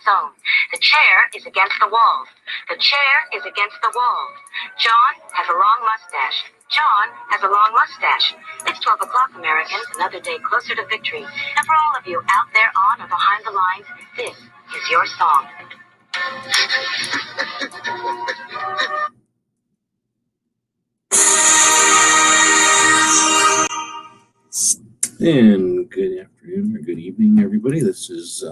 Zone. The chair is against the wall. The chair is against the wall. John has a long mustache. John has a long mustache. It's 12 o'clock, Americans, another day closer to victory. And for all of you out there on or behind the lines, this is your song. And good afternoon or good evening, everybody. This is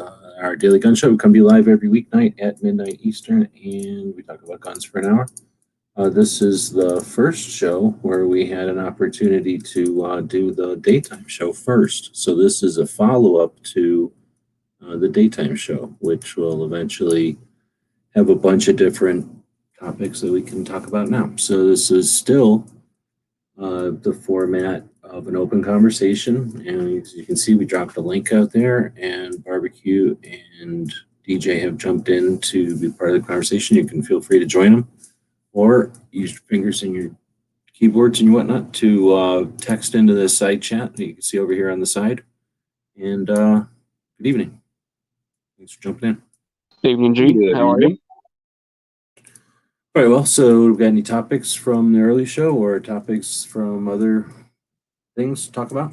our Daily Gun Show. We come to you live every weeknight at midnight Eastern, and we talk about guns for an hour. This is the first show where we had an opportunity to do the daytime show first. So this is a follow-up to the daytime show, which will eventually have a bunch of different topics that we can talk about now. So this is still the format of an open conversation, and as you can see, we dropped a link out there, and Barbecue and DJ have jumped in to be part of the conversation. You can feel free to join them, or use your fingers in your keyboards and whatnot to text into the side chat that you can see over here on the side. And good evening. Thanks for jumping in. Good evening, G. How are you? All right, well, so we've got any topics from the early show or topics from other things to talk about?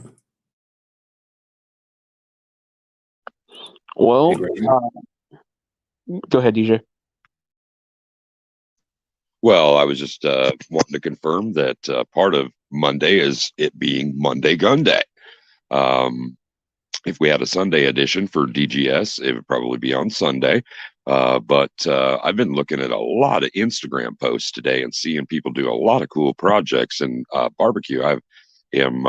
Well, go ahead, DJ. Well, I was just wanting to confirm that part of Monday is it being Monday Gun Day. If we had a Sunday edition for DGS, it would probably be on Sunday. But I've been looking at a lot of Instagram posts today and seeing people do a lot of cool projects. And Barbecue, I am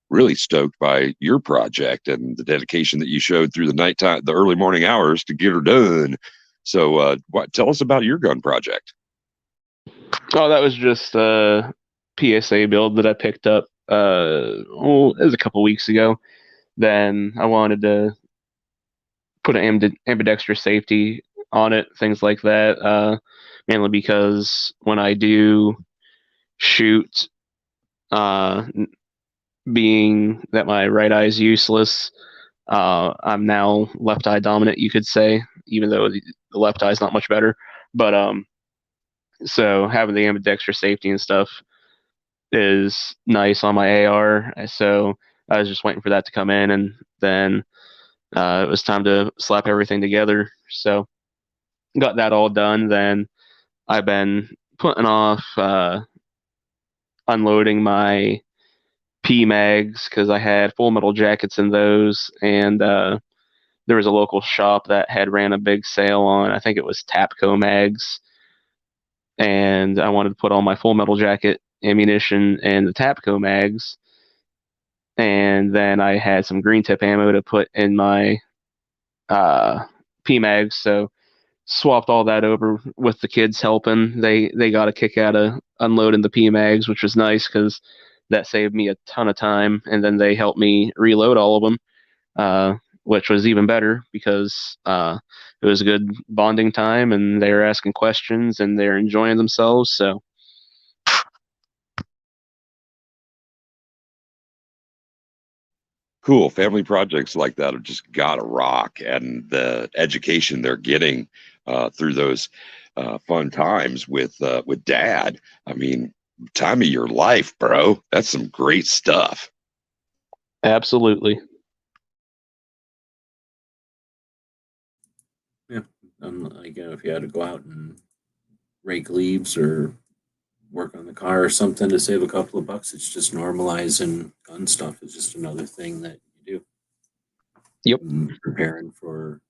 really stoked by your project and the dedication that you showed through the nighttime, the early morning hours to get her done. So tell us about your gun project. Oh, that was just a PSA build that I picked up it was a couple weeks ago. Then I wanted to put an ambidextrous safety on it, things like that, mainly because when I do shoot, being that my right eye is useless, I'm now left eye dominant, you could say, even though the left eye is not much better. But so having the ambidextrous safety and stuff is nice on my AR. So I was just waiting for that to come in, and then it was time to slap everything together. So got that all done. Then I've been putting off unloading my P-mags because I had full metal jackets in those, and there was a local shop that had ran a big sale on, I think it was Tapco mags, and I wanted to put all my full metal jacket ammunition in the Tapco mags. And then I had some green tip ammo to put in my P-mags, so swapped all that over with the kids helping. They got a kick out of unloading the P-mags, which was nice because that saved me a ton of time. And then they helped me reload all of them, which was even better because it was a good bonding time, and they were asking questions and they're enjoying themselves. So Cool. Family projects like that have just got to rock, and the education they're getting through those fun times with Dad. I mean, time of your life, bro. That's some great stuff. absolutely. Yeah, like if you had to go out and rake leaves or work on the car or something to save a couple of bucks, it's just normalizing gun stuff. It's just another thing that you do. Yep. And preparing for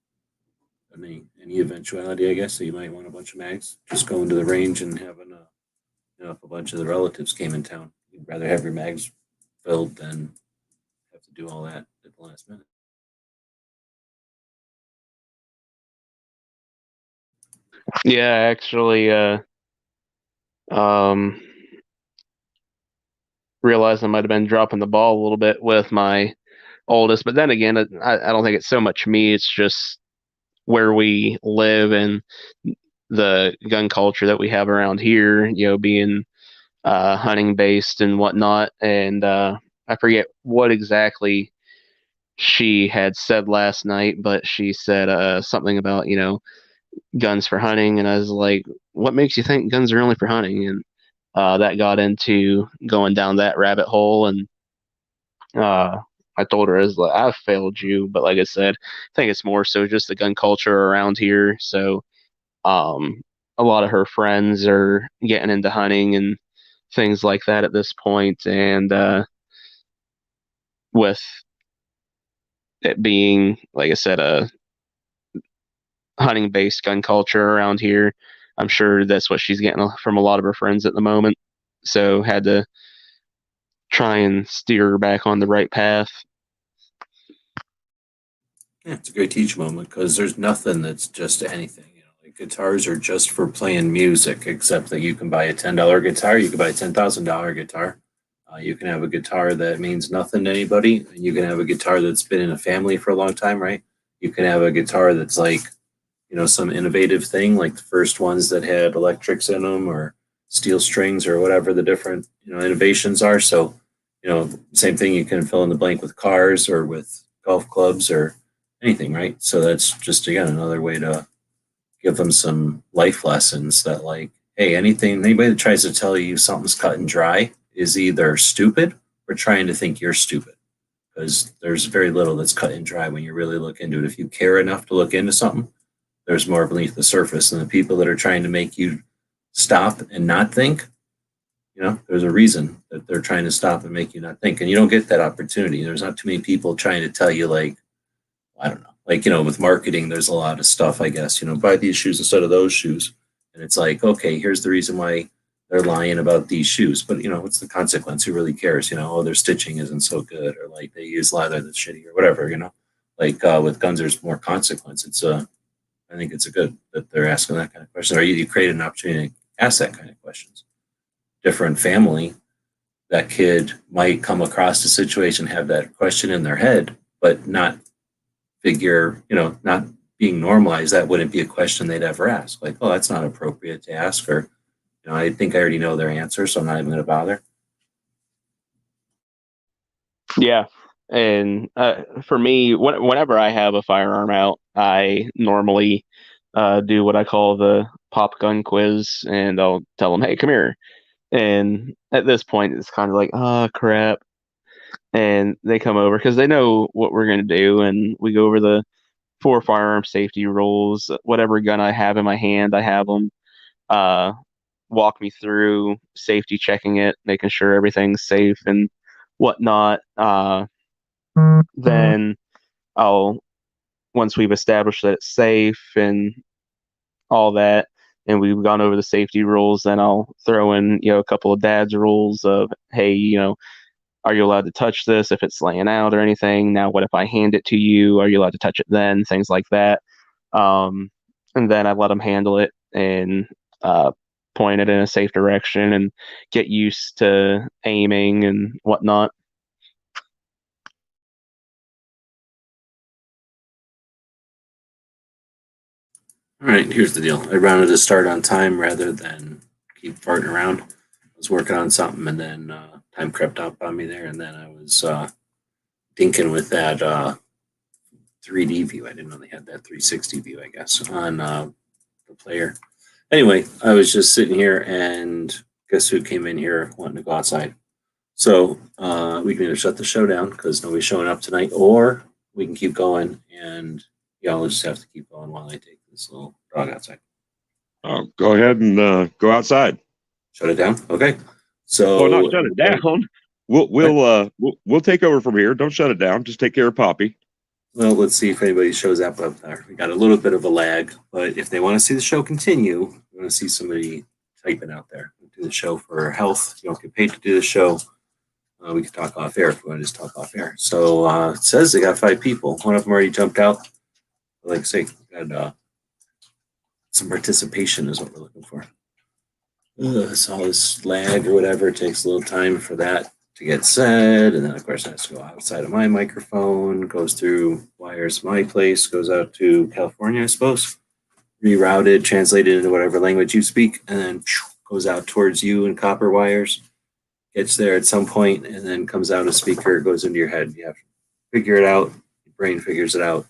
any eventuality, I guess. So you might want a bunch of mags. Just going to the range and having if a bunch of the relatives came in town, you'd rather have your mags filled than have have to do all that at the last minute. Yeah, actually, realized I might have been dropping the ball a little bit with my oldest, but then again, I don't think it's so much me. It's just where we live and the gun culture that we have around here, being hunting based and whatnot. And I forget what exactly she had said last night, but she said something about, guns for hunting. And I was like, what makes you think guns are only for hunting? And that got into going down that rabbit hole. And I told her, as like, I've failed you, but like I said, I think it's more so just the gun culture around here. So a lot of her friends are getting into hunting and things like that at this point. And with it being, like I said, a hunting based gun culture around here, I'm sure that's what she's getting from a lot of her friends at the moment. So had to try and steer her back on the right path. Yeah, it's a great teach moment because there's nothing that's just anything. Like guitars are just for playing music, except that you can buy a $10 guitar, you can buy a $10,000 guitar. You can have a guitar that means nothing to anybody, and you can have a guitar that's been in a family for a long time, right? You can have a guitar that's like, some innovative thing, like the first ones that had electrics in them or steel strings or whatever the different, innovations are. So, same thing, you can fill in the blank with cars or with golf clubs or anything, right? So that's just, again, another way to give them some life lessons that, like, hey, anybody that tries to tell you something's cut and dry is either stupid or trying to think you're stupid, because there's very little that's cut and dry when you really look into it. If you care enough to look into something, there's more beneath the surface. And the people that are trying to make you stop and not think, there's a reason that they're trying to stop and make you not think. And you don't get that opportunity. There's not too many people trying to tell you, like, I don't know, like, with marketing, there's a lot of stuff, I guess, buy these shoes instead of those shoes. And it's like, okay, here's the reason why they're lying about these shoes. But, what's the consequence? Who really cares? Oh, their stitching isn't so good, or like they use leather that's shitty or whatever, like with guns, there's more consequence. I think it's a good that they're asking that kind of question, or you create an opportunity to ask that kind of questions. Different family, that kid might come across a situation, have that question in their head, but not figure, not being normalized. That wouldn't be a question they'd ever ask. Like, oh, that's not appropriate to ask, or, I think I already know their answer, so I'm not even going to bother. Yeah. And for me, whenever I have a firearm out, I normally do what I call the pop gun quiz, and I'll tell them, hey, come here. And at this point, it's kind of like, oh, crap. And they come over because they know what we're going to do. And we go over the 4 firearm safety rules. Whatever gun I have in my hand, I have them walk me through safety checking it, making sure everything's safe and whatnot. Then once we've established that it's safe and all that, and we've gone over the safety rules, then I'll throw in, a couple of dad's rules of, hey, are you allowed to touch this if it's laying out or anything? Now, what if I hand it to you? Are you allowed to touch it then? Things like that. And then I let them handle it and point it in a safe direction and get used to aiming and whatnot. All right, here's the deal. I wanted to start on time rather than keep farting around. I was working on something, and then time crept up on me there, and then I was thinking with that 3D view. I didn't know they had that 360 view, I guess, on the player. Anyway, I was just sitting here, and guess who came in here wanting to go outside? So we can either shut the show down because nobody's showing up tonight, or we can keep going, and y'all just have to keep going while I take this little dog outside. Oh, go ahead and go outside. Shut it down. Okay. So not shut it down. We'll take over from here. Don't shut it down. Just take care of Poppy. Well, let's see if anybody shows up there. We got a little bit of a lag, but if they want to see the show continue, we want to see somebody typing out there. We do the show for health. You don't get paid to do the show. We could talk off air if we want to just talk off air. So it says they got 5 people. One of them already jumped out. Like I say, had some participation is what we're looking for. So all this lag or whatever, it takes a little time for that to get said. And then, of course, it has to go outside of my microphone, goes through wires my place, goes out to California, I suppose, rerouted, translated into whatever language you speak, and then goes out towards you in copper wires, gets there at some point, and then comes out a speaker, goes into your head. You have to figure it out. Your brain figures it out.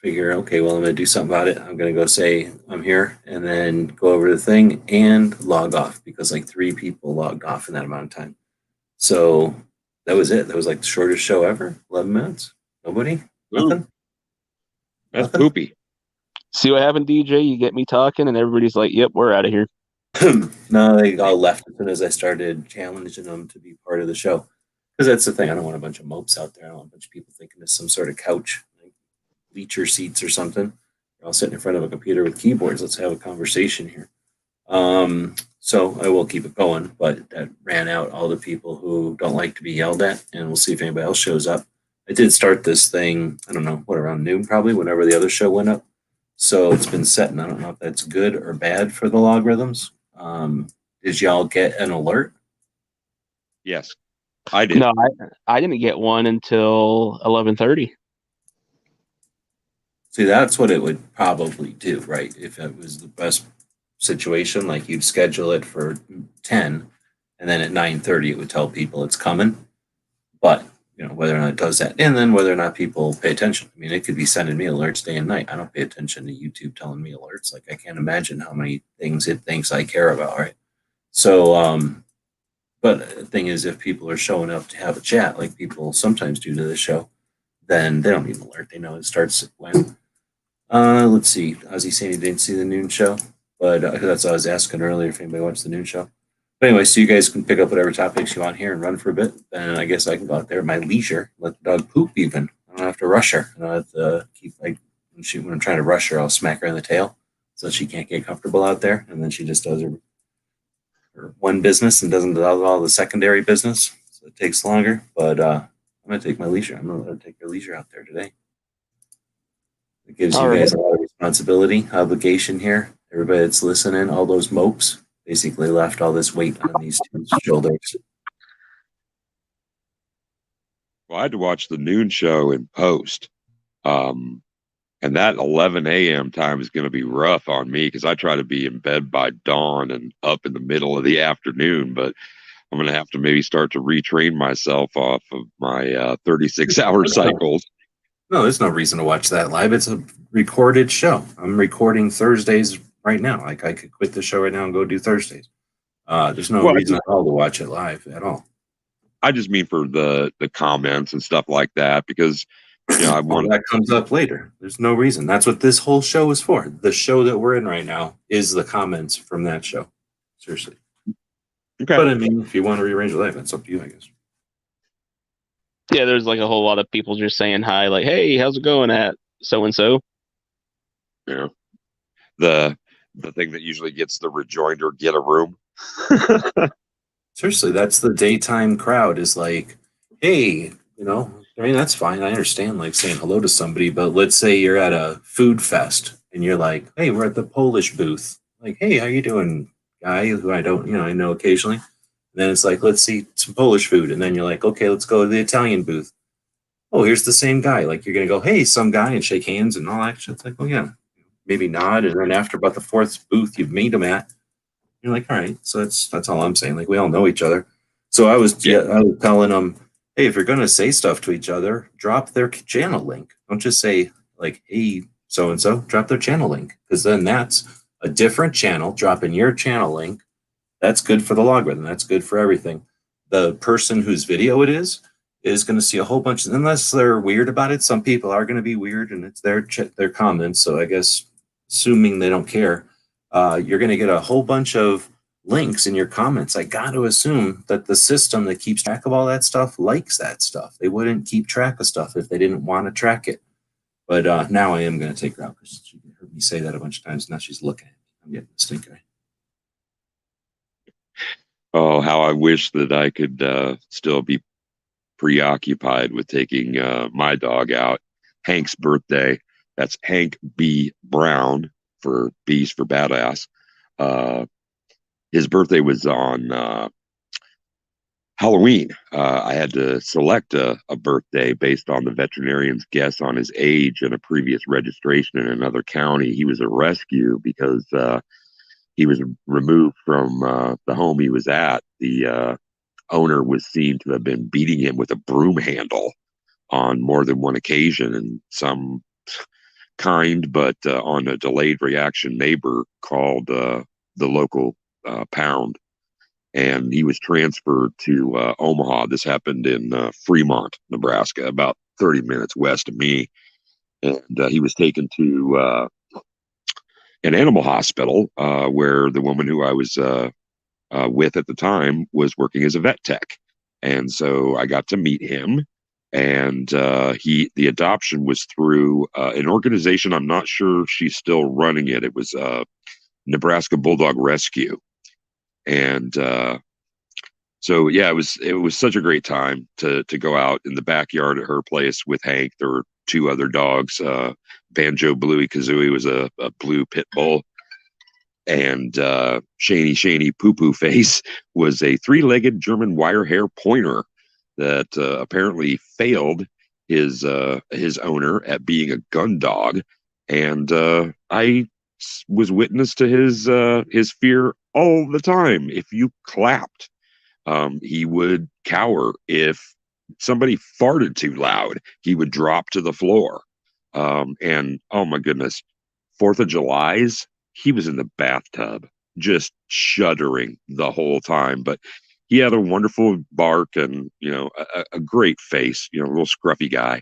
Figure, okay, well, I'm going to do something about it. I'm going to go say I'm here and then go over the thing and log off because like 3 people logged off in that amount of time. So that was it. That was like the shortest show ever. 11 minutes. Nobody? Nothing? That's Nothing? poopy. See what happened, DJ? You get me talking, and everybody's like, "Yep, we're out of here." No, they all left as soon as I started challenging them to be part of the show. Because that's the thing. I don't want a bunch of mopes out there. I don't want a bunch of people thinking it's some sort of couch. Bleacher seats or something. You're all sitting in front of a computer with keyboards. Let's have a conversation here. So I will keep it going, but that ran out all the people who don't like to be yelled at, and we'll see if anybody else shows up. I did start this thing, I don't know, around noon probably, whenever the other show went up. So it's been set, and I don't know if that's good or bad for the logarithms. Did y'all get an alert? Yes, I did. No, I didn't get one until 11:30. See, that's what it would probably do, right? If it was the best situation, like you'd schedule it for 10, and then at 9:30 it would tell people it's coming. But whether or not it does that, and then whether or not people pay attention. I mean, it could be sending me alerts day and night. I don't pay attention to YouTube telling me alerts. Like I can't imagine how many things it thinks I care about, right? So, but the thing is, if people are showing up to have a chat, like people sometimes do to the show, then they don't need an alert. They know it starts when. Let's see. Ozzy saying he didn't see the noon show, but that's what I was asking earlier if anybody watched the noon show. But anyway, so you guys can pick up whatever topics you want here and run for a bit. And I guess I can go out there at my leisure, let the dog poop even. I don't have to rush her. I don't have to keep when I'm trying to rush her, I'll smack her in the tail so she can't get comfortable out there. And then she just does her one business and doesn't do all the secondary business. So it takes longer. But I'm going to take my leisure. I'm going to let her take her leisure out there today. It gives you guys a lot of responsibility, obligation here. Everybody that's listening, all those mopes, basically left all this weight on these 2 shoulders. Well, I had to watch the noon show in post. And that 11 a.m. time is going to be rough on me because I try to be in bed by dawn and up in the middle of the afternoon. But I'm going to have to maybe start to retrain myself off of my 36-hour cycles. No, there's no reason to watch that live. It's a recorded show. I'm recording Thursdays right now. Like I could quit the show right now and go do Thursdays. There's no reason at all to watch it live at all. I just mean for the comments and stuff like that because I want that comes up later. There's no reason. That's what this whole show is for. The show that we're in right now is the comments from that show. Seriously. Okay. But I mean, if you want to rearrange your life, that's up to you, I guess. Yeah, there's like a whole lot of people just saying hi, like, "Hey, how's it going at so and so?" Yeah. The thing that usually gets the rejoinder, get a room. Seriously, that's the daytime crowd is like, hey, I mean, that's fine. I understand like saying hello to somebody, but let's say you're at a food fest and you're like, hey, we're at the Polish booth. Like, hey, how you doing, guy who I don't, I know occasionally. And then it's like, let's eat some Polish food. And then you're like, okay, let's go to the Italian booth. Oh, here's the same guy. Like, you're going to go, hey, some guy, and shake hands and all that shit. It's like, oh, yeah, maybe nod. And then after about the 4th booth you've made them at, you're like, all right. So that's all I'm saying. Like, we all know each other. So I was telling them, hey, if you're going to say stuff to each other, drop their channel link. Don't just say, like, hey, so-and-so, drop their channel link. Because then that's a different channel. Dropping your channel link. That's good for the logarithm. That's good for everything. The person whose video it is going to see a whole bunch of, unless they're weird about it. Some people are going to be weird, and it's their comments. So I guess, assuming they don't care, you're going to get a whole bunch of links in your comments. I got to assume that the system that keeps track of all that stuff likes that stuff. They wouldn't keep track of stuff if they didn't want to track it. But now I am going to take her out because she heard me say that a bunch of times. Now she's looking at me. I'm getting a stink eye. Oh, how I wish that I could still be preoccupied with taking my dog out. Hank's birthday. That's Hank B. Brown, for B's for badass. Uh, his birthday was on Halloween. I had to select a birthday based on the veterinarian's guess on his age and a previous registration in another county. He was a rescue because he was removed from the home he was at. The owner was seen to have been beating him with a broom handle on more than one occasion, and some kind but on a delayed reaction neighbor called the local pound, and he was transferred to Omaha. This happened in Fremont, Nebraska, about 30 minutes west of me. And he was taken to an animal hospital where the woman who I was with at the time was working as a vet tech. And so I got to meet him. And the adoption was through an organization. I'm not sure she's still running it. It was Nebraska Bulldog Rescue. And so yeah, it was such a great time to go out in the backyard at her place with Hank. There were two other dogs. Banjo Bluey Kazooie was a blue pit bull, and Shaney Poo Poo Face was a three-legged German wire hair pointer that apparently failed his owner at being a gun dog, and I was witness to his fear all the time. If you clapped, he would cower. If somebody farted too loud, he would drop to the floor. And oh my goodness, 4th of July's, he was in the bathtub, just shuddering the whole time. But he had a wonderful bark and, a great face, a little scruffy guy.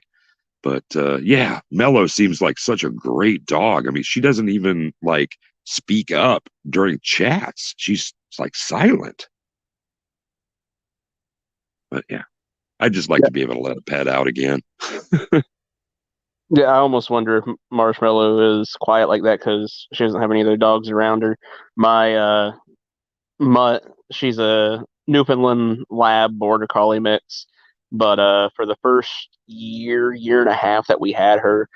But yeah, Mello seems like such a great dog. I mean, she doesn't even like speak up during chats. She's like silent. But yeah, I'd just like to be able to let a pet out again. Yeah, I almost wonder if Marshmallow is quiet like that because she doesn't have any other dogs around her. My mutt, she's a Newfoundland Lab Border Collie mix, but for the first year and a half that we had her,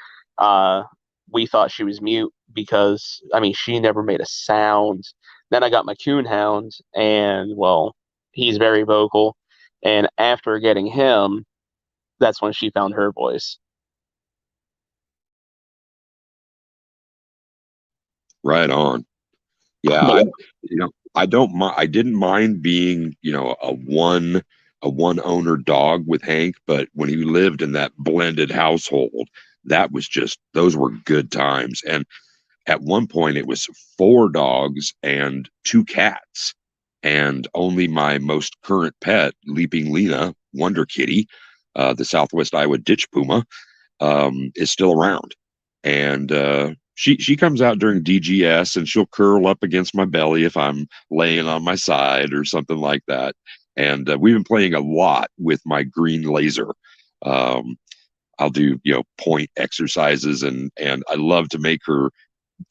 we thought she was mute because she never made a sound. Then I got my Coonhound, and well, he's very vocal. And after getting him, that's when she found her voice. Right on. Yeah, I don't mind. I didn't mind being, a one owner dog with Hank, but when he lived in that blended household, that was just those were good times. And at one point, it was 4 dogs and 2 cats, and only my most current pet, Leaping Lena, Wonder Kitty, the Southwest Iowa ditch puma, is still around. And she comes out during DGS and she'll curl up against my belly if I'm laying on my side or something like that. And we've been playing a lot with my green laser. I'll do point exercises, and I love to make her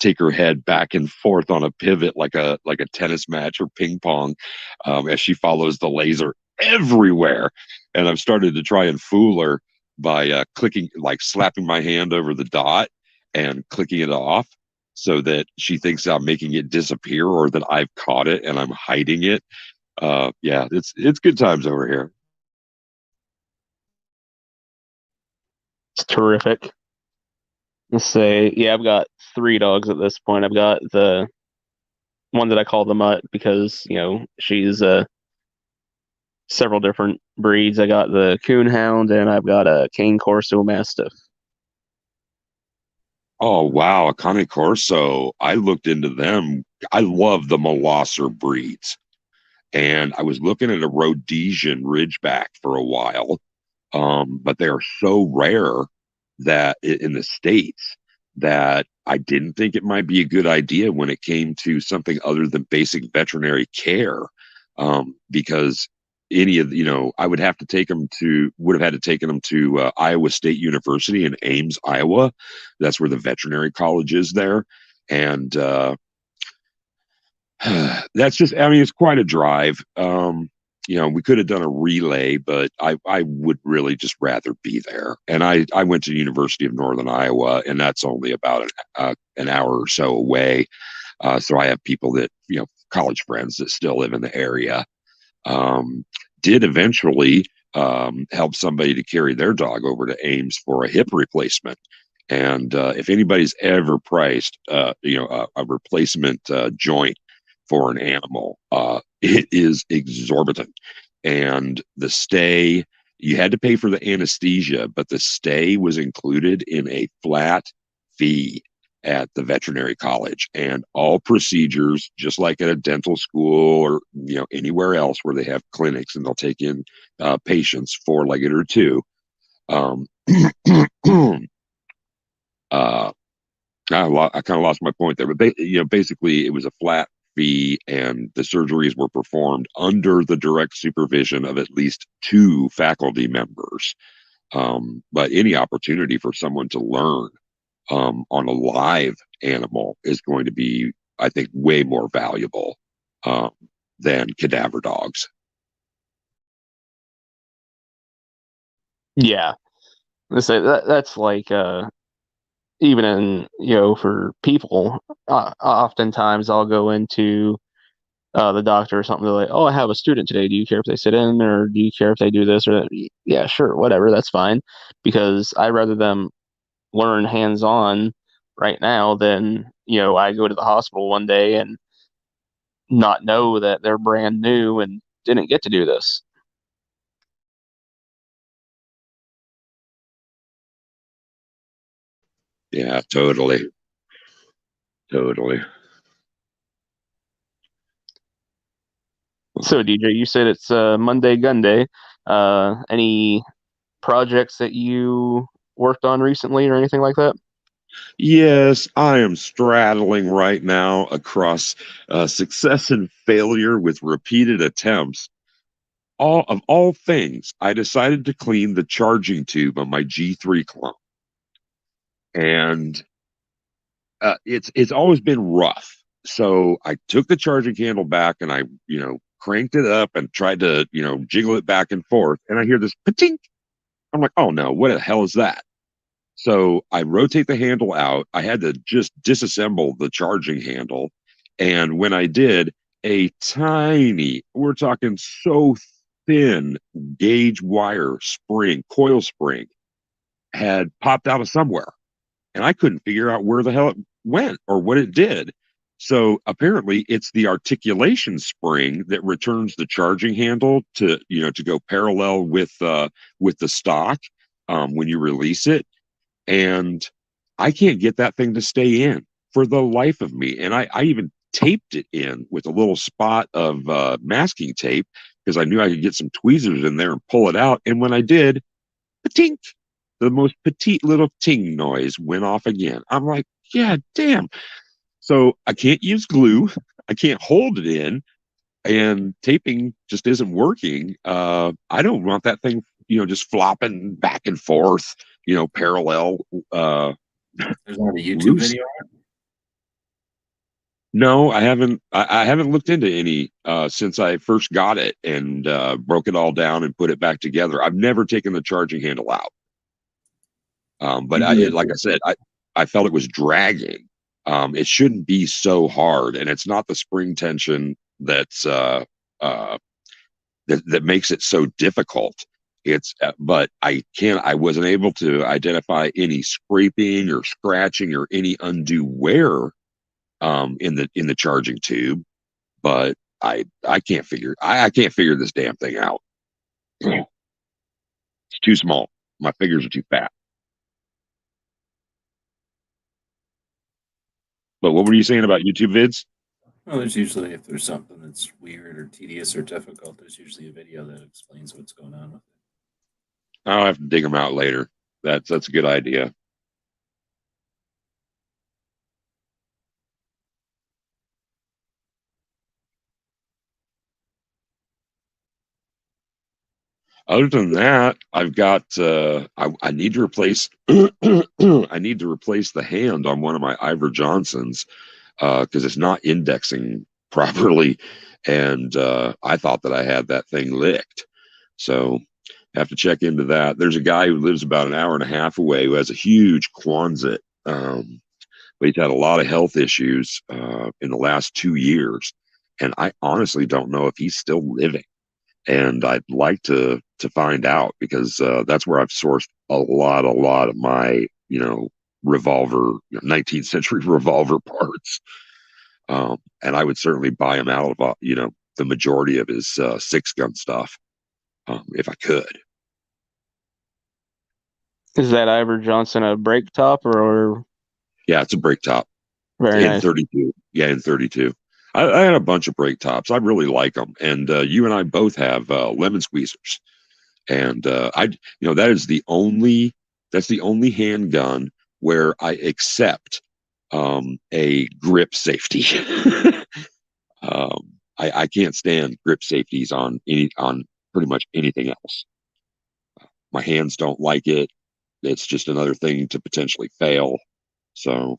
take her head back and forth on a pivot like a tennis match or ping pong, as she follows the laser everywhere. And I've started to try and fool her by clicking, like slapping my hand over the dot and clicking it off so that she thinks I'm making it disappear or that I've caught it and I'm hiding it. Yeah, it's good times over here. It's terrific. Let's say, yeah, I've got 3 dogs at this point. I've got the one that I call the mutt because, she's several different breeds. I got the Coonhound and I've got a Cane Corso Mastiff. Oh, wow. A Cane Corso. I looked into them. I love the Molosser breeds. And I was looking at a Rhodesian Ridgeback for a while. But they are so rare that in the States that I didn't think it might be a good idea when it came to something other than basic veterinary care. Because any of I would have to would have had to take them to Iowa State University in Ames, Iowa. That's where the veterinary college is there. And That's just, I mean, it's quite a drive. We could have done a relay, but I would really just rather be there. And I went to the University of Northern Iowa, and that's only about an hour or so away. So I have people that, college friends that still live in the area. Did eventually help somebody to carry their dog over to Ames for a hip replacement. And if anybody's ever priced, a replacement joint for an animal, it is exorbitant. And the stay, you had to pay for the anesthesia, but the stay was included in a flat fee at the veterinary college, and all procedures, just like at a dental school or anywhere else where they have clinics and they'll take in patients, four-legged or two. I kind of lost my point there, but basically it was a flat fee, and the surgeries were performed under the direct supervision of at least 2 faculty members. But any opportunity for someone to learn on a live animal is going to be, I think, way more valuable than cadaver dogs. Yeah, let's say that's like even in for people, oftentimes I'll go into the doctor or something. They're like, "Oh, I have a student today. Do you care if they sit in, or do you care if they do this or that?" Yeah, sure, whatever, that's fine, because I'd rather them learn hands-on right now than I go to the hospital one day and not know that they're brand new and didn't get to do this. Yeah, totally. So DJ, you said it's Monday Gun Day. Any projects that you worked on recently or anything like that? Yes, I am straddling right now across success and failure with repeated attempts. All things, I decided to clean the charging tube on my G3 clone, and it's always been rough. So I took the charging handle back and I cranked it up and tried to jiggle it back and forth, and I hear this patink. I'm like, oh no, what the hell is that? So I rotate the handle out. I had to just disassemble the charging handle. And when I did, a tiny, we're talking so thin gauge wire spring, coil spring, had popped out of somewhere. And I couldn't figure out where the hell it went or what it did. So apparently it's the articulation spring that returns the charging handle to go parallel with the stock when you release it. And I can't get that thing to stay in for the life of me. And I even taped it in with a little spot of masking tape because I knew I could get some tweezers in there and pull it out. And when I did, tink, the most petite little ting noise went off again. I'm like, yeah, damn. So I can't use glue. I can't hold it in, and taping just isn't working. I don't want that thing, just flopping back and forth, parallel. There's not a YouTube loose. video. No, I haven't. I haven't looked into any since I first got it and broke it all down and put it back together. I've never taken the charging handle out. But like I said, I felt it was dragging. It shouldn't be so hard, and it's not the spring tension that's that makes it so difficult. It's but I wasn't able to identify any scraping or scratching or any undue wear in the charging tube. But I can't figure this damn thing out. It's too small. My fingers are too fat. But what were you saying about YouTube vids? Well, there's usually, if there's something that's weird or tedious or difficult, there's usually a video that explains what's going on with it. I'll have to dig them out later. That's a good idea. Other than that, I've got I need to replace I need to replace the hand on one of my Ivor Johnsons because it's not indexing properly, and I thought that I had that thing licked. So have to check into that. There's a guy who lives about an hour and a half away who has a huge Quonset, but he's had a lot of health issues in the last 2 years, and I honestly don't know if he's still living. And I'd like to find out, because that's where I've sourced a lot of my revolver, 19th century revolver parts. And I would certainly buy him out of the majority of his 6-gun stuff if I could. Is that Ivor Johnson a break top or? Yeah, it's a break top. Very in nice. 32. Yeah, in 32. I had a bunch of break tops. I really like them, and you and I both have lemon squeezers, and that is the only handgun where I accept a grip safety. I can't stand grip safeties on pretty much anything else. My hands don't like it. It's just another thing to potentially fail. So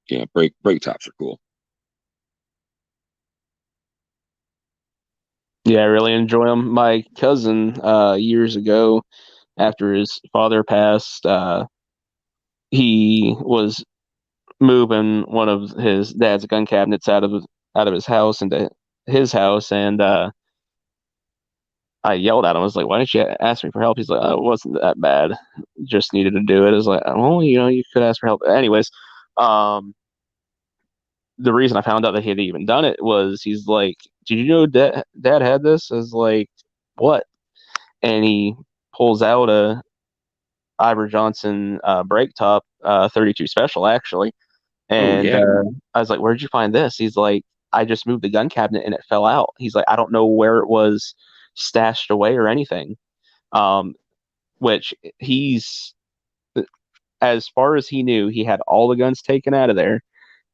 yeah, break tops are cool. Yeah, I really enjoy them. My cousin, years ago, after his father passed, he was moving one of his dad's gun cabinets out of his house into his house, and I yelled at him. I was like, "Why didn't you ask me for help?" He's like, "Oh, it wasn't that bad. Just needed to do it." I was like, "Well, you could ask for help." Anyways, um, the reason I found out that he had even done it was he's like, "Did you know Dad had this?" I was like, "What?" And he pulls out a Ivor Johnson break top 32 special actually, Oh and yeah. I was like, "Where'd you find this?" He's like, "I just moved the gun cabinet and it fell out." He's like, "I don't know where it was stashed away or anything." Um, which he's, as far as he knew, he had all the guns taken out of there.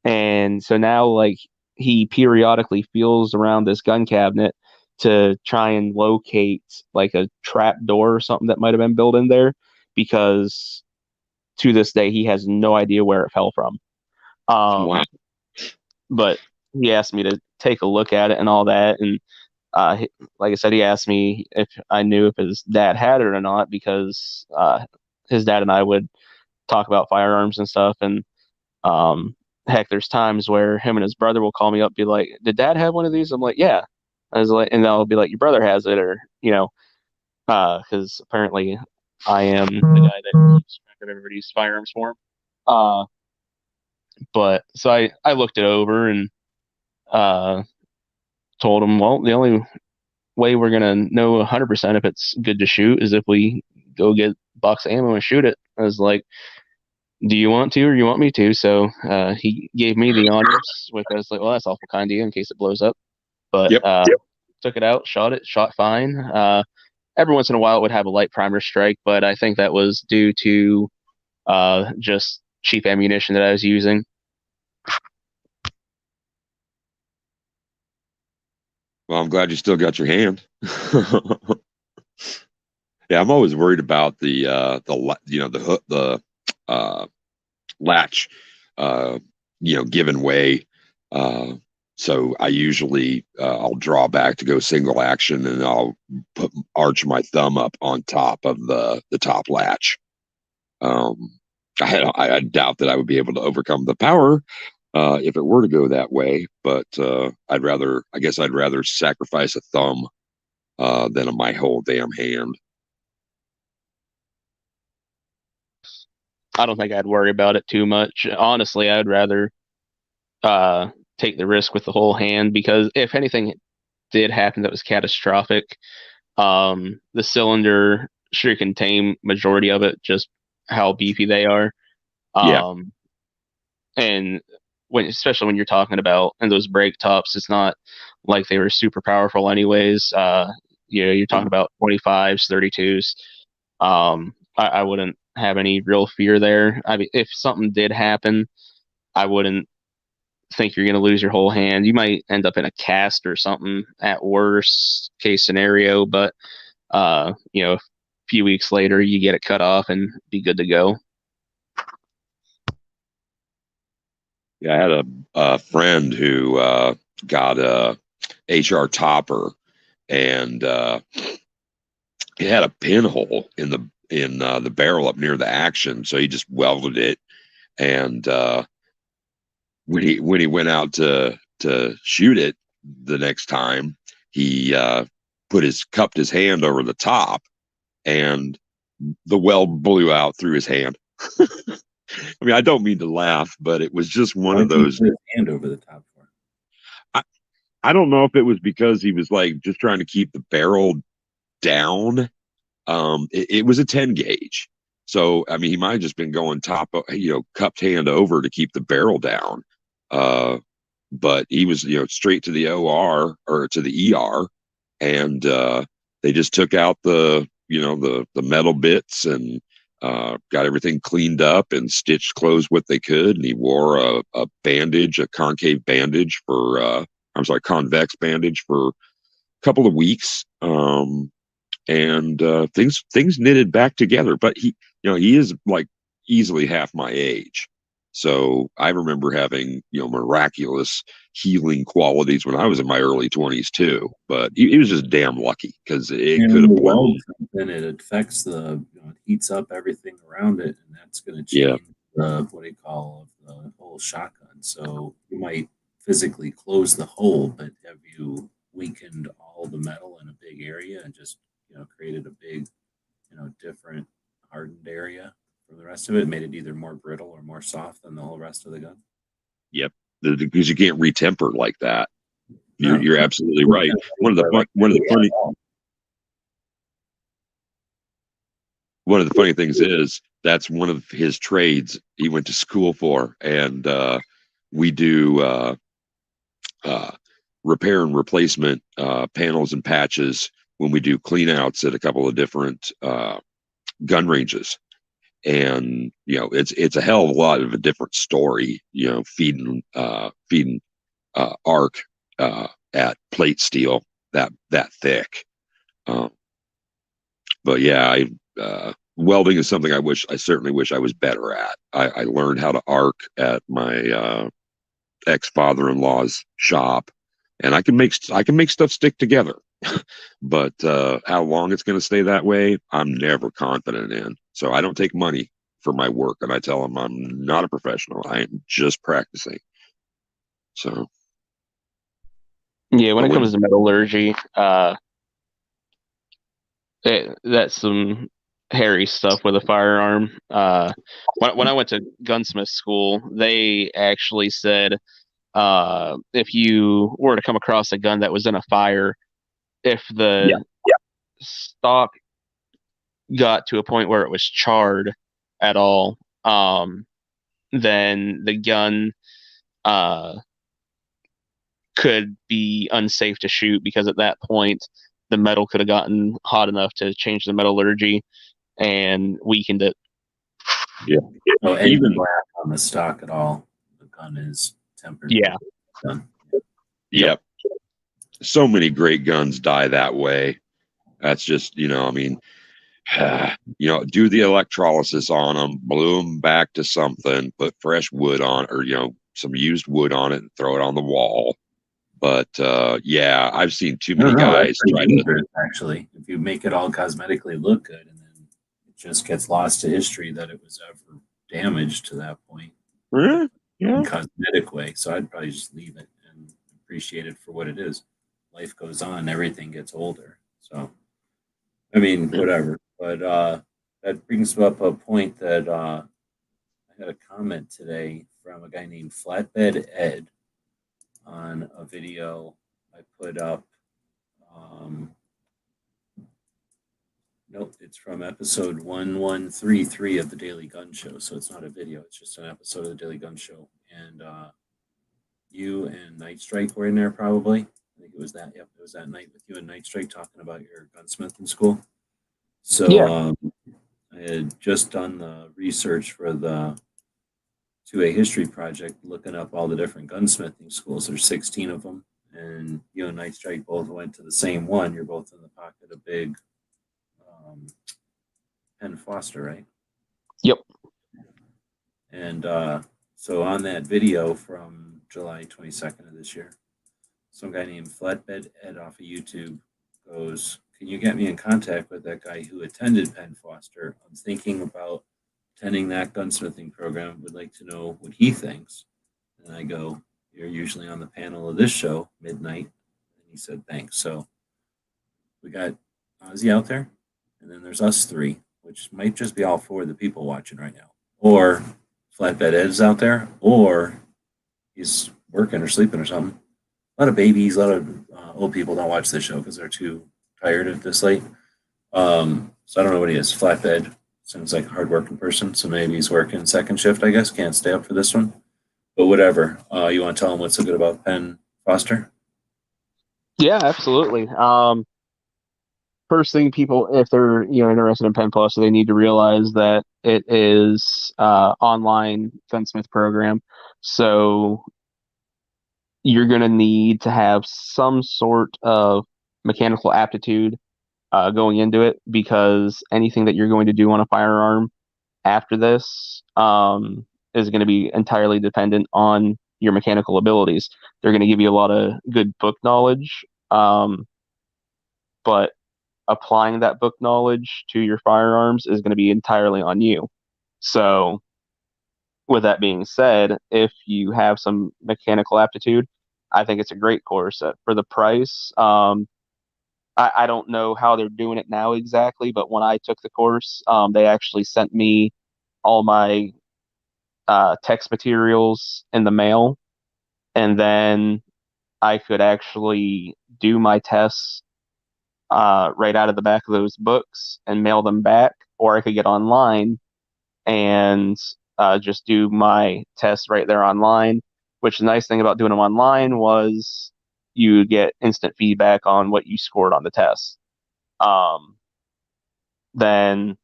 And so now, like, he periodically feels around this gun cabinet to try and locate like a trap door or something that might have been built in there, because to this day he has no idea where it fell from. Wow. But he asked me to take a look at it and all that, and like I said, he asked me if I knew if his dad had it or not, because his dad and I would talk about firearms and stuff. And um, heck, there's times where him and his brother will call me up, be like, "Did Dad have one of these?" I'm like, "Yeah." I was like, and they'll be like, "Your brother has it," or because apparently I am the guy that keeps track of everybody's firearms for him. But so I looked it over and uh, told him, well, the only way we're gonna know 100% if it's good to shoot is if we go get a box of ammo and shoot it. I was like, "Do you want to or you want me to?" So he gave me the honors, which I was like, "Well, that's awful kind of you in case it blows up." But Yep. took it out, shot fine. Every once in a while it would have a light primer strike, but I think that was due to just cheap ammunition that I was using. Well, I'm glad you still got your hand. Yeah, I'm always worried about the latch, uh, giving way. So I usually I'll draw back to go single action, and I'll arch my thumb up on top of the top latch. Um, I doubt that I would be able to overcome the power if it were to go that way, but I guess I'd rather sacrifice a thumb than my whole damn hand. I don't think I'd worry about it too much. Honestly, I'd rather uh, take the risk with the whole hand, because if anything did happen that was catastrophic, the cylinder sure can tame majority of it, just how beefy they are. Yeah. And especially when you're talking about and those brake tops, it's not like they were super powerful anyways. You're talking about 25s, 32s. I wouldn't have any real fear there. I mean, if something did happen, I wouldn't think you're going to lose your whole hand. You might end up in a cast or something at worst case scenario, but a few weeks later you get it cut off and be good to go. Yeah, I had a friend who got a HR topper, and it had a pinhole in the barrel up near the action, so he just welded it. And when he went out to shoot it the next time, he cupped his hand over the top, and the weld blew out through his hand. I mean, I don't mean to laugh, but it was just one of those. Put his hand over the top for? I don't know if it was because he was like just trying to keep the barrel down. It was a 10 gauge. So, I mean, he might have just been going cupped hand over to keep the barrel down. But he was, straight to the OR or to the ER, and they just took out the metal bits and got everything cleaned up and stitched closed what they could. And he wore a bandage, a concave bandage convex bandage for a couple of weeks. And things knitted back together. But he is like easily half my age. So I remember having, miraculous healing qualities when I was in my early 20s too. But he was just damn lucky because it could have blown. Then it affects it heats up everything around it, and that's going to change what do you call the whole shotgun. So you might physically close the hole, but have you weakened all the metal in a big area and just created a big, different hardened area for the rest of it, made it either more brittle or more soft than the whole rest of the gun. Yep, because you can't retemper like that. You're absolutely right. One of the funny things is that's one of his trades he went to school for, and we do repair and replacement panels and patches when we do cleanouts at a couple of different gun ranges. And it's a hell of a lot of a different story, feeding arc at plate steel that thick. But yeah, welding is something I certainly wish I was better at. I learned how to arc at my ex-father-in-law's shop, and I can make stuff stick together. But how long it's going to stay that way, I'm never confident in. So I don't take money for my work, and I tell them I'm not a professional. I am just practicing. So yeah, when it comes to metallurgy, that's some hairy stuff with a firearm. When I went to gunsmith school, they actually said if you were to come across a gun that was in a fire, if the stock got to a point where it was charred at all, then the gun could be unsafe to shoot, because at that point the metal could have gotten hot enough to change the metallurgy and weakened it. Yeah. So even black on the stock at all, the gun is tempered. Yeah. Yep. So many great guns die that way. That's just, do the electrolysis on them, blow them back to something, put fresh wood on, or, some used wood on it and throw it on the wall. But, I've seen too many guys try to. Actually, if you make it all cosmetically look good and then it just gets lost to history that it was ever damaged to that point. In a cosmetic way. So I'd probably just leave it and appreciate it for what it is. Life goes on, everything gets older. So, I mean, whatever. But that brings up a point that I had a comment today from a guy named Flatbed Ed on a video I put up. Nope, it's from episode 1133 of the Daily Gun Show. So it's not a video, it's just an episode of the Daily Gun Show. And you and Night Strike were in there probably. I think it was that. Yep, it was that night with you and Night Strike talking about your gunsmith in school. So I had just done the research for the 2A history project, looking up all the different gunsmithing schools. There's 16 of them. And you and Night Strike both went to the same one. You're both in the pocket of Big Penn Foster, right? Yep. And So on that video from July 22nd of this year, some guy named Flatbed Ed off of YouTube goes, "Can you get me in contact with that guy who attended Penn Foster? I'm thinking about attending that gunsmithing program. Would like to know what he thinks." And I go, "You're usually on the panel of this show, Midnight." And he said, "Thanks." So we got Ozzy out there, and then there's us three, which might just be all four of the people watching right now. Or Flatbed Ed's out there, or he's working or sleeping or something. A lot of babies, a lot of old people don't watch this show because they're too tired at this late. So I don't know what he is. Flatbed sounds like a hardworking person, so maybe he's working second shift. I guess can't stay up for this one, but whatever. You want to tell him what's so good about Penn Foster? Yeah, absolutely. First thing, people, if they're interested in Penn Plus, they need to realize that it is online gunsmith program. So you're going to need to have some sort of mechanical aptitude going into it, because anything that you're going to do on a firearm after this is going to be entirely dependent on your mechanical abilities. They're going to give you a lot of good book knowledge, but applying that book knowledge to your firearms is going to be entirely on you. So, with that being said, if you have some mechanical aptitude, I think it's a great course. For the price, I don't know how they're doing it now exactly, but when I took the course, they actually sent me all my text materials in the mail, and then I could actually do my tests right out of the back of those books and mail them back, or I could get online and just do my tests right there online. Which the nice thing about doing them online was you get instant feedback on what you scored on the test. Then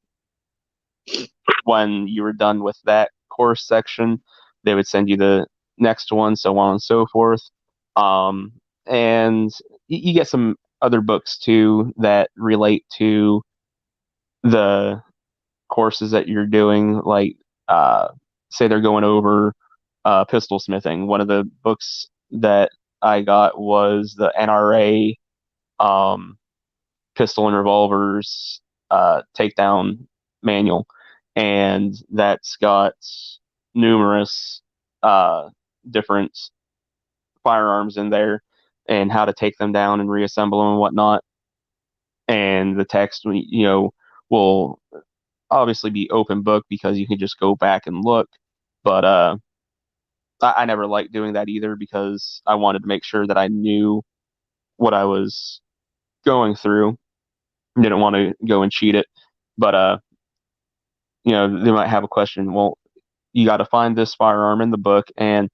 when you were done with that course section, they would send you the next one, so on and so forth. And you get some other books too that relate to the courses that you're doing, like say they're going over pistol smithing. One of the books that I got was the NRA pistol and revolvers takedown manual, and that's got numerous different firearms in there and how to take them down and reassemble them and whatnot. And the text, will obviously be open book because you can just go back and look. But I never liked doing that either, because I wanted to make sure that I knew what I was going through. Didn't want to go and cheat it. But they might have a question. Well, you got to find this firearm in the book, and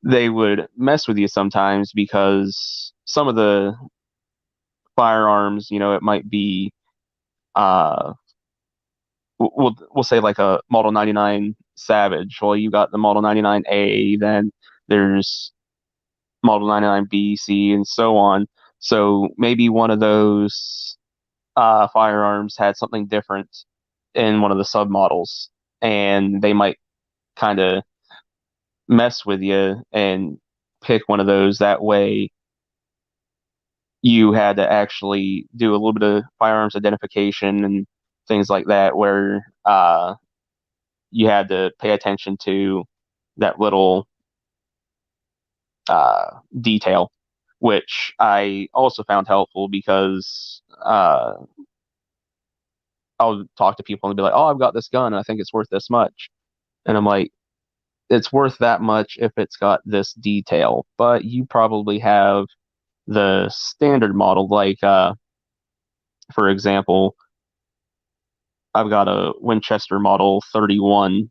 they would mess with you sometimes, because some of the firearms, it might be we'll say like a Model 99 Savage. Well, you got the Model 99A, then there's Model 99B, C, and so on. So maybe one of those firearms had something different in one of the submodels, and they might kind of mess with you and pick one of those. That way, you had to actually do a little bit of firearms identification and things like that, where you had to pay attention to that little detail, which I also found helpful, because I'll talk to people and be like, "Oh, I've got this gun and I think it's worth this much," and I'm like, "It's worth that much if it's got this detail, but you probably have the standard model, like for example, I've got a Winchester Model 31,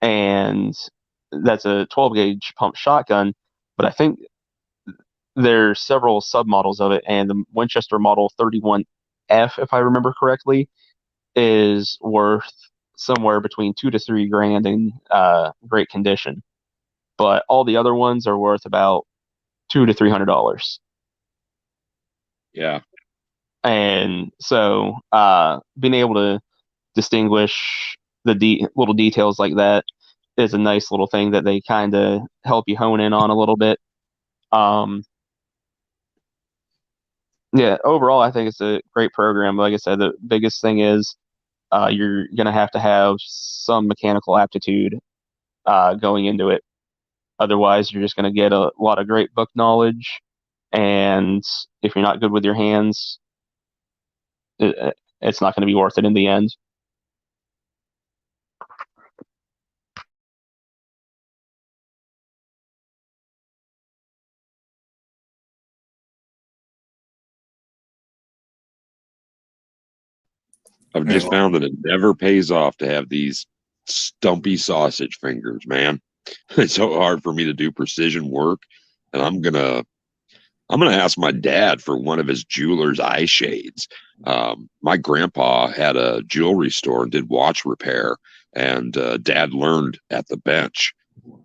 and that's a 12 gauge pump shotgun, but I think there's several submodels of it, and the Winchester Model 31F, if I remember correctly, is worth somewhere between $2 to $3 in great condition, but all the other ones are worth about $200 to $300. Yeah. And so being able to distinguish the little details like that is a nice little thing that they kind of help you hone in on a little bit. Yeah, overall, I think it's a great program. Like I said, the biggest thing is you're going to have some mechanical aptitude going into it. Otherwise, you're just going to get a lot of great book knowledge. And if you're not good with your hands, it's not going to be worth it in the end. I've just found that it never pays off to have these stumpy sausage fingers, man. It's so hard for me to do precision work, and I'm gonna ask my dad for one of his jeweler's eye shades. My grandpa had a jewelry store and did watch repair, and Dad learned at the bench,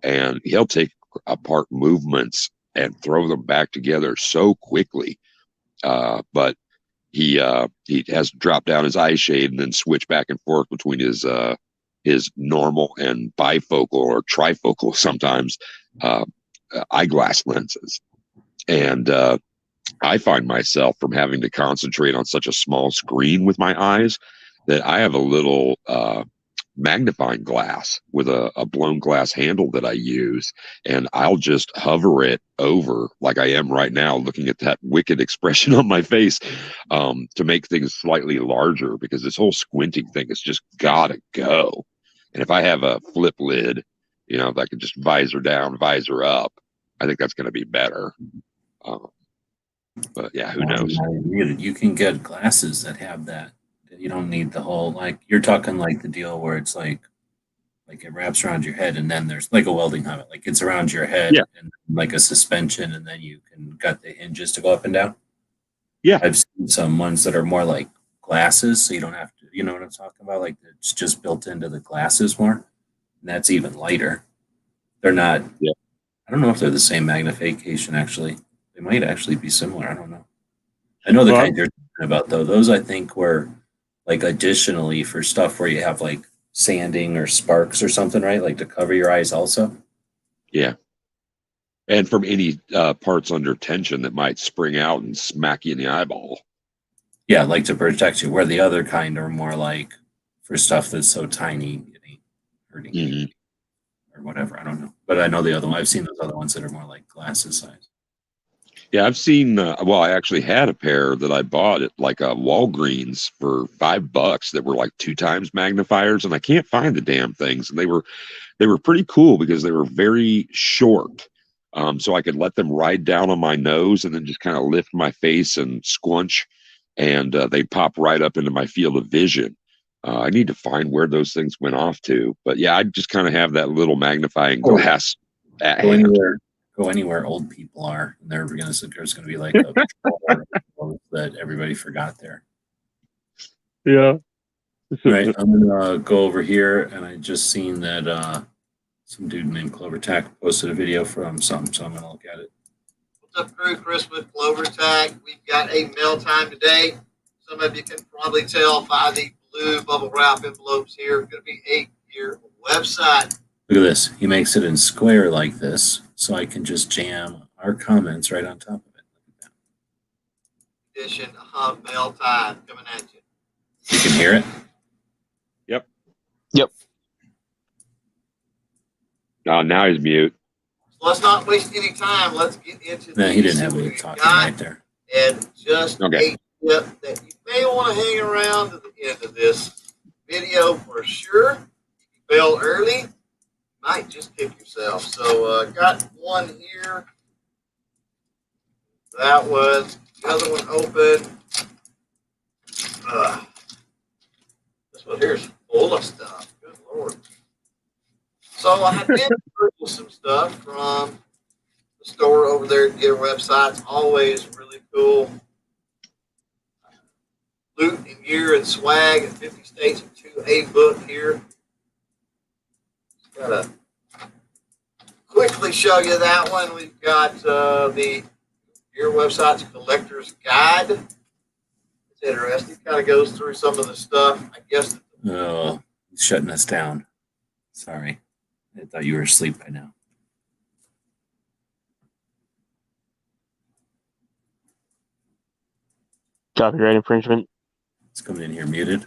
and he'll take apart movements and throw them back together so quickly. But he has to drop down his eye shade and then switch back and forth between his normal and bifocal or trifocal sometimes eyeglass lenses. And I find myself, from having to concentrate on such a small screen with my eyes, that I have a little magnifying glass with a blown glass handle that I use, and I'll just hover it over like I am right now, looking at that wicked expression on my face, to make things slightly larger, because this whole squinting thing has just gotta go. And if I have a flip lid, you know, if I could just visor down, visor up, I think that's going to be better. But yeah, who knows? You can get glasses that have that. You don't need the whole, like, you're talking like the deal where it's like it wraps around your head, and then there's like a welding helmet, like it's around your head, Yeah. and like a suspension, and then you can got the hinges to go up and down. Yeah. I've seen some ones that are more like glasses, so you don't have to, you know what I'm talking about? Like it's just built into the glasses more. And that's even lighter. They're not, Yeah. I don't know if they're the same magnification, actually. They might actually be similar. I don't know. I know the kind you're talking about, though. Those, I think, were like additionally for stuff where you have like sanding or sparks or something, right? Like to cover your eyes also. Yeah. And from any parts under tension that might spring out and smack you in the eyeball. Yeah, like to protect you, where the other kind are more like for stuff that's so tiny, it ain't hurting you or whatever. I don't know. But I know the other one. I've seen those other ones that are more like glasses size. Yeah, I've seen. Well, I actually had a pair that I bought at like a Walgreens for $5 that were like 2 times magnifiers, and I can't find the damn things. And they were pretty cool because they were very short, so I could let them ride down on my nose and then just kind of lift my face and squunch, and they pop right up into my field of vision. I need to find where those things went off to, but yeah, I just kind of have that little magnifying glass at hand. Go anywhere old people are, and there's going to be like a that everybody forgot there. Yeah. Right. I'm going to go over here, and I just seen that some dude named Clover Tack posted a video from something, so I'm going to look at it. What's up, crew? Chris with Clover Tack. We've got a mail time today. Some of you can probably tell by the blue bubble wrap envelopes here. It's going to be your website. Look at this. He makes it in square like this, so I can just jam our comments right on top of it. Edition of mail time coming at you. You can hear it? Yep. Now he's mute. So let's not waste any time. Let's get into No, he didn't have me talking right there. And just a tip that you may want to hang around to the end of this video for sure. If you bail early, you might just kick yourself. So got one here. That one. The other one open. This one here is full of stuff. Good Lord. So I did purchase some stuff from the store over there at their website. Always really cool. Loot and gear and swag at 50 States and 2A book here. Just gotta quickly show you that one. We've got the gear website's collector's guide. It's interesting. Kind of goes through some of the stuff. I guess. Oh, he's shutting us down. Sorry. I thought you were asleep by now. Copyright infringement. He's coming in here muted.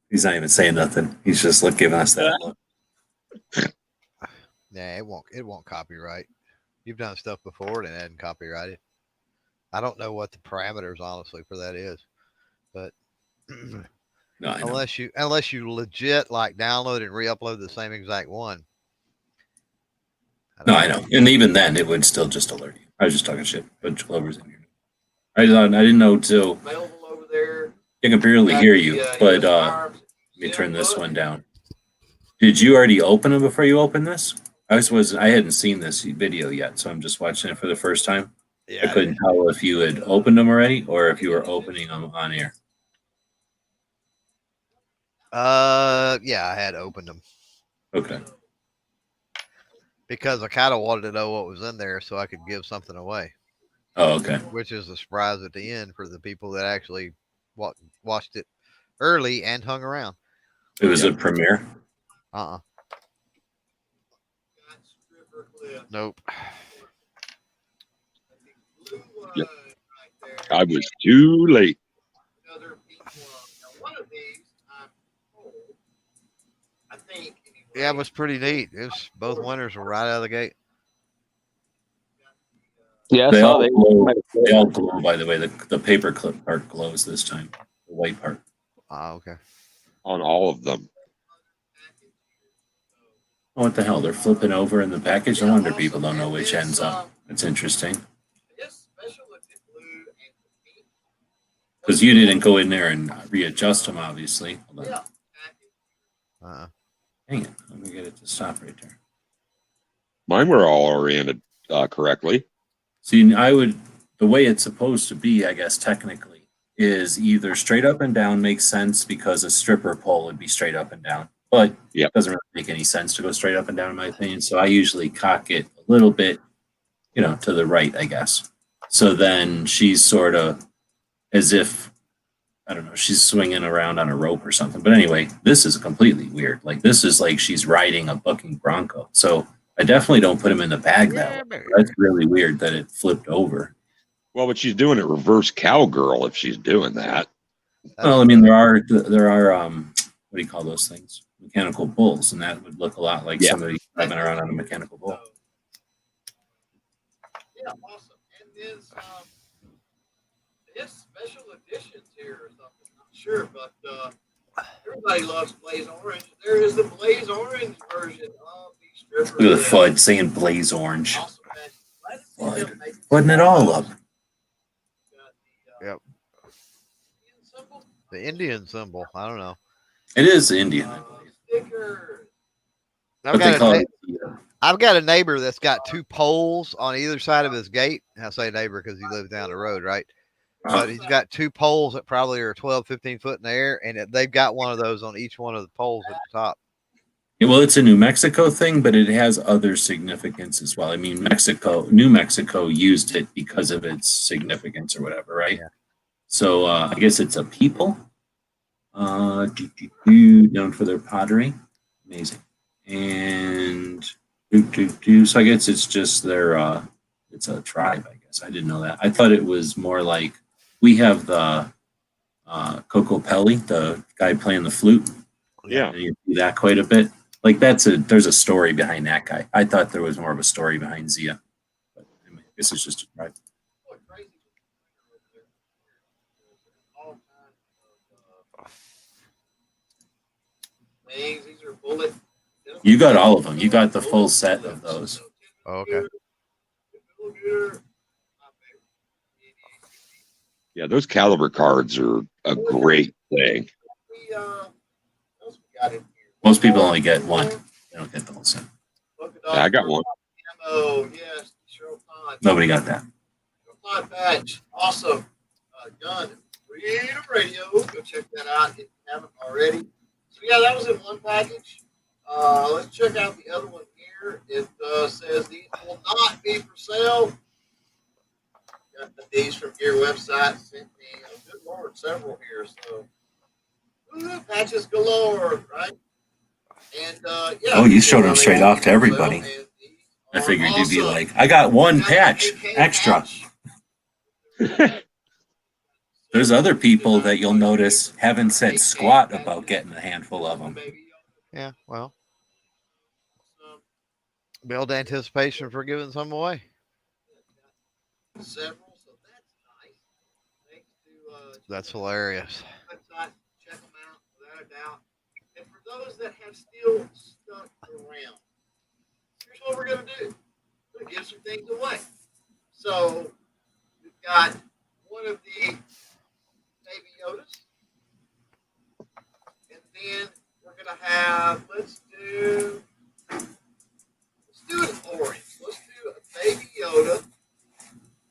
He's not even saying nothing. He's just giving us that look. Nah, it won't copyright. You've done stuff before and it hadn't copyrighted. I don't know what the parameters honestly for that is, but No, I know. unless you legit like download and re-upload the same exact one. I know. And even then, it would still just alert you. I was just talking shit. Bunch of Clover's in here. I didn't know till Available over there. I can barely hear you, but let me turn this one down. Did you already open them before you opened this? I hadn't seen this video yet, so I'm just watching it for the first time. Yeah, I couldn't tell if you had opened them already or if you were opening them on air. Yeah, I had opened them Okay. because I kind of wanted to know what was in there so I could give something away. Oh, okay. Which is the surprise at the end for the people that actually watched it early and hung around. It was a premiere. Nope. Yep. I was too late. Yeah, it was pretty neat. It was both winners were right out of the gate. Yeah, They all glow, by the way. The paper clip part glows this time. The white part. Okay. On all of them. Oh, what the hell? They're flipping over in the package? No wonder people don't know which end's up. That's interesting. Because you didn't go in there and readjust them, obviously. Hold on. Dang it. Let me get it to stop right there. Mine were all oriented correctly. See, the way it's supposed to be, I guess, technically, is either straight up and down makes sense because a stripper pole would be straight up and down. But it doesn't really make any sense to go straight up and down, in my opinion. So I usually cock it a little bit, to the right, I guess. So then she's sort of as if, I don't know, she's swinging around on a rope or something. But anyway, this is completely weird. This is like she's riding a bucking bronco. So I definitely don't put him in the bag that way. That's really weird that it flipped over. Well, but she's doing it reverse cowgirl if she's doing that. Well, I mean, there are what do you call those things? Mechanical bulls, and that would look a lot like somebody driving around on a mechanical bull. Yeah, awesome. And his special editions here or something. Not sure, but everybody loves Blaze Orange. There is the Blaze Orange version of the stripper. Look at the FUD saying Blaze Orange. Awesome. Flooding it all up. Yep. The Indian symbol. I don't know. It is Indian. I've got a neighbor that's got two poles on either side of his gate. I say neighbor because he lives down the road, right? But he's got two poles that probably are 12, 15 foot in the air, and they've got one of those on each one of the poles at the top. Yeah, well, it's a New Mexico thing, but it has other significance as well. I mean, New Mexico used it because of its significance or whatever, right? Yeah. So I guess it's a people known for their pottery. Amazing. And so I guess it's just their it's a tribe, I guess. I didn't know that. I thought it was more like we have the Coco Pelli, the guy playing the flute. Yeah. And you see that quite a bit. Like there's a story behind that guy. I thought there was more of a story behind Zia. But anyway, I guess it's just a tribe. These are bullet. You got all of them. You got the full set of those. Oh, okay. Yeah, those caliber cards are a great thing. Most people only get one. They don't get the whole set. Yeah, I got one. Nobody got that. Patch. Awesome. Gun. Creative Radio. Go check that out if you haven't already. So yeah, that was in one package. Let's check out the other one here. It says these will not be for sale. Got these from your website. Sent me, good Lord, several here. So patches galore, right? And yeah. Oh, you showed them straight off to Well, everybody. and these I are figured you'd be awesome. like, I got one Got an patch AK extra. patch. There's other people that you'll notice haven't said squat about getting a handful of them. Yeah, well, build anticipation for giving some away. Several, so that's nice. Thanks to That's hilarious. website. Check them out without a doubt. And for those that have still stuck around, here's what we're gonna do. We're gonna give some things away. So we've got one of the baby Yodas, and then we're gonna have let's do an orange. Let's do a baby Yoda.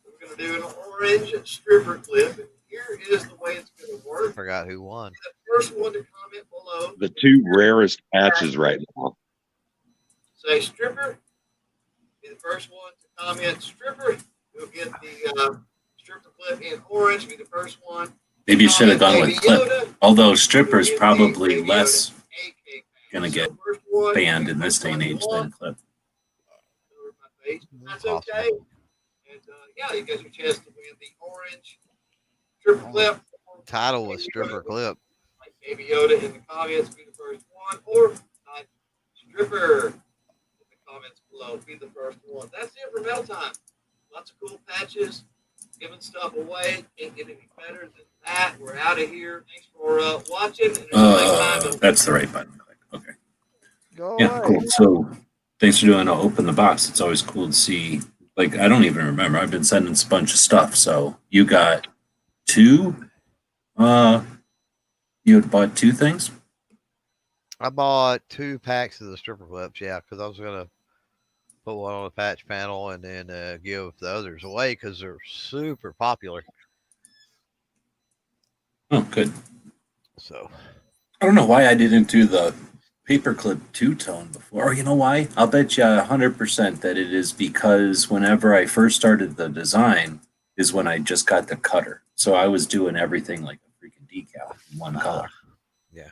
We're gonna do an orange stripper clip, and here is the way it's gonna work. I forgot who won. The first one to comment below. The two rarest patches right now. Say stripper. Be the first one to comment stripper. You'll get the stripper clip in orange. Be the first one. Maybe you should have gone with Baby clip. Yoda. Although stripper's You'll get probably Baby less Yoda, AK. gonna get So first one, banned in this day and age one. than clip. Over my face. That's Possible. okay. And yeah, you got your chance to win the orange stripper clip. Title was stripper clip. Like Baby Yoda in the comments, be the first one, or type stripper in the comments below, be the first one. That's it for Metal Time. Lots of cool patches, giving stuff away. Can't get any better than that. We're out of here. Thanks for watching. And until next time, That's the right button. Okay. Go Yeah, away. cool. So thanks for doing Open the Box. It's always cool to see. Like, I don't even remember. I've been sending a bunch of stuff. So you got two, you had bought two things? I bought 2 packs of the stripper clips, yeah, because I was gonna put one on the patch panel and then give the others away because they're super popular. Oh, good. So I don't know why I didn't do the paperclip two-tone before. Or you know why? I'll bet you 100% that it is because whenever I first started the design is when I just got the cutter. So I was doing everything like a freaking decal in one color. yeah.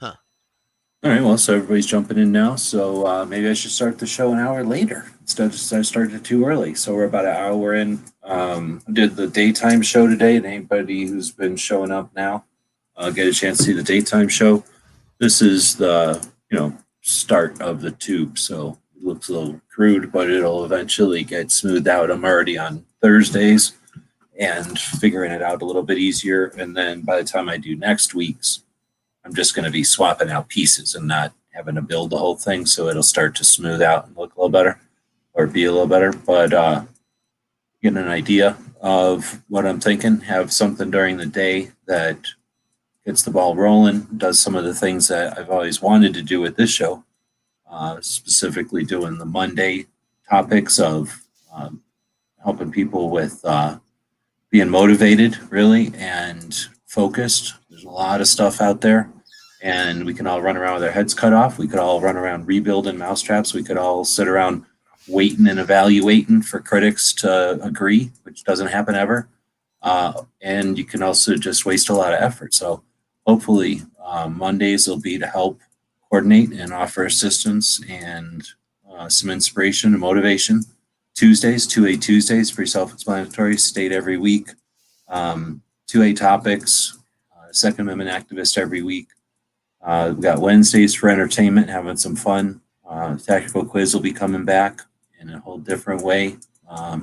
All right, well, so everybody's jumping in now. So maybe I should start the show an hour later instead of I started too early. So we're about an hour in. I did the daytime show today, and anybody who's been showing up now, get a chance to see the daytime show. This is the start of the tube, so it looks a little crude, but it'll eventually get smoothed out. I'm already on Thursdays and figuring it out a little bit easier, and then by the time I do next week's, I'm just going to be swapping out pieces and not having to build the whole thing. So it'll start to smooth out and look a little better or be a little better. But getting an idea of what I'm thinking, have something during the day that gets the ball rolling, does some of the things that I've always wanted to do with this show, specifically doing the Monday topics of helping people with being motivated, really, and focused. There's a lot of stuff out there, and we can all run around with our heads cut off. We could all run around rebuilding mousetraps. We could all sit around waiting and evaluating for critics to agree, which doesn't happen ever. And you can also just waste a lot of effort. So hopefully Mondays will be to help coordinate and offer assistance and some inspiration and motivation. Tuesdays, 2A Tuesdays, pretty self-explanatory, state every week. 2A topics, Second Amendment activist every week. We've got Wednesdays for entertainment, having some fun. Tactical quiz will be coming back in a whole different way.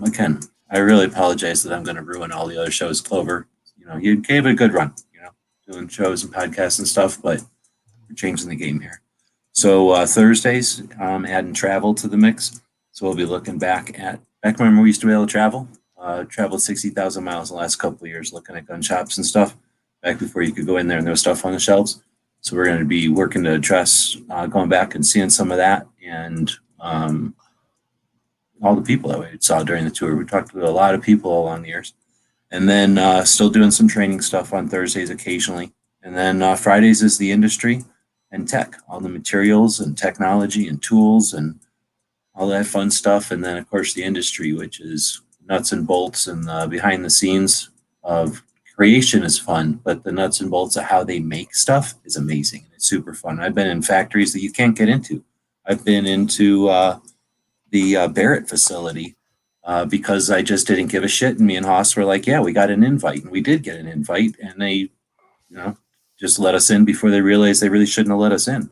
Again, I really apologize that I'm going to ruin all the other shows. Clover, you gave it a good run, doing shows and podcasts and stuff, but we're changing the game here. So Thursdays, adding travel to the mix. So we'll be looking back when we used to be able to travel. Traveled 60,000 miles in the last couple of years looking at gun shops and stuff back before you could go in there and there was stuff on the shelves. So we're going to be working to address going back and seeing some of that and all the people that we saw during the tour. We talked to a lot of people along the years. And then still doing some training stuff on Thursdays occasionally. And then Fridays is the industry and tech, all the materials and technology and tools and all that fun stuff. And then, of course, the industry, which is nuts and bolts and behind the scenes of creation is fun, but the nuts and bolts of how they make stuff is amazing. It's super fun. I've been in factories that you can't get into. I've been into the Barrett facility because I just didn't give a shit. And me and Haas were like, yeah, we got an invite. And we did get an invite. And they, just let us in before they realized they really shouldn't have let us in.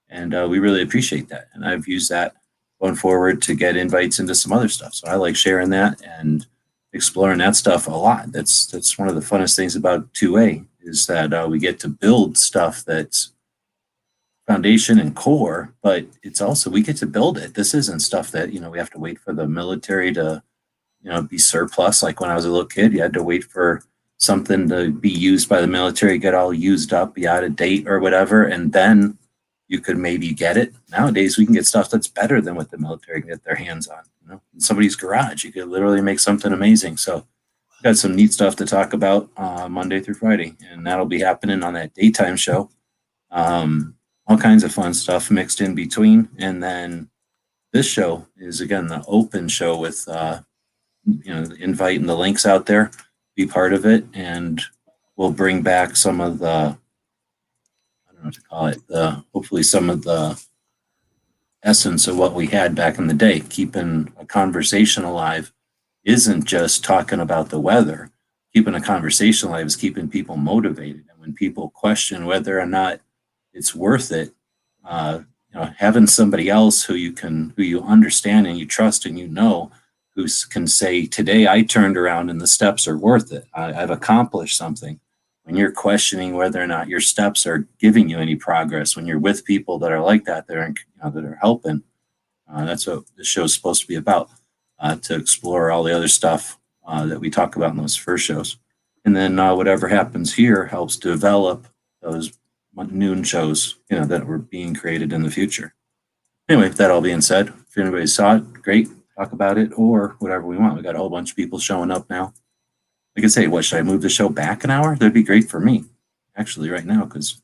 And we really appreciate that. And I've used that going forward to get invites into some other stuff. So I like sharing that and exploring that stuff a lot. That's one of the funnest things about 2A is that we get to build stuff that's foundation and core, but it's also we get to build it. This isn't stuff that we have to wait for the military to be surplus. Like when I was a little kid, you had to wait for something to be used by the military, get all used up, be out of date or whatever, and then you could maybe get it. Nowadays we can get stuff that's better than what the military can get their hands on. In somebody's garage, you could literally make something amazing. So we've got some neat stuff to talk about Monday through Friday, and that'll be happening on that daytime show. All kinds of fun stuff mixed in between. And then this show is, again, the open show with, the invite and the links out there, be part of it. And we'll bring back some of the, I don't know what to call it, hopefully some of the essence of what we had back in the day. Keeping a conversation alive isn't just talking about the weather. Keeping a conversation alive is keeping people motivated. And when people question whether or not it's worth it, having somebody else who you understand and you trust and who can say, today I turned around and the steps are worth it. I've accomplished something. When you're questioning whether or not your steps are giving you any progress, when you're with people that are like that, that are helping, that's what the show's supposed to be about, to explore all the other stuff that we talk about in those first shows. And then whatever happens here helps develop those noon shows, that were being created in the future. Anyway, that all being said, if anybody saw it, great, talk about it or whatever we want. We got a whole bunch of people showing up now. I could say, what, should I move the show back an hour? That'd be great for me, actually, right now, because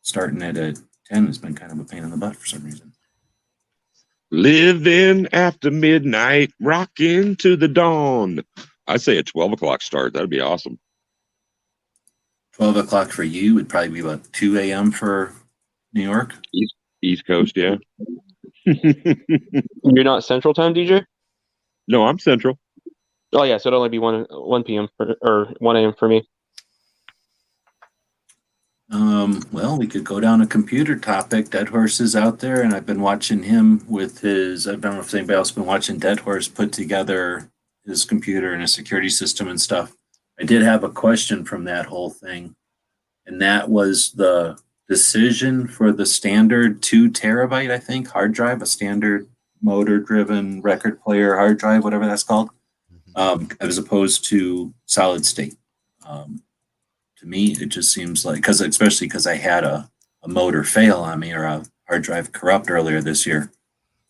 starting at 10 has been kind of a pain in the butt for some reason. Living after midnight, rocking to the dawn. I say a 12 o'clock start. That'd be awesome. 12 o'clock for you would probably be about 2 a.m. for New York. East Coast, yeah. You're not Central Time, DJ? No, I'm Central. Oh yeah, so it'd only be 1 p.m. or 1 a.m. for me. Well, we could go down a computer topic. Dead Horse is out there, and I've been watching him with his. I don't know if anybody else has been watching Dead Horse put together his computer and his security system and stuff. I did have a question from that whole thing, and that was the decision for the standard 2 terabyte, I think, hard drive, a standard motor-driven record player hard drive, whatever that's called, as opposed to solid state. To me, it just seems like, especially because I had a motor fail on me or a hard drive corrupt earlier this year.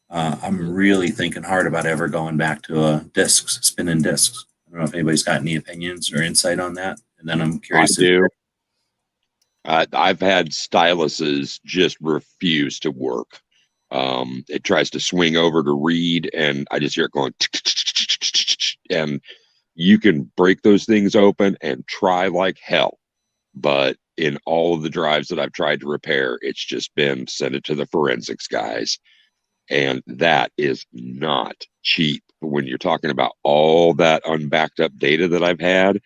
I'm really thinking hard about ever going back to spinning discs. I don't know if anybody's got any opinions or insight on that. And then I'm curious. I do. I've had styluses just refuse to work. It tries to swing over to read, and I just hear it going, and you can break those things open and try like hell. But in all of the drives that I've tried to repair, it's just been send it to the forensics guys. And that is not cheap. When you're talking about all that unbacked up data that I've had,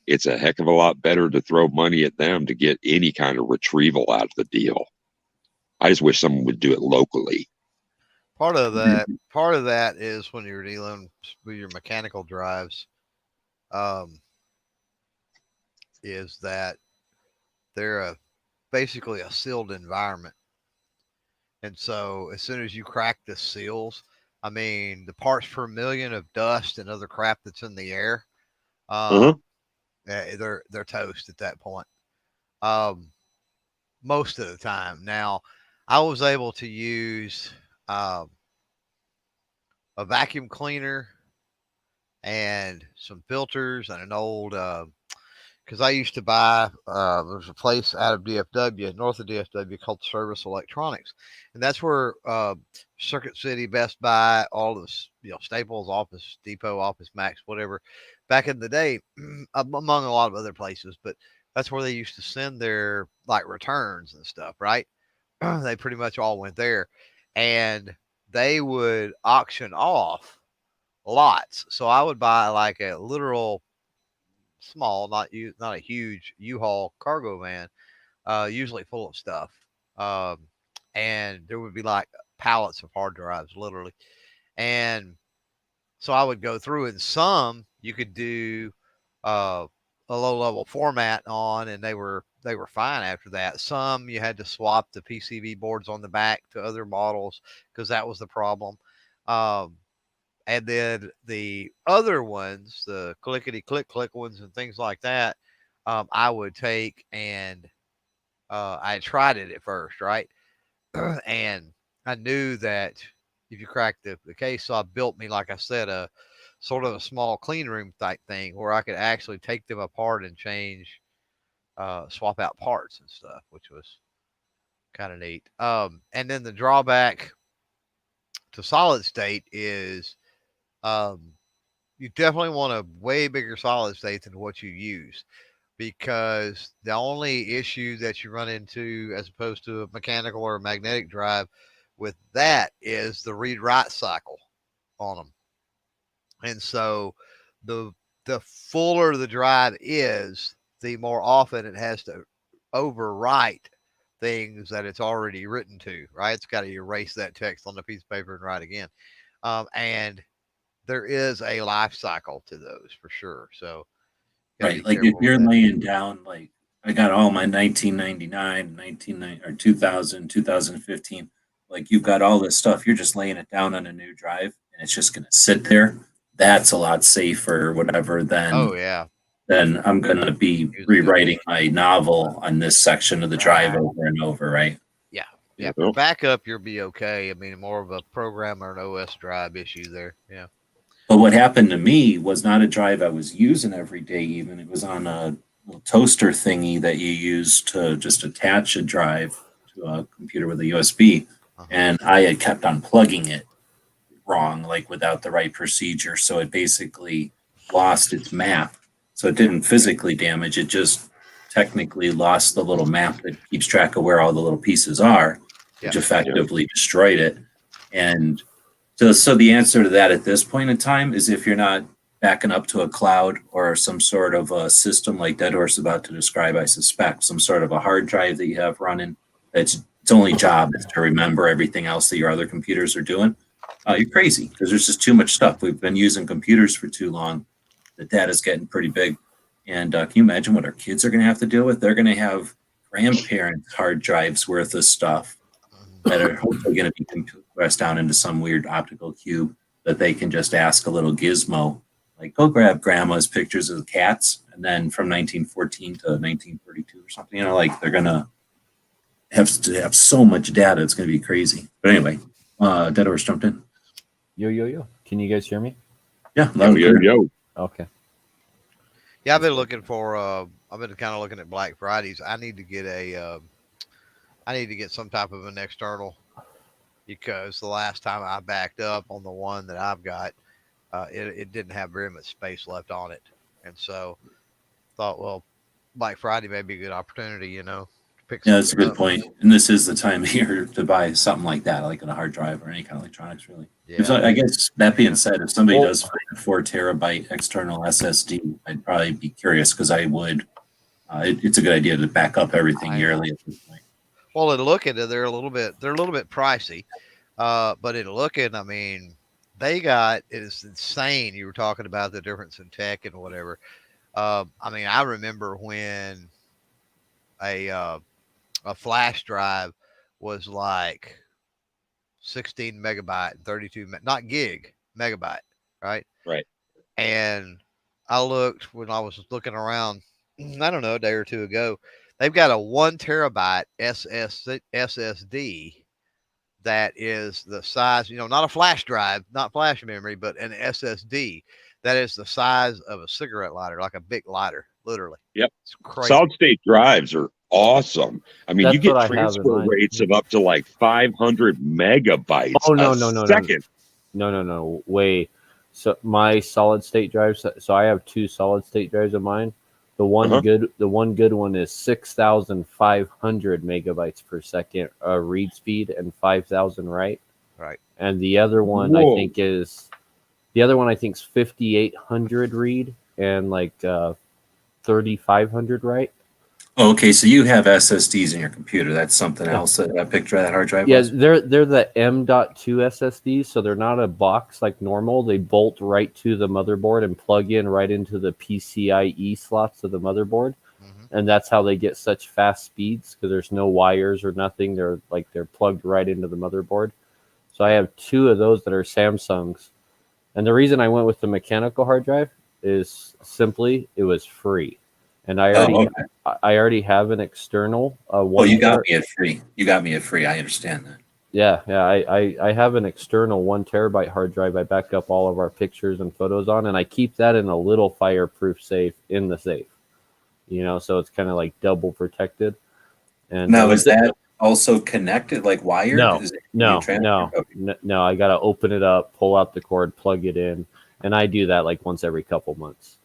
it's a heck of a lot better to throw money at them to get any kind of retrieval out of the deal. I just wish someone would do it locally. Part of that is when you're dealing with your mechanical drives, is that they're basically a sealed environment. And so as soon as you crack the seals, I mean, the parts per million of dust and other crap that's in the air, they're toast at that point. Most of the time. Now, I was able to use a vacuum cleaner and some filters and an old because I used to buy, there's a place out of DFW, north of DFW, called Service Electronics. And that's where Circuit City, Best Buy, all this, Staples, Office Depot, Office Max, whatever, back in the day, among a lot of other places. But that's where they used to send their like returns and stuff, right? They pretty much all went there. And they would auction off lots. So I would buy like a literal small, not a huge U-Haul cargo van, usually full of stuff. Um, and there would be like pallets of hard drives, literally. And so I would go through, and some you could do uh, a low level format on, and they were fine after that. Some you had to swap the PCB boards on the back to other models because that was the problem. Um, and then the other ones, the clickety click ones and things like that, I would take and I tried it at first, right? And I knew that if you crack the case, so I built me, like I said, a sort of a small clean room type thing where I could actually take them apart and change, swap out parts and stuff, which was kind of neat. And then the drawback to solid state is, um, you definitely want a way bigger solid state than what you use, because the only issue that you run into as opposed to a mechanical or a magnetic drive with that is the read write cycle on them. And so the fuller the drive is, the more often it has to overwrite things that it's already written to, right? It's got to erase that text on the piece of paper and write again. And there is a life cycle to those for sure. So Right. Like if you're laying down, like I got all my 1999, 1990 or 2000, 2015, like you've got all this stuff, you're just laying it down on a new drive and it's just going to sit there. That's a lot safer or whatever than I'm going to be rewriting my novel on this section of the drive over and over, right? Yeah. Yeah. For backup, you'll be okay. I mean, more of a program or an OS drive issue there. Yeah. But what happened to me was not a drive I was using every day, even. It was on a little toaster thingy that you use to just attach a drive to a computer with a USB. And I had kept on plugging it wrong, like without the right procedure. So it basically lost its map. So it didn't physically damage, it just technically lost the little map that keeps track of where all the little pieces are, which effectively destroyed it. And so the answer to that at this point in time is, if you're not backing up to a cloud or some sort of a system like Dead Horse is about to describe, I suspect, some sort of a hard drive that you have running, its only job is to remember everything else that your other computers are doing, you're crazy, because there's just too much stuff. We've been using computers for too long. The data's getting pretty big. And can you imagine what our kids are going to have to deal with? They're going to have grandparents' hard drives worth of stuff that are hopefully going to be compressed down into some weird optical cube that they can just ask a little gizmo, like, go grab grandma's pictures of the cats, and then from 1914 to 1932 or something, like they're going to have so much data, it's going to be crazy. But anyway, Dead Horse jumped in. Yo. Can you guys hear me? Yeah. Yo. Okay. Yeah, I've been looking for, I've been kind of looking at Black Fridays. I need to get some type of an external, because the last time I backed up on the one that I've got, it didn't have very much space left on it. And so thought, well, Black Friday may be a good opportunity, to pick Yeah, that's a good point. And this is the time of year to buy something like that, like a hard drive or any kind of electronics, really. Yeah. I guess that being said, if somebody does find a 4 terabyte external SSD, I'd probably be curious, because I would. It's a good idea to back up everything yearly at this point. Well, in looking, they're a little bit pricey, but in looking, I mean, it's insane. You were talking about the difference in tech and whatever. I mean, I remember when a flash drive was like 16 megabyte and 32, not gig, megabyte, right? Right. And I looked when I was looking around, I don't know, a day or two ago, they've got a 1 terabyte SSD that is the size, not a flash drive, not flash memory, but an SSD that is the size of a cigarette lighter, like a big lighter. literally. Yep. It's crazy. Solid state drives are awesome. I mean, That's you get what I have in transfer mine. rates of up to like 500 megabytes Oh, no, a no, no, no. second. No, way. So my solid state drives. So I have 2 solid state drives of mine. The one good one is 6,500 megabytes per second read speed and 5,000 write. Right. And the other one I think is 5,800 read and like 3,500 write. Oh, okay, so you have SSDs in your computer. That's something else that picture of that hard drive was? They're the M.2 SSDs, so they're not a box like normal. They bolt right to the motherboard and plug in right into the PCIe slots of the motherboard. And that's how they get such fast speeds, because there's no wires or nothing. They're plugged right into the motherboard. So I have 2 of those that are Samsungs. And the reason I went with the mechanical hard drive is simply it was free. And I already have an external. You got me at free. You got me at free. I understand that. Yeah. I have an external 1 terabyte hard drive. I back up all of our pictures and photos on, and I keep that in a little fireproof safe in the safe. So it's kind of like double protected. And now, is that also connected, like wired? No. I got to open it up, pull out the cord, plug it in, and I do that like once every couple months.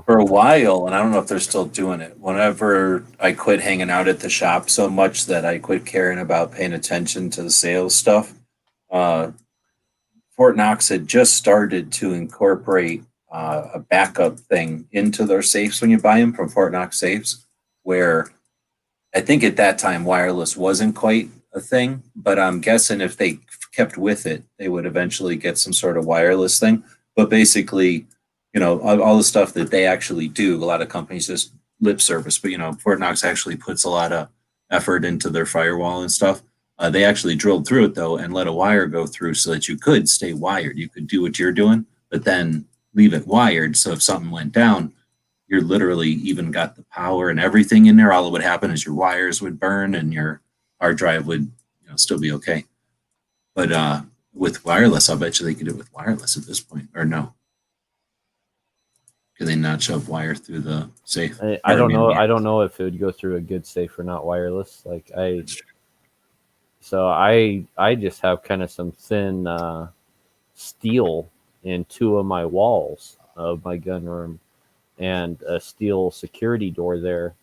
For a while, and I don't know if they're still doing it. Whenever I quit hanging out at the shop so much that I quit caring about paying attention to the sales stuff, Fort Knox had just started to incorporate a backup thing into their safes when you buy them from Fort Knox Safes, where I think at that time wireless wasn't quite a thing, but I'm guessing if they kept with it, they would eventually get some sort of wireless thing. But basically, all the stuff that they actually do, a lot of companies just lip service, but Fort Knox actually puts a lot of effort into their firewall and stuff. They actually drilled through it though and let a wire go through so that you could stay wired. You could do what you're doing, but then leave it wired. So if something went down, you're literally even got the power and everything in there. All that would happen is your wires would burn and your hard drive would still be okay. But with wireless, I'll bet you they could do it with wireless at this point, or no? Can they not shove wire through the safe? I don't know. I don't know if it would go through a good safe or not wireless. So I just have kind of some thin steel in 2 of my walls of my gun room, and a steel security door there,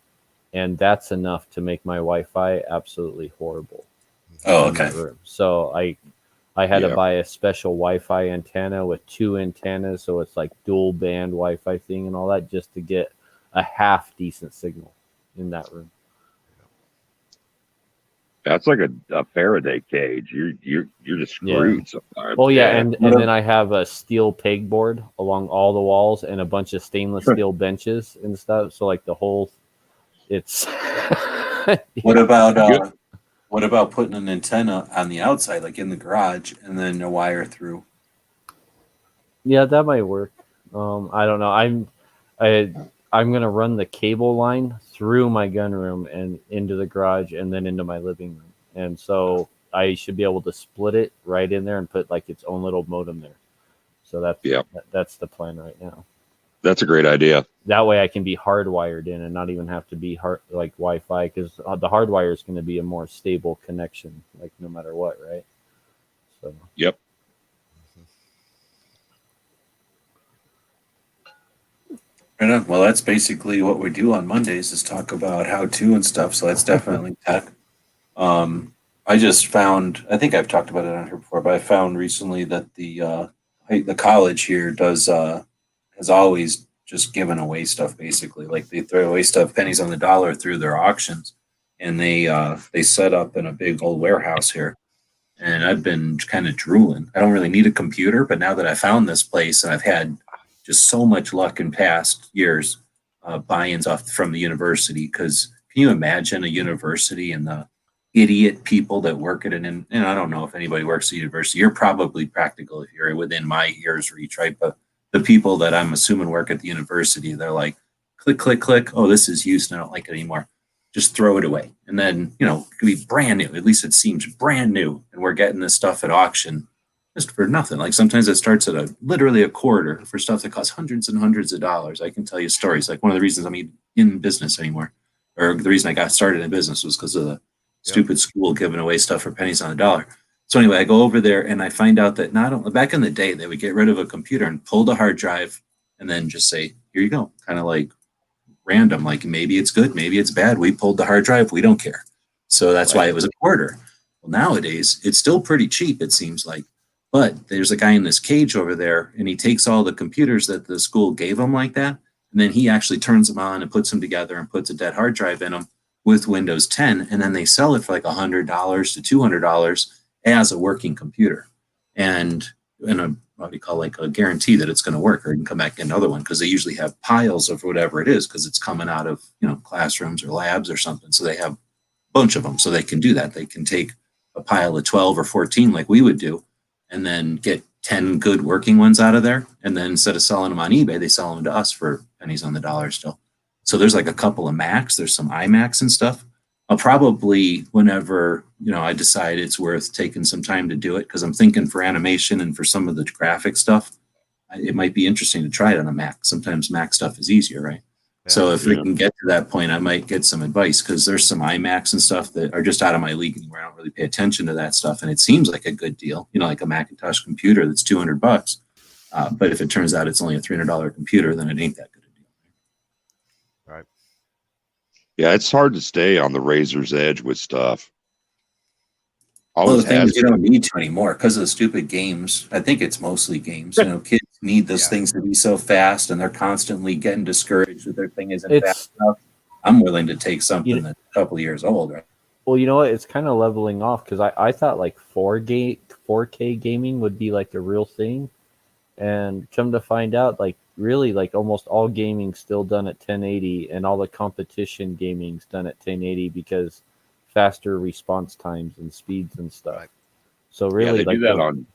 and that's enough to make my Wi-Fi absolutely horrible. Oh, okay. So I had to buy a special Wi-Fi antenna with 2 antennas, so it's like dual band Wi-Fi thing and all that, just to get a half decent signal in that room. That's like a Faraday cage. You're just screwed sometimes. Oh yeah, and then I have a steel pegboard along all the walls and a bunch of stainless steel benches and stuff. So like the whole, it's. What about putting an antenna on the outside, like in the garage, and then a wire through? Yeah, that might work. I don't know. I'm gonna run the cable line through my gun room and into the garage and then into my living room, and so I should be able to split it right in there and put like its own little modem there. So that's the plan right now. That's a great idea. That way I can be hardwired in and not even have to be like Wi-Fi, because the hardwire is going to be a more stable connection, like no matter what, right? So. Yep. Right on. Well, that's basically what we do on Mondays, is talk about how-to and stuff. So that's definitely tech. I just found, I think I've talked about it on here before, but I found recently that the college here has always just given away stuff, basically. Like they throw away stuff pennies on the dollar through their auctions, and they set up in a big old warehouse here. And I've been kind of drooling. I don't really need a computer, but now that I found this place, and I've had just so much luck in past years, buy-ins off from the university. Because can you imagine a university and the idiot people that work at and I don't know if anybody works at a university. You're probably practical if you're within my ear's reach, right? But the people that I'm assuming work at the university, they're like, click, click, click. Oh, this is used and I don't like it anymore. Just throw it away. And then, it could be brand new. At least it seems brand new. And we're getting this stuff at auction just for nothing. Like sometimes it starts at literally a quarter for stuff that costs hundreds and hundreds of dollars. I can tell you stories. Like one of the reasons I'm in business anymore. Or the reason I got started in business was because of the stupid school giving away stuff for pennies on the dollar. So anyway, I go over there and I find out that not only back in the day, they would get rid of a computer and pull the hard drive and then just say, here you go, kind of like random, like maybe it's good, maybe it's bad. We pulled the hard drive, we don't care. So that's why it was a quarter. Well, nowadays, it's still pretty cheap, it seems like. But there's a guy in this cage over there, and he takes all the computers that the school gave him like that, and then he actually turns them on and puts them together and puts a dead hard drive in them with Windows 10, and then they sell it for like $100 to $200 as a working computer. And a what do you call, like a guarantee that it's going to work, or you can come back and get another one, because they usually have piles of whatever it is, because it's coming out of, you know, classrooms or labs or something. So they have a bunch of them, so they can do that. They can take a pile of 12 or 14 like we would do, and then get 10 good working ones out of there. And then instead of selling them on eBay, they sell them to us for pennies on the dollar still. So there's like a couple of Macs, there's some iMacs and stuff. I'll probably, whenever, you know, I decide it's worth taking some time to do it, because I'm thinking for animation and for some of the graphic stuff, it might be interesting to try it on a Mac. Sometimes Mac stuff is easier, right? Yeah. So if we can get to that point, I might get some advice, because there's some iMacs and stuff that are just out of my league anymore. I don't really pay attention to that stuff. And it seems like a good deal, you know, like a Macintosh computer that's $200. But if it turns out it's only a $300 computer, then it ain't that good a deal. Right. Yeah, it's hard to stay on the razor's edge with stuff. Well, the thing is, you don't need to anymore because of the stupid games. I think it's mostly games. You know, kids need those things to be so fast, and they're constantly getting discouraged that their thing isn't fast enough. I'm willing to take something that's a couple of years old, right? Well, you know what? It's kind of leveling off, because I thought like 4K gaming would be like a real thing, and come to find out, like really, like almost all gaming's still done at 1080, and all the competition gaming's done at 1080 because faster response times and speeds and stuff. Right. So really, they like do that on.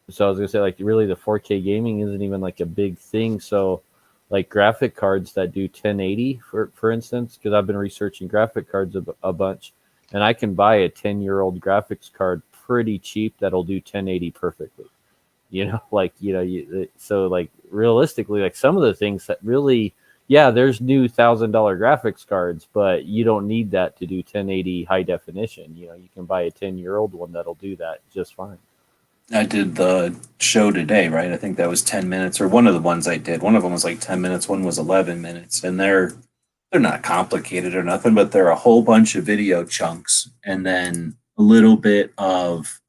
So I was gonna say, like, really, the 4K gaming isn't even like a big thing. So, like graphic cards that do 1080, for instance, because I've been researching graphic cards a bunch, and I can buy a 10-year-old graphics card pretty cheap that'll do 1080 perfectly. You know, like, you know, so like realistically, like some of the things that really, yeah, there's new $1,000 graphics cards, but you don't need that to do 1080 high definition. You know, you can buy a 10-year-old one that'll do that just fine. I did the show today, right? I think that was 10 minutes, or one of the ones I did. One of them was like 10 minutes, one was 11 minutes, and they're not complicated or nothing, but they're a whole bunch of video chunks and then a little bit of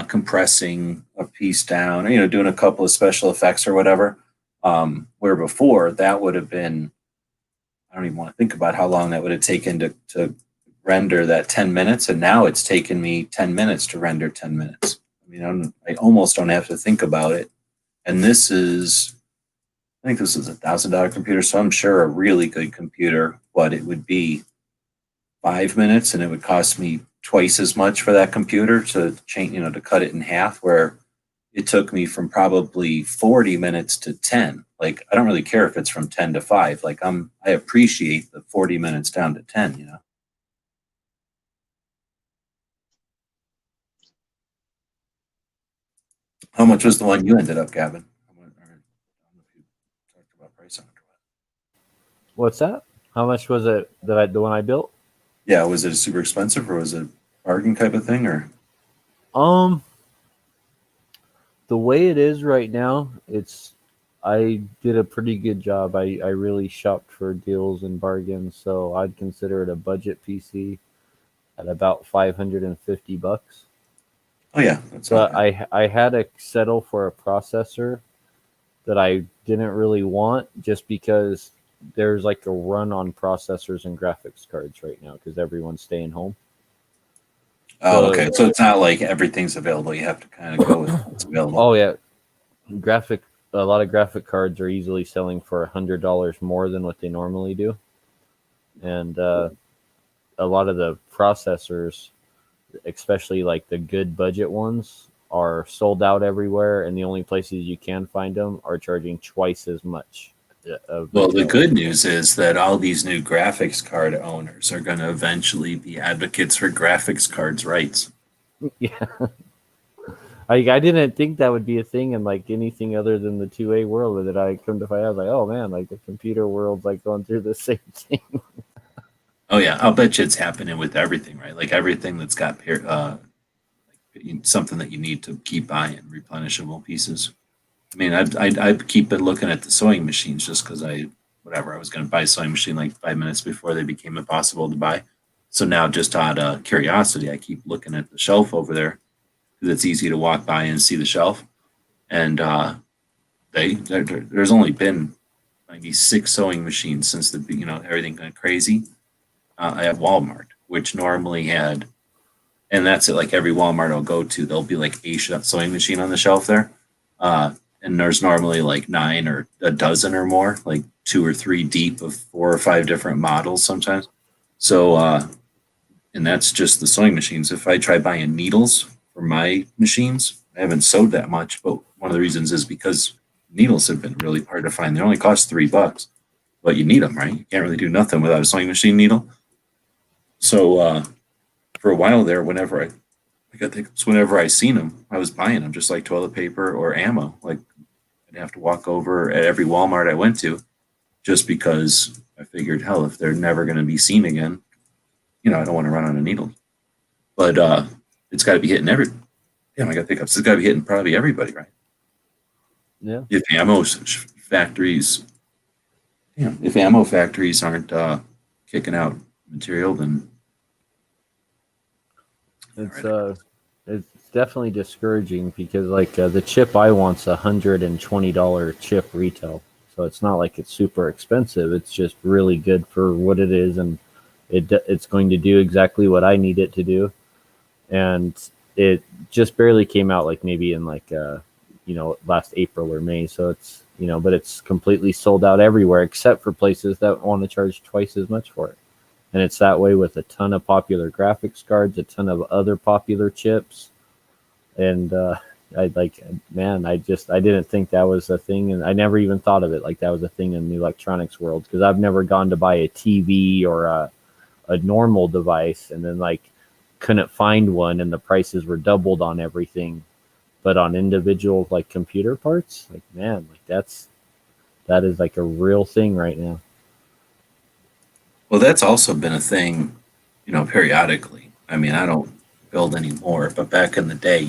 compressing a piece down, or, you know, doing a couple of special effects or whatever. Where before that would have been, I don't even want to think about how long that would have taken to render that 10 minutes. And now it's taken me 10 minutes to render 10 minutes. I mean, I almost don't have to think about it. And this is, I think this is $1,000 computer. So I'm sure a really good computer, but it would be 5 minutes and it would cost me twice as much for that computer to change, you know, to cut it in half, where it took me from probably 40 minutes to 10. Like, I don't really care if it's from 10 to 5. Like, I appreciate the 40 minutes down to 10, you know? How much was the one you ended up, Gavin? I don't know if you talked about price on it. What's that? How much was it the one I built? Yeah, was it super expensive, or was it a bargain type of thing, or? The way it is right now, I did a pretty good job. I really shopped for deals and bargains, so I'd consider it a budget PC at about $550. Oh yeah, that's but I had to settle for a processor that I didn't really want, just because there's like a run on processors and graphics cards right now because everyone's staying home. Oh, okay. So it's not like everything's available. You have to kind of go with what's available. Oh yeah, a lot of graphic cards are easily selling for $100 more than what they normally do, and a lot of the processors, especially like the good budget ones, are sold out everywhere, and the only places you can find them are charging twice as much. Well, the good news is that all these new graphics card owners are going to eventually be advocates for graphics cards' rights. Yeah. I didn't think that would be a thing in like anything other than the 2A world. But that I come to find out, like, oh man, like the computer world's like going through the same thing. Oh yeah, I'll bet you it's happening with everything, right? Like everything that's got something that you need to keep buying, replenishable pieces. I mean, I'd keep been looking at the sewing machines just because I was going to buy a sewing machine like 5 minutes before they became impossible to buy. So now, just out of curiosity, I keep looking at the shelf over there because it's easy to walk by and see the shelf. And there's only been maybe 6 sewing machines since everything went crazy. I have Walmart, which normally had, and that's it. Like every Walmart I'll go to, there'll be like a sewing machine on the shelf there. And there's normally like 9 or a dozen or more, like 2 or 3 deep of 4 or 5 different models sometimes. So, and that's just the sewing machines. If I try buying needles for my machines, I haven't sewed that much, but one of the reasons is because needles have been really hard to find. They only cost $3, but you need them, right? You can't really do nothing without a sewing machine needle. So, for a while there, whenever I seen them, I was buying them just like toilet paper or ammo. Like I'd have to walk over at every Walmart I went to just because I figured, hell, if they're never going to be seen again, I don't want to run out of needles. But it's got to be hitting I got pickups. It's got to be hitting probably everybody, right? Yeah. If ammo factories aren't kicking out material, then it's definitely discouraging because like the chip I want's $120 chip retail, so it's not like it's super expensive. It's just really good for what it is, and it's going to do exactly what I need it to do. And it just barely came out, like maybe in like last April or May. So it's but it's completely sold out everywhere except for places that want to charge twice as much for it. And it's that way with a ton of popular graphics cards, a ton of other popular chips. And I didn't think that was a thing. And I never even thought of it like that was a thing in the electronics world, because I've never gone to buy a TV or a normal device and then like couldn't find one and the prices were doubled on everything. But on individual like computer parts, like man, like that is like a real thing right now. Well, that's also been a thing, periodically. I mean, I don't build anymore, but back in the day,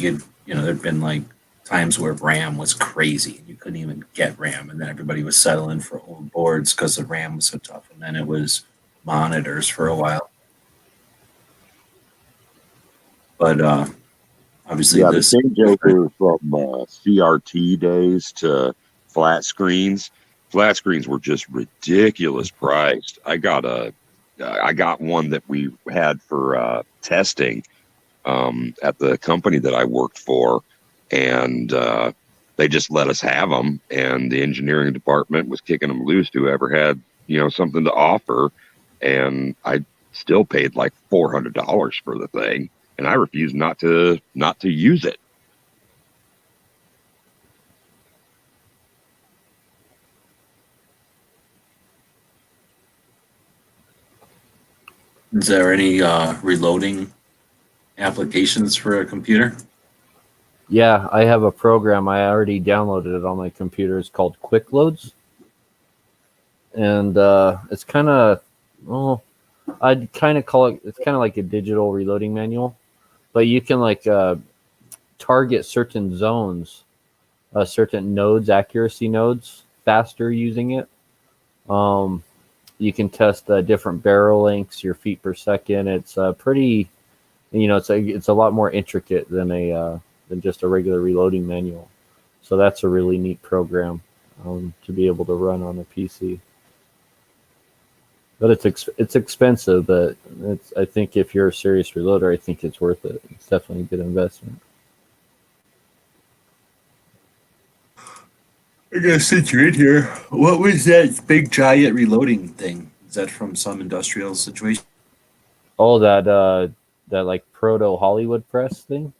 there'd been like times where RAM was crazy and you couldn't even get RAM, and then everybody was settling for old boards because the RAM was so tough, and then it was monitors for a while. But obviously, Yeah, this the changeover from CRT days to flat screens. Flat screens were just ridiculous priced. I got one that we had for testing at the company that I worked for, and they just let us have them. And the engineering department was kicking them loose to whoever had something to offer, and I still paid like $400 for the thing, and I refused not to use it. Is there any reloading applications for a computer? Yeah, I have a program. I already downloaded it on my computer. It's called Quick Loads. And it's kind of, I'd kind of call it, it's kind of like a digital reloading manual. But you can like target certain zones, certain nodes, accuracy nodes, faster using it. You can test different barrel lengths, your feet per second. It's pretty, it's a lot more intricate than just a regular reloading manual. So that's a really neat program to be able to run on a PC. But it's expensive, but I think if you're a serious reloader, I think it's worth it. It's definitely a good investment. I gotta sit you in here. What was that big giant reloading thing? Is that from some industrial situation? Oh, that like proto Hollywood press thing?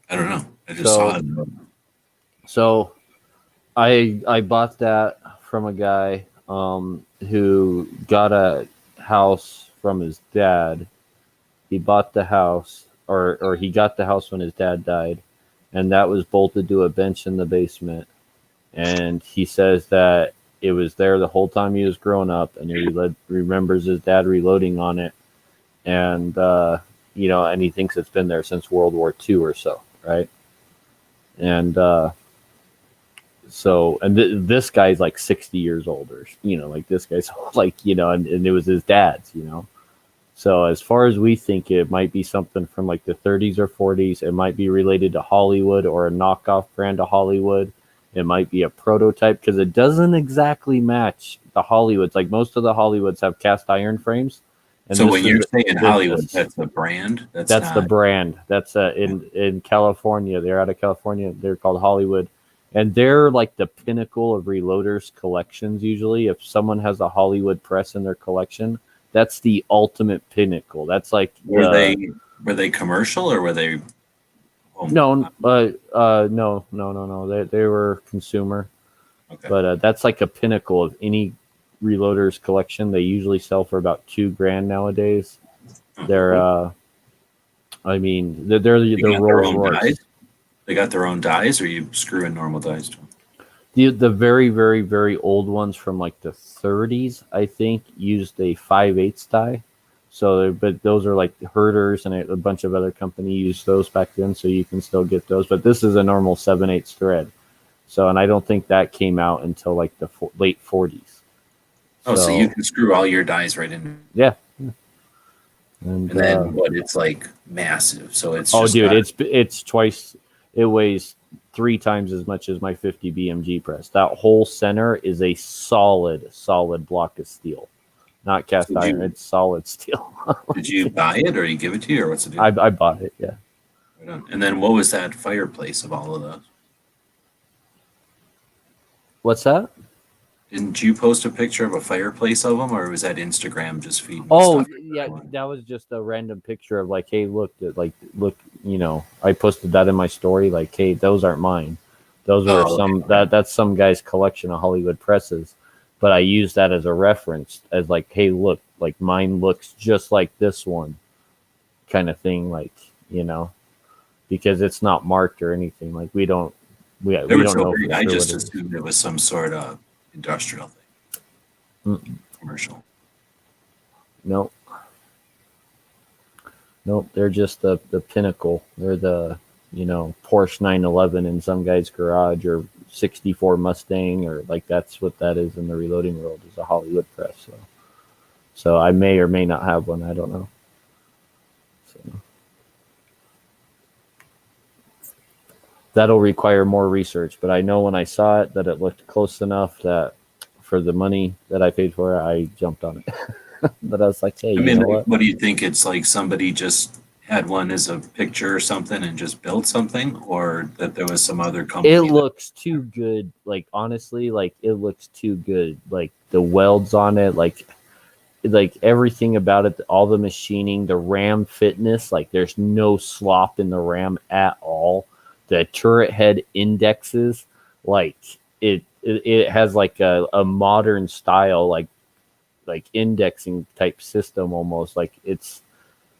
I don't know. I just saw it. So I bought that from a guy who got a house from his dad. He bought the house, or he got the house when his dad died, and that was bolted to a bench in the basement. And he says that it was there the whole time he was growing up, and he remembers his dad reloading on it, and and he thinks it's been there since World War II or so, right? And this guy's like 60 years older, like this guy's like, and it was his dad's, So as far as we think, it might be something from like the 30s or 40s. It might be related to Hollywood or a knockoff brand of Hollywood. It might be a prototype because it doesn't exactly match the Hollywoods. Like most of the Hollywoods have cast iron frames. And so when you're saying Hollywood, that's the brand? That's the brand. That's in California. They're out of California. They're called Hollywood. And they're like the pinnacle of reloaders collections usually. If someone has a Hollywood press in their collection, that's the ultimate pinnacle. That's like were they commercial or were they home? No. They were consumer. Okay. But that's like a pinnacle of any reloaders collection. They usually sell for about $2,000 nowadays. They're they're the Rolls Royce. They got their own dies, or you screw in normal dies to them? The very, very, very old ones from like the 30s, I think, used a 5/8 die. So, but those are like Herders, and a bunch of other companies used those back then, so you can still get those. But this is a normal 7/8 thread. So, and I don't think that came out until like the late 40s. So you can screw all your dies right in. Yeah. And then it's like massive. So it's it's twice. It weighs 3 times as much as my 50 BMG press. That whole center is a solid block of steel, not cast iron. It's solid steel. Did you buy it, or you give it to you, or what's the deal? I bought it. Yeah. And then what was that fireplace of all of those? What's that? Didn't you post a picture of a fireplace of them, or was that Instagram just feeding? Oh, yeah, that was just a random picture of like, hey, look, I posted that in my story. Like, hey, those aren't mine. Those are that's some guy's collection of Hollywood presses. But I used that as a reference, as like, hey, look, like mine looks just like this one, kind of thing, like, because it's not marked or anything. Like we don't know. I just assumed it was some sort of industrial thing. Commercial. Nope. They're just the pinnacle. They're the Porsche 911 in some guy's garage, or 64 Mustang, or like that's what that is in the reloading world, is a Hollywood press. So I may or may not have one. I don't know. So that'll require more research, but I know when I saw it that it looked close enough that for the money that I paid for it, I jumped on it. But I was like, hey, what do you think? It's like somebody just had one as a picture or something and just built something, or that there was some other company? It looks too good. Like, honestly, like it looks too good. Like the welds on it, like everything about it, all the machining, the ram fitness, like there's no slop in the ram at all. The turret head indexes, like it has like a modern style, like indexing type system almost. Like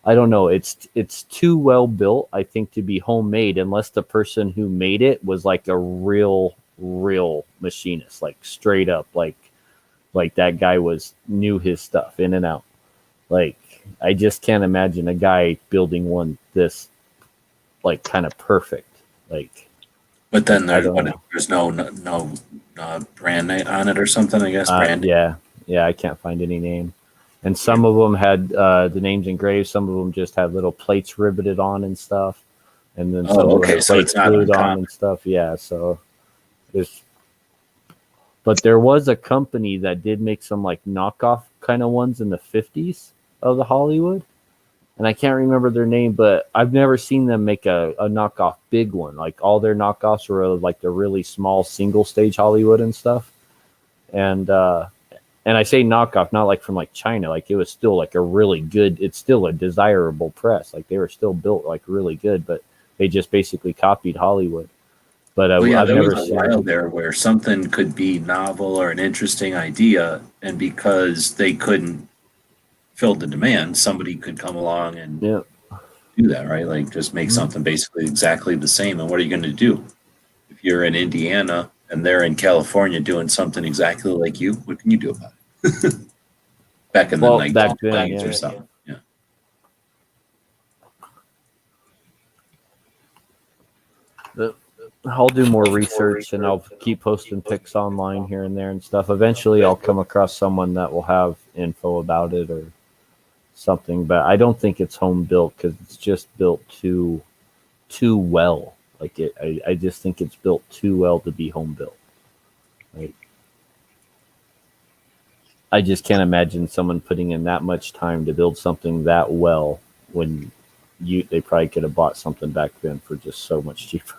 I don't know, it's too well built, I think, to be homemade, unless the person who made it was like a real machinist, like straight up, like that guy knew his stuff in and out. Like I just can't imagine a guy building one this like kind of perfect. Like, but then there's no brand name on it or something, I guess. Yeah, I can't find any name. And some of them had the names engraved. Some of them just had little plates riveted on and stuff. And then some of them had plates glued on and stuff. Yeah, so but there was a company that did make some like knockoff kind of ones in the 50s of the Hollywood. And I can't remember their name, but I've never seen them make a knockoff big one. Like all their knockoffs were like the really small single stage Hollywood and stuff. And I say knockoff, not like from like China. Like it was still like a really good, it's still a desirable press. Like they were still built like really good, but they just basically copied Hollywood. But I've never seen a while there where something could be novel or an interesting idea, and because they couldn't fill the demand, somebody could come along and do that, right? Like just make something basically exactly the same. And what are you going to do if you're in Indiana and they're in California doing something exactly like you? What can you do about it? Back in the back then, 1920s yeah. or something. Yeah. I'll do more research and I'll keep posting pics online here and there and stuff. Eventually, I'll come across someone that will have info about it or something. But I don't think it's home built because it's just built too well. Like I just think it's built too well to be home built. Like, I just can't imagine someone putting in that much time to build something that well when they probably could have bought something back then for just so much cheaper.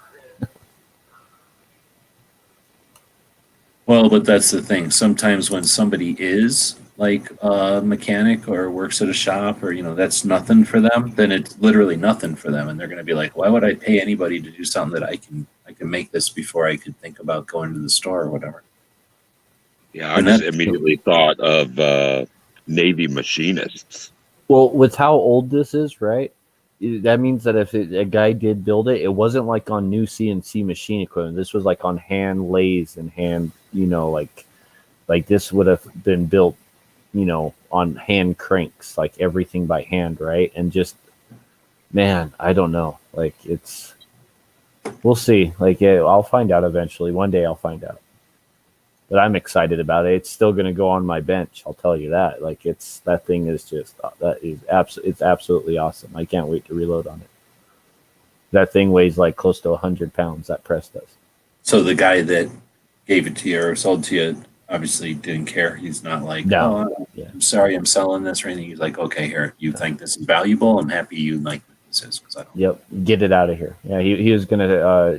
Well, but that's the thing. Sometimes when somebody is like a mechanic or works at a shop or, that's nothing for them, then it's literally nothing for them. And they're going to be like, why would I pay anybody to do something that I can make this before I could think about going to the store or whatever? Yeah, I just immediately thought of Navy machinists. Well, with how old this is, right? That means that if a guy did build it, it wasn't like on new CNC machine equipment. This was like on hand lathes and hand, like this would have been built, on hand cranks, like everything by hand, right? And just, man, I don't know. Like we'll see. Like I'll find out eventually. One day I'll find out. But I'm excited about it. It's still going to go on my bench. I'll tell you that. Like that thing is just it's absolutely awesome. I can't wait to reload on it. That thing weighs like close to 100 pounds. That press does. So the guy that gave it to you or sold to you obviously didn't care. He's not like, I'm sorry, I'm selling this or anything. He's like, okay, here, you think this is valuable? I'm happy you like what this is. Because I don't. Yep, get it out of here. Yeah, he was gonna.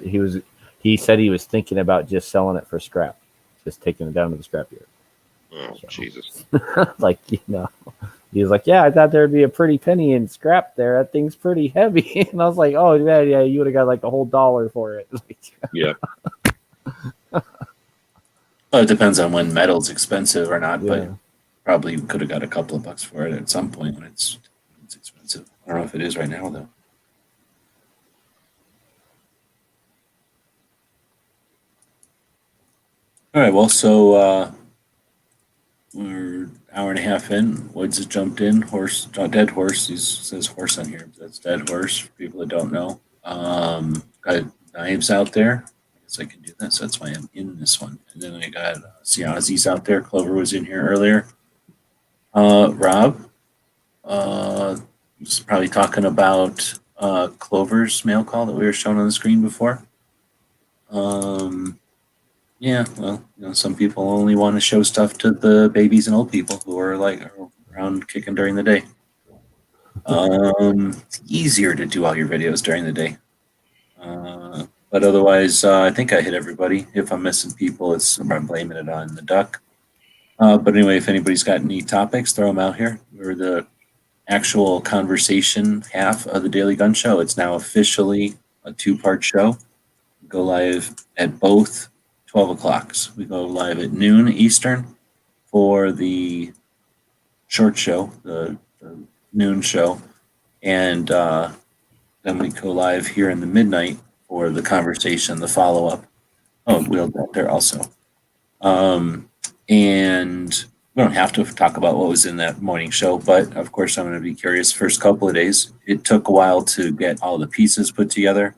He said he was thinking about just selling it for scrap. Just taking it down to the scrapyard. Oh, so. Jesus. Like, he was like, yeah, I thought there'd be a pretty penny in scrap there. That thing's pretty heavy. And I was like, oh, yeah, you would have got like a whole $1 for it. Yeah. Well, it depends on when metal's expensive or not, but probably could have got a couple of bucks for it at some point when it's expensive. I don't know if it is right now, though. All right, well, so we're an hour and a half in. Woods has jumped in. Dead horse. He says horse on here. That's dead horse for people that don't know. Got knives out there. I guess I can do that. So that's why I'm in this one. And then I got Ozzy's out there. Clover was in here earlier. Rob was probably talking about Clover's mail call that we were showing on the screen before. Yeah, well, some people only want to show stuff to the babies and old people who are like around kicking during the day. It's easier to do all your videos during the day. But otherwise, I think I hit everybody. If I'm missing people, I'm blaming it on the duck. But anyway, if anybody's got any topics, throw them out here. We're the actual conversation half of the Daily Gun Show. It's now officially a 2-part show. We go live at both 12 o'clocks. We go live at noon Eastern for the short show, the noon show. And then we go live here in the midnight for the conversation, the follow-up. Oh, wheeled out there also. And we don't have to talk about what was in that morning show, but of course I'm going to be curious. First couple of days, it took a while to get all the pieces put together.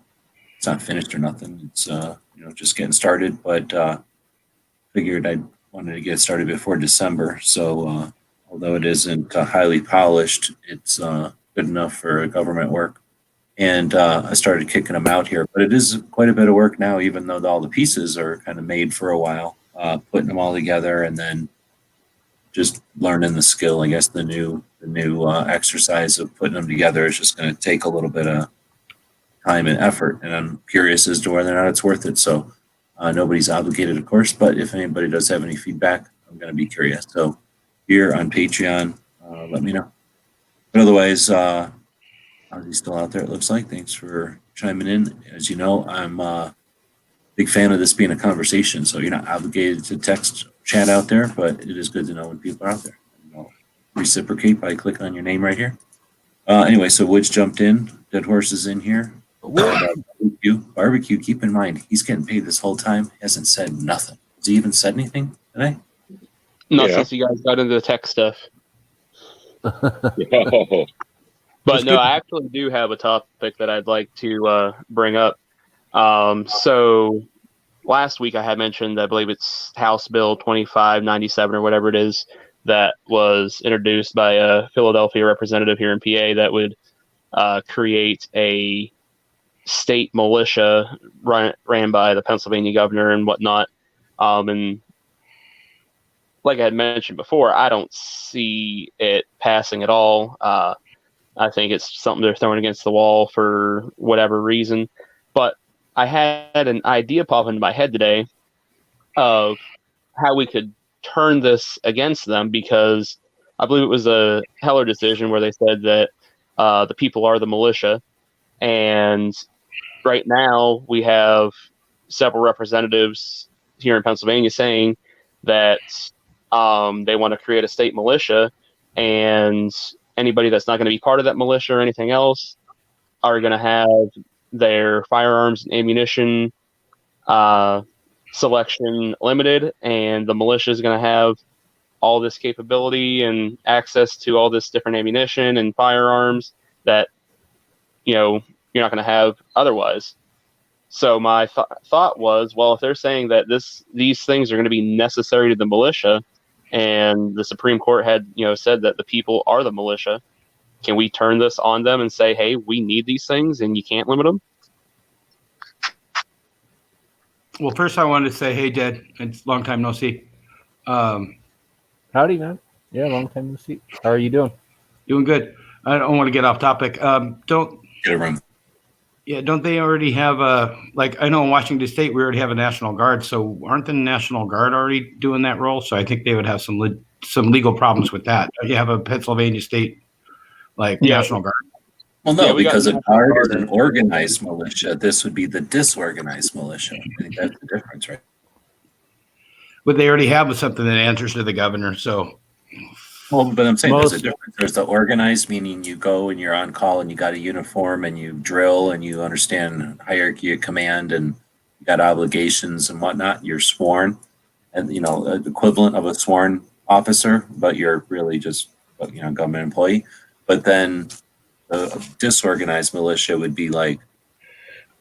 It's not finished or nothing. It's just getting started, but figured I wanted to get started before December. So although it isn't highly polished, it's good enough for government work. And I started kicking them out here, but it is quite a bit of work now, even though all the pieces are kind of made for a while, putting them all together and then just learning the skill. I guess the new exercise of putting them together is just going to take a little bit of time and effort, and I'm curious as to whether or not it's worth it. So nobody's obligated, of course, but if anybody does have any feedback, I'm going to be curious. So here on Patreon, let me know. But otherwise, Ozzy's still out there, it looks like. Thanks for chiming in. As you know, I'm a big fan of this being a conversation, so you're not obligated to text chat out there, but it is good to know when people are out there. And I'll reciprocate by clicking on your name right here. Anyway, so Woods jumped in. Dead Horse is in here. Barbecue, keep in mind, he's getting paid this whole time. Hasn't said nothing. Has he even said anything today? Not Yeah. since you guys got into the tech stuff. Oh, But no, I actually do have a topic that I'd like to bring up. So last week I had mentioned, I believe it's House Bill 2597 or whatever it is, that was introduced by a Philadelphia representative here in PA that would create a state militia ran by the Pennsylvania governor and whatnot. And like I had mentioned before, I don't see it passing at all. I think it's something they're throwing against the wall for whatever reason. But I had an idea pop into my head today of how we could turn this against them, because I believe it was a Heller decision where they said that the people are the militia. And right now we have several representatives here in Pennsylvania saying that they want to create a state militia, and anybody that's not going to be part of that militia or anything else are going to have their firearms and ammunition selection limited, and the militia is going to have all this capability and access to all this different ammunition and firearms that you're not going to have otherwise. So my thought was, well, if they're saying that these things are going to be necessary to the militia, and the Supreme Court had said that the people are the militia, can we turn this on them and say, hey, we need these things and you can't limit them? Well, first I wanted to say, hey, Dad, it's a long time no see. Howdy, man. Yeah, long time no see. How are you doing? Doing good. I don't want to get off topic. Don't they already have I know in Washington State we already have a National Guard, so aren't the National Guard already doing that role? So I think they would have some legal problems with that. You have a Pennsylvania State National Guard. Well, no, because a guard is an organized militia. This would be the disorganized militia. I think that's the difference, right? But they already have something that answers to the governor. So, well, but I'm saying there's a difference. There's the organized, meaning you go and you're on call and you got a uniform and you drill and you understand hierarchy of command and you got obligations and whatnot. You're sworn, and the equivalent of a sworn officer, but you're really just government employee. But then the disorganized militia would be like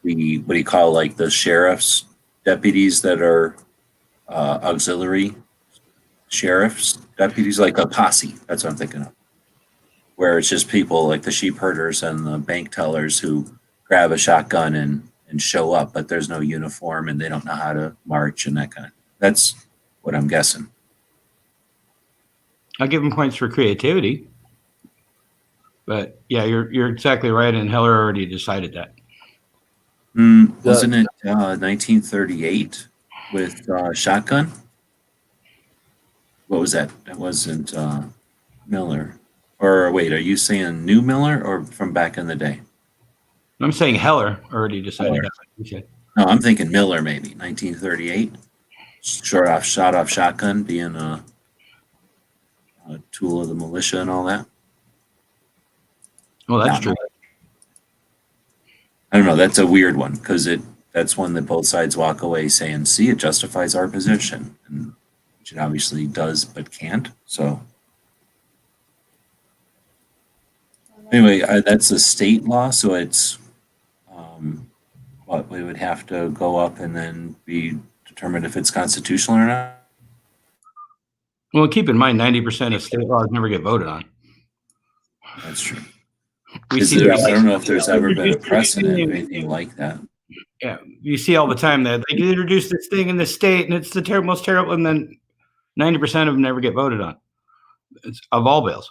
what do you call the sheriff's deputies that are auxiliary sheriff's deputies, like a posse. That's what I'm thinking of. Where it's just people like the sheep herders and the bank tellers who grab a shotgun and show up, but there's no uniform and they don't know how to march and that kind of. That's what I'm guessing. I'll give them points for creativity. But yeah, you're exactly right, and Heller already decided that. Wasn't it 1938 with shotgun? What was that? That wasn't Miller. Or wait, are you saying New Miller or from back in the day? I'm saying Heller already decided that. Okay. No, I'm thinking Miller maybe. 1938. Shot off shotgun being a tool of the militia and all that. Well, that's true. I don't know. That's a weird one because that's one that both sides walk away saying, see, it justifies our position, and which it obviously does but can't. So anyway, that's a state law, so it's we would have to go up and then be determined if it's constitutional or not. Well, keep in mind, 90% of state laws never get voted on. That's true. I don't know if there's ever been a precedent or anything like that. Yeah, you see all the time that they can introduce this thing in the state, and it's the most terrible, and then 90% of them never get voted on. It's of all bills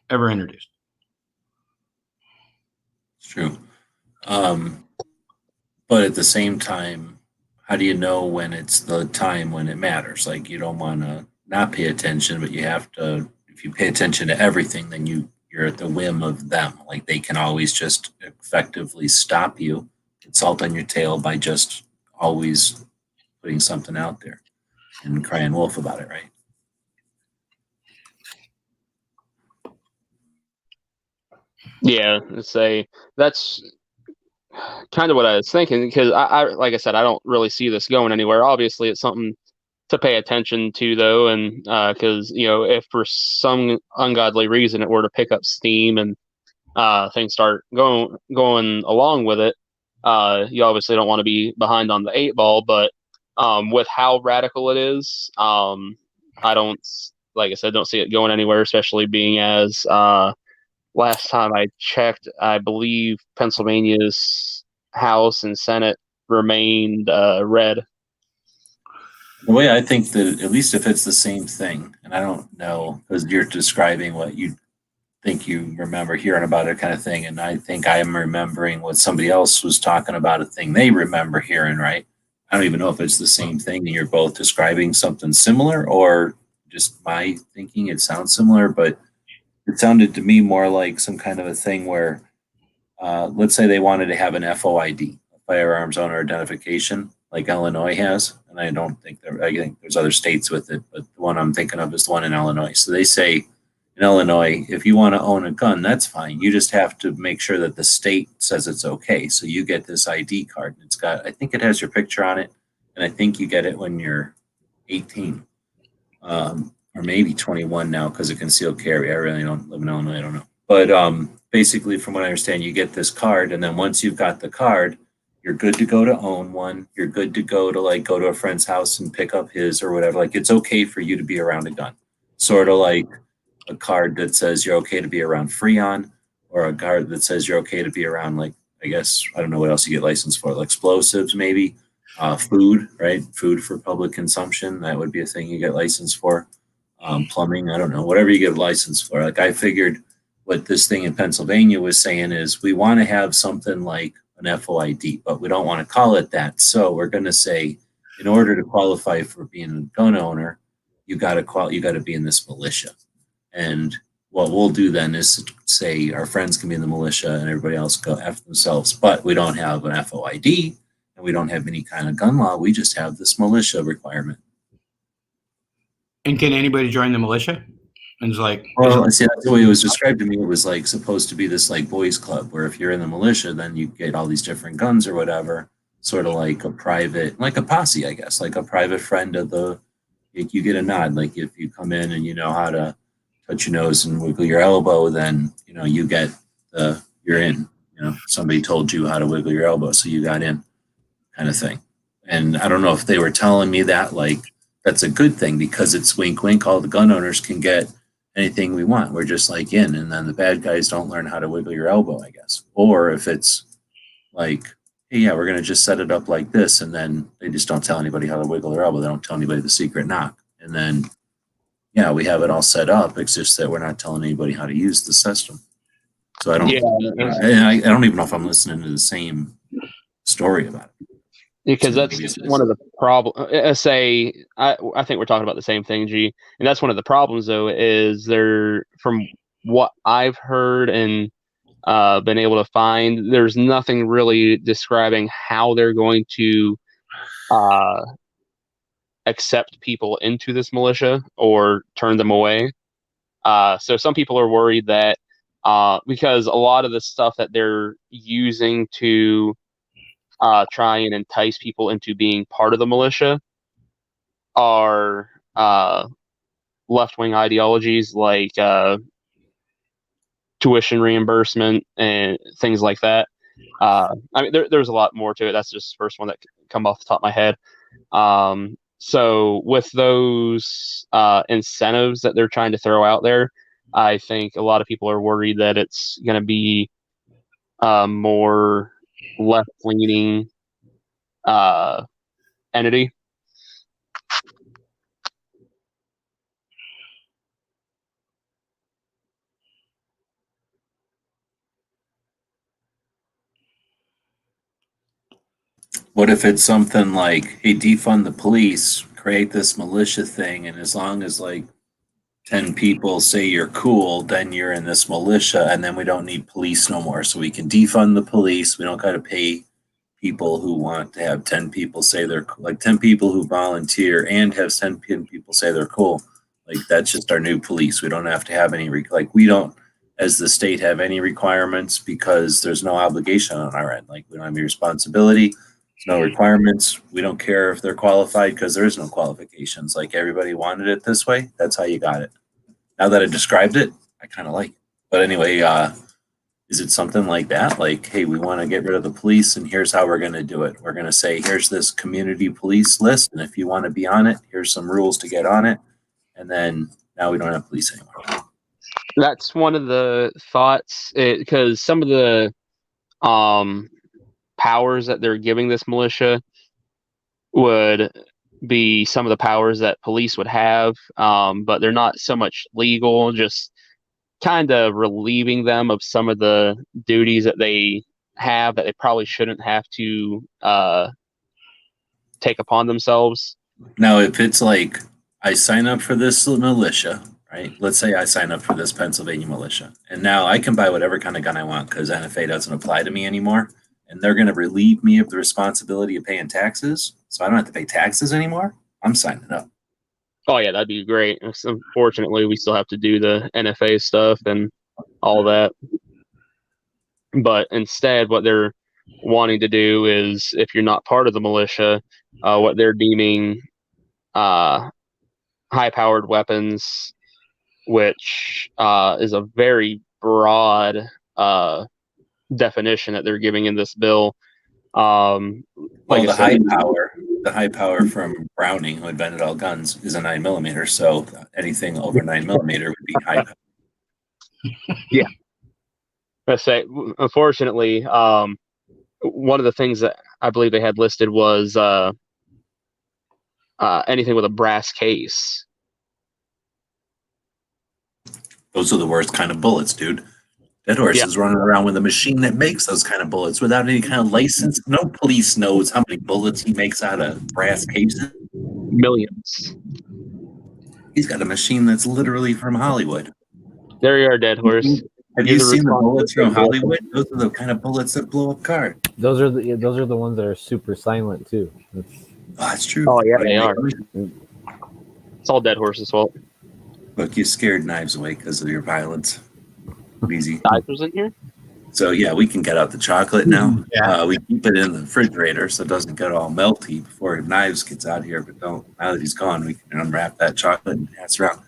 ever introduced. It's true. But at the same time, how do you know when it's the time when it matters? Like, you don't want to not pay attention, but you have to. If you pay attention to everything, then you're at the whim of them. Like, they can always just effectively stop you, get salt on your tail by just always putting something out there and crying wolf about it, right? Yeah, that's kind of what I was thinking, because I like I said, I don't really see this going anywhere. Obviously, it's something to pay attention to, though, and because if for some ungodly reason it were to pick up steam and things start going along with it, you obviously don't want to be behind on the 8 ball. But with how radical it is, I don't, like I said, don't see it going anywhere, especially being as last time I checked, I believe Pennsylvania's House and Senate remained red. The way I think that, at least if it's the same thing, and I don't know, because you're describing what you think you remember hearing about it kind of thing, and I think I am remembering what somebody else was talking about, a thing they remember hearing, right? I don't even know if it's the same thing and you're both describing something similar, or just my thinking it sounds similar, but it sounded to me more like some kind of a thing where, let's say they wanted to have an FOID, a firearms owner identification, like Illinois has, and I think there's other states with it, but the one I'm thinking of is the one in Illinois. So they say in Illinois, if you want to own a gun, that's fine. You just have to make sure that the state says it's okay. So you get this ID card, and I think it has your picture on it, and I think you get it when you're 18. Or maybe 21 now because of concealed carry. I really don't live in Illinois. I don't know. But basically, from what I understand, you get this card, and then once you've got the card, you're good to go to own one. You're good to go to a friend's house and pick up his or whatever. Like, it's okay for you to be around a gun. Sort of like a card that says you're okay to be around Freon, or a card that says you're okay to be around, like, I guess, I don't know what else you get licensed for, like explosives maybe, food, right? Food for public consumption. That would be a thing you get licensed for. Plumbing, I don't know, whatever you get a license for. Like, I figured what this thing in Pennsylvania was saying is we want to have something like an FOID, but we don't want to call it that. So we're going to say, in order to qualify for being a gun owner, you got to be in this militia. And what we'll do then is say our friends can be in the militia and everybody else go F themselves, but we don't have an FOID and we don't have any kind of gun law. We just have this militia requirement. And can anybody join the militia? And it's like, well, I see, that's the way it was described to me. It was like supposed to be this like boys club where if you're in the militia, then you get all these different guns or whatever, sort of like a private, like a posse, I guess, like a private friend of the, you get a nod. Like if you come in and you know how to touch your nose and wiggle your elbow, then, you get you're in, somebody told you how to wiggle your elbow, so you got in, kind of thing. And I don't know if they were telling me that, like, that's a good thing because it's wink, wink. All the gun owners can get anything we want. We're just like in, and then the bad guys don't learn how to wiggle your elbow, I guess. Or if it's like, hey, yeah, we're going to just set it up like this, and then they just don't tell anybody how to wiggle their elbow. They don't tell anybody the secret knock. And then, yeah, we have it all set up. It's just that we're not telling anybody how to use the system. So I don't, I don't even know if I'm listening to the same story about it. Because that's one of the problems. I think we're talking about the same thing, G. And that's one of the problems, though, is from what I've heard and been able to find, there's nothing really describing how they're going to accept people into this militia or turn them away. So some people are worried that because a lot of the stuff that they're using to try and entice people into being part of the militia are left-wing ideologies like tuition reimbursement and things like that. I mean, there's a lot more to it. That's just the first one that come off the top of my head. So with those incentives that they're trying to throw out there, I think a lot of people are worried that it's going to be more left-leaning entity. What if it's something like, hey, defund the police, create this militia thing, and as long as like 10 people say you're cool, then you're in this militia, and then we don't need police no more. So we can defund the police. We don't got to pay people who want to have 10 people say they're like 10 people who volunteer and have 10 people say they're cool. Like, that's just our new police. We don't have to have any, like, we don't, Does the state have any requirements? Because there's no obligation on our end. Like, we don't have any responsibility. There's no requirements. We don't care if they're qualified because there is no qualifications. Like, everybody wanted it this way. That's how you got it. Now that I described it, I kind of like it. But anyway, is it something like that? Like, hey, we want to get rid of the police, and here's how we're going to do it. We're going to say, here's this community police list, and if you want to be on it, here's some rules to get on it. And then now we don't have police anymore. That's one of the thoughts, because some of the powers that they're giving this militia would be some of the powers that police would have, but they're not so much legal, just kind of relieving them of some of the duties that they have that they probably shouldn't have to take upon themselves. Now, if it's like, I sign up for this militia, right? Let's say I sign up for this Pennsylvania militia, and now I can buy whatever kind of gun I want because NFA doesn't apply to me anymore, and they're going to relieve me of the responsibility of paying taxes, so I don't have to pay taxes anymore. I'm signing up. Oh yeah, that'd be great. Unfortunately, we still have to do the NFA stuff and all that. But instead, what they're wanting to do is, if you're not part of the militia, what they're deeming high-powered weapons, which is a very broad definition that they're giving in this bill. Like the high power from Browning, who invented all guns, is a 9mm. So anything over 9mm would be high power. Yeah. Let's say, unfortunately, one of the things that I believe they had listed was anything with a brass case. Those are the worst kind of bullets, dude. That horse is running around with a machine that makes those kind of bullets without any kind of license. No police knows how many bullets he makes out of brass cases. Millions. He's got a machine that's literally from Hollywood. There you are, Dead Horse. Have you seen the bullets from Hollywood? Those are the kind of bullets that blow up cars. Those are the ones that are super silent too. That's true. Oh yeah, they are. It's all Dead Horse's fault. Look, you scared Knives away because of your violence. Easy. Knives was in here? So yeah, we can get out the chocolate now. Yeah. We keep it in the refrigerator so it doesn't get all melty before Knives gets out here. But don't. Now that he's gone, we can unwrap that chocolate and pass around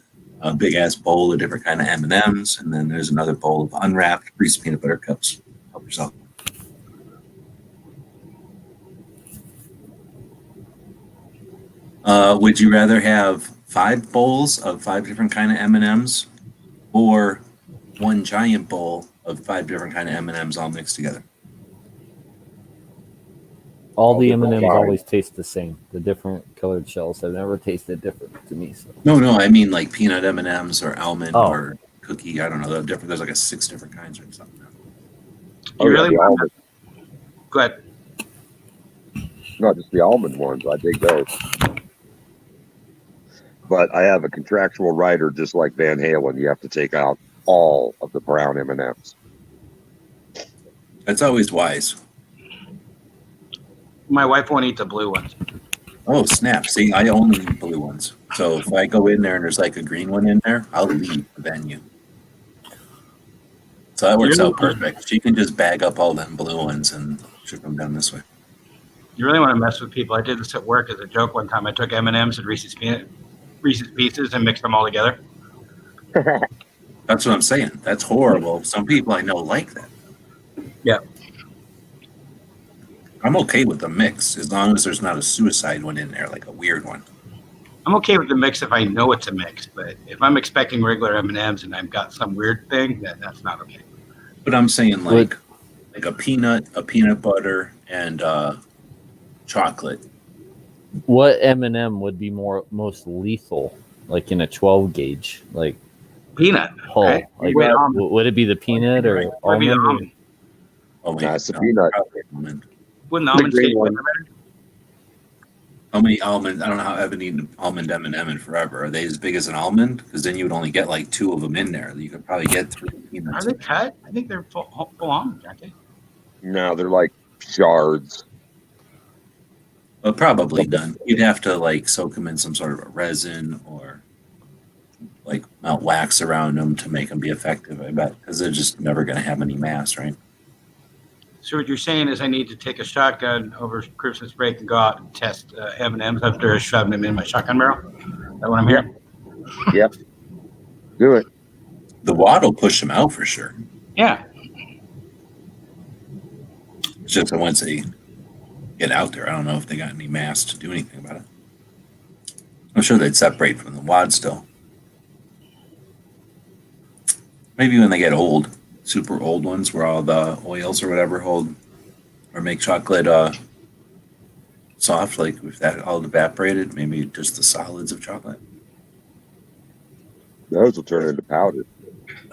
a big ass bowl of different kind of M&Ms, and then there's another bowl of unwrapped Reese's peanut butter cups. Help yourself. Would you rather have 5 bowls of 5 different kind of M&Ms, or one giant bowl of 5 different kind of M&Ms all mixed together? All the M&Ms always taste the same. The different colored shells have never tasted different to me. So. No, I mean like peanut M&Ms or almond or cookie. I don't know. They're different. There's like 6 different kinds or something. You really want to? Go ahead. No, just the almond ones. I dig those. But I have a contractual rider, just like Van Halen. You have to take out all of the brown M&Ms. That's always wise. My wife won't eat the blue ones. Oh, snap. See, I only eat blue ones. So if I go in there and there's like a green one in there, I'll leave the venue. So that works out perfect. She can just bag up all them blue ones and ship them down this way. You really want to mess with people. I did this at work as a joke one time. I took M&Ms and Reese's Pieces and mixed them all together. That's what I'm saying. That's horrible. Some people I know like that. Yeah. I'm okay with the mix as long as there's not a suicide one in there, like a weird one. I'm okay with the mix if I know it's a mix, but if I'm expecting regular M&Ms and I've got some weird thing, that's not okay. But I'm saying like a peanut butter, and chocolate. What M&M would be most lethal, like in a 12 gauge, like peanut? Whole. Right? Like would it be the peanut or almond? Oh, wait, it's a peanut. Almond. Wouldn't almond taste better? How many almonds? I don't know how I haven't eaten almond M&M in forever. Are they as big as an almond? Because then you would only get like 2 of them in there. You could probably get 3 peanuts. Are they cut? I think they're full almonds, aren't they? No, they're like shards. Well, probably done. You'd have to like soak them in some sort of a resin or like melt wax around them to make them be effective. I bet because they're just never going to have any mass, right? So what you're saying is I need to take a shotgun over Christmas break and go out and test M&Ms after shoving them in my shotgun barrel? Is that what I'm hearing? Yep. Do it. The wad will push them out for sure. Yeah. It's just that once they get out there, I don't know if they got any mass to do anything about it. I'm sure they'd separate from the wad still. Maybe when they get old, super old ones where all the oils or whatever hold or make chocolate soft, like if that all evaporated, maybe just the solids of chocolate. Those will turn into powder.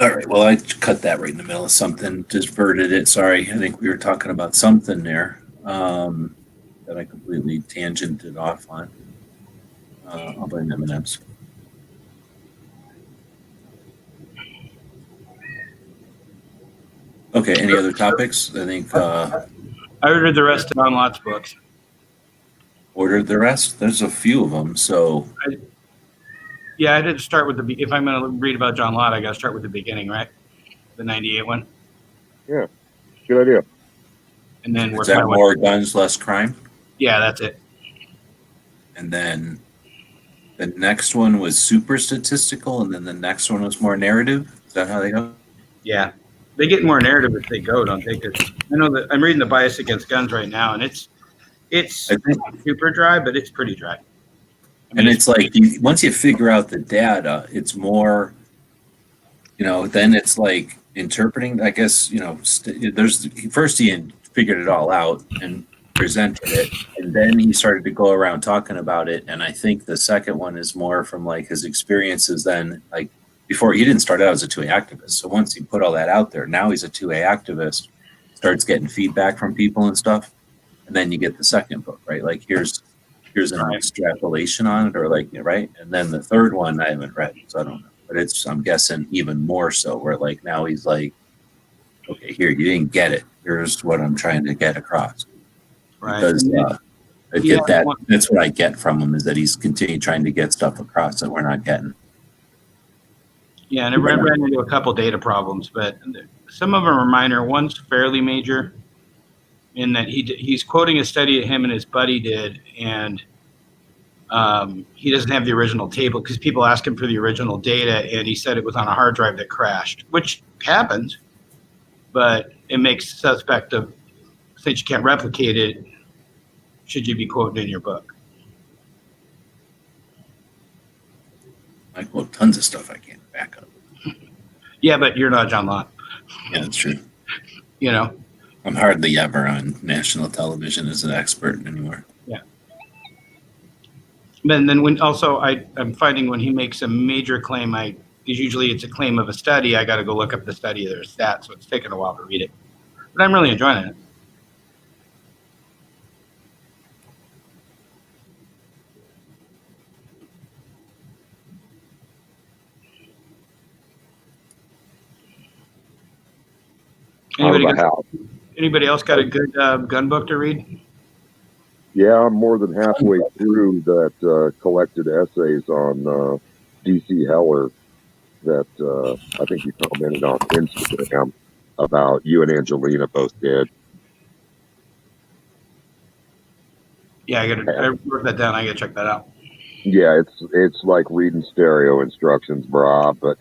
All right, well, I cut that right in the middle of something, diverted it. Sorry, I think we were talking about something there that I completely tangented off on. I'll blame M&Ms. Okay, any other topics? I think I ordered the rest of John Lott's books. Ordered the rest? There's a few of them, so... Yeah, I did start with if I'm going to read about John Lott, I got to start with the beginning, right? The 98 one. Yeah, good idea. And then is that more guns, less crime? Yeah, that's it. And then the next one was super statistical, and then the next one was more narrative? Is that how they go? Yeah. They get more narrative as they go, don't they? Because I know that I'm reading The Bias Against Guns right now, and it's not super dry, but it's pretty dry. I mean, and it's like once you figure out the data, it's more, then it's like interpreting. I guess there's first he figured it all out and presented it, and then he started to go around talking about it. And I think the second one is more from like his experiences. Then like before, he didn't start out as a 2A activist. So once he put all that out there, now he's a 2A activist. Starts getting feedback from people and stuff, and then you get the second book, right? Like here's an extrapolation on it, or like, right? And then the third one I haven't read, so I don't know. But I'm guessing even more so, where like now he's like, okay, here, you didn't get it. Here's what I'm trying to get across. Right. Because that's what I get from him, is that he's continuing trying to get stuff across that we're not getting. Yeah, and I ran into a couple data problems, but some of them are minor. One's fairly major, in that he's quoting a study that him and his buddy did, and he doesn't have the original table because people ask him for the original data, and he said it was on a hard drive that crashed, which happens, but it makes suspect of, since you can't replicate it, should you be quoting in your book? I quote tons of stuff I can't back up. Yeah, but you're not John Lott. Yeah, that's true. I'm hardly ever on national television as an expert anymore. Yeah. And then I'm finding when he makes a major claim, usually it's a claim of a study. I got to go look up the study of their stats, so it's taken a while to read it. But I'm really enjoying it. Anybody else got a good gun book to read? Yeah, I'm more than halfway through that collected essays on DC Heller that I think you commented on Instagram about. You and Angelina both did. Yeah, I wrote that down. I got to check that out. Yeah, it's like reading stereo instructions, brah, but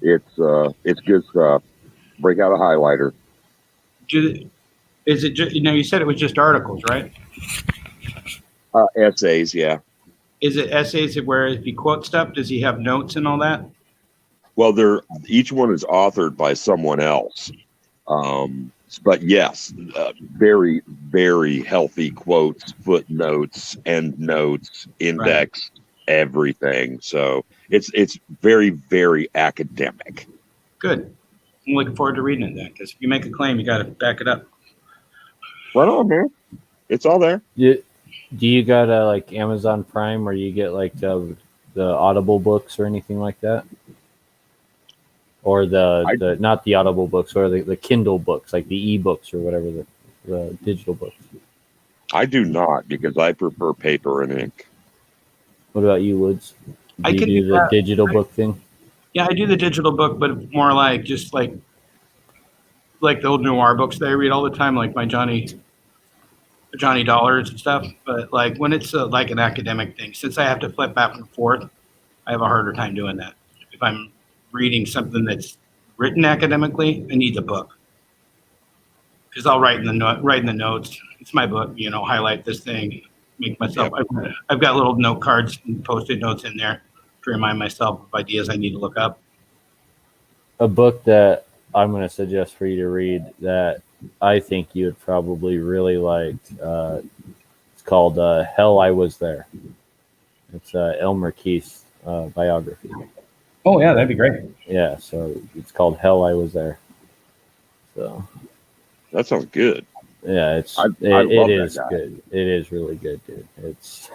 it's good stuff. Break out a highlighter. Is it just, you said it was just articles, right? Essays, yeah. Is it essays where if he quotes stuff, does he have notes and all that? Well, each one is authored by someone else. But yes, very, very healthy quotes, footnotes, endnotes, index, everything. So it's very, very academic. Good. I'm looking forward to reading it then, because if you make a claim, you got to back it up. Right on, man. It's all there. Do you got like Amazon Prime, where you get like the Audible books or anything like that? Or not the Audible books, or the Kindle books, like the e-books or whatever, the digital books? I do not, because I prefer paper and ink. What about you, Woods? Do you do the digital book thing? Yeah, I do the digital book, but more like just like the old noir books that I read all the time, like my Johnny Dollars and stuff. But like when it's like an academic thing, since I have to flip back and forth, I have a harder time doing that. If I'm reading something that's written academically, I need the book because I'll write in the notes. It's my book, highlight this thing, make myself. I've got little note cards and post-it notes in there to remind myself of ideas I need to look up. A book that I'm going to suggest for you to read that I think you would probably really like. It's called Hell, I Was There. It's Elmer Keith's biography. Oh, yeah, that'd be great. Yeah, so it's called Hell, I Was There. So that sounds good. Yeah, it is good. It is really good, dude. It's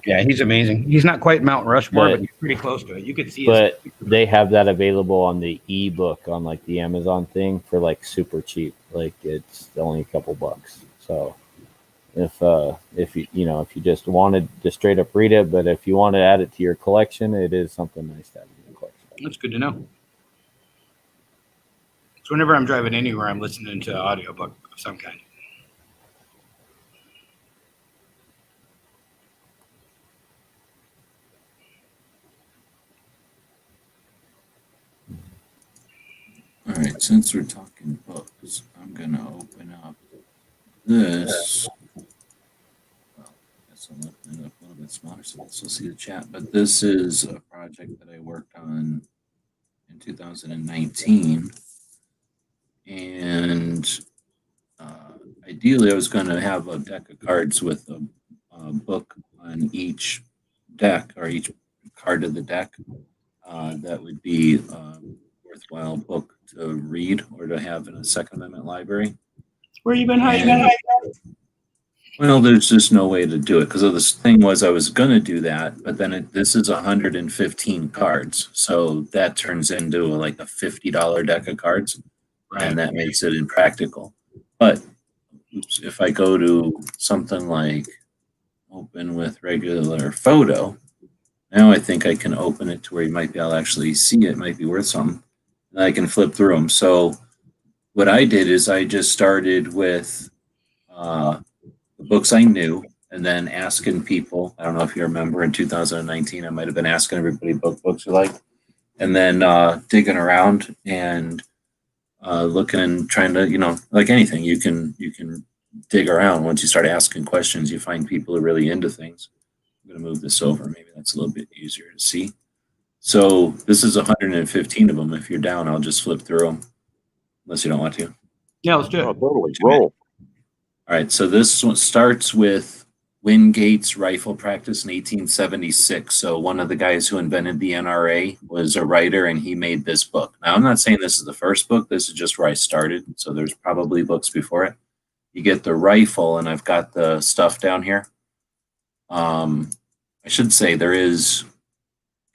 yeah, he's amazing. He's not quite Mount Rushmore, but he's pretty close to it. You could see. But they have that available on the ebook on like the Amazon thing for like super cheap. Like it's only a couple bucks. So if you just wanted to straight up read it, but if you want to add it to your collection, it is something nice to have in your collection. That's good to know. So whenever I'm driving anywhere, I'm listening to an audiobook of some kind. All right, since we're talking books, I'm going to open up this. Well, I guess I'll open it up a little bit smaller so we'll still see the chat. But this is a project that I worked on in 2019. And ideally, I was going to have a deck of cards with a book on each deck or each card of the deck. That would be a worthwhile book to read or to have in a Second Amendment library. Where you been hiding? Well, there's just no way to do it because the thing was I was going to do that, but then this is 115 cards, so that turns into like a $50 deck of cards, right. And that makes it impractical. But if I go to something like open with regular photo, now I think I can open it to where you might be able to actually see it. It might be worth something. And I can flip through them. So what I did is I just started with the books I knew and then asking people. I don't know if you remember in 2019, I might have been asking everybody books you like. And then digging around and looking and trying to, like anything, you can dig around. Once you start asking questions, you find people are really into things. I'm going to move this over. Maybe that's a little bit easier to see. So this is 115 of them. If you're down, I'll just flip through them, unless you don't want to. Yeah, let's do it. Oh, totally. Roll. All right. So this one starts with Wingate's rifle practice in 1876. So one of the guys who invented the NRA was a writer, and he made this book. Now, I'm not saying this is the first book. This is just where I started. So there's probably books before it. You get the rifle, and I've got the stuff down here. I should say there is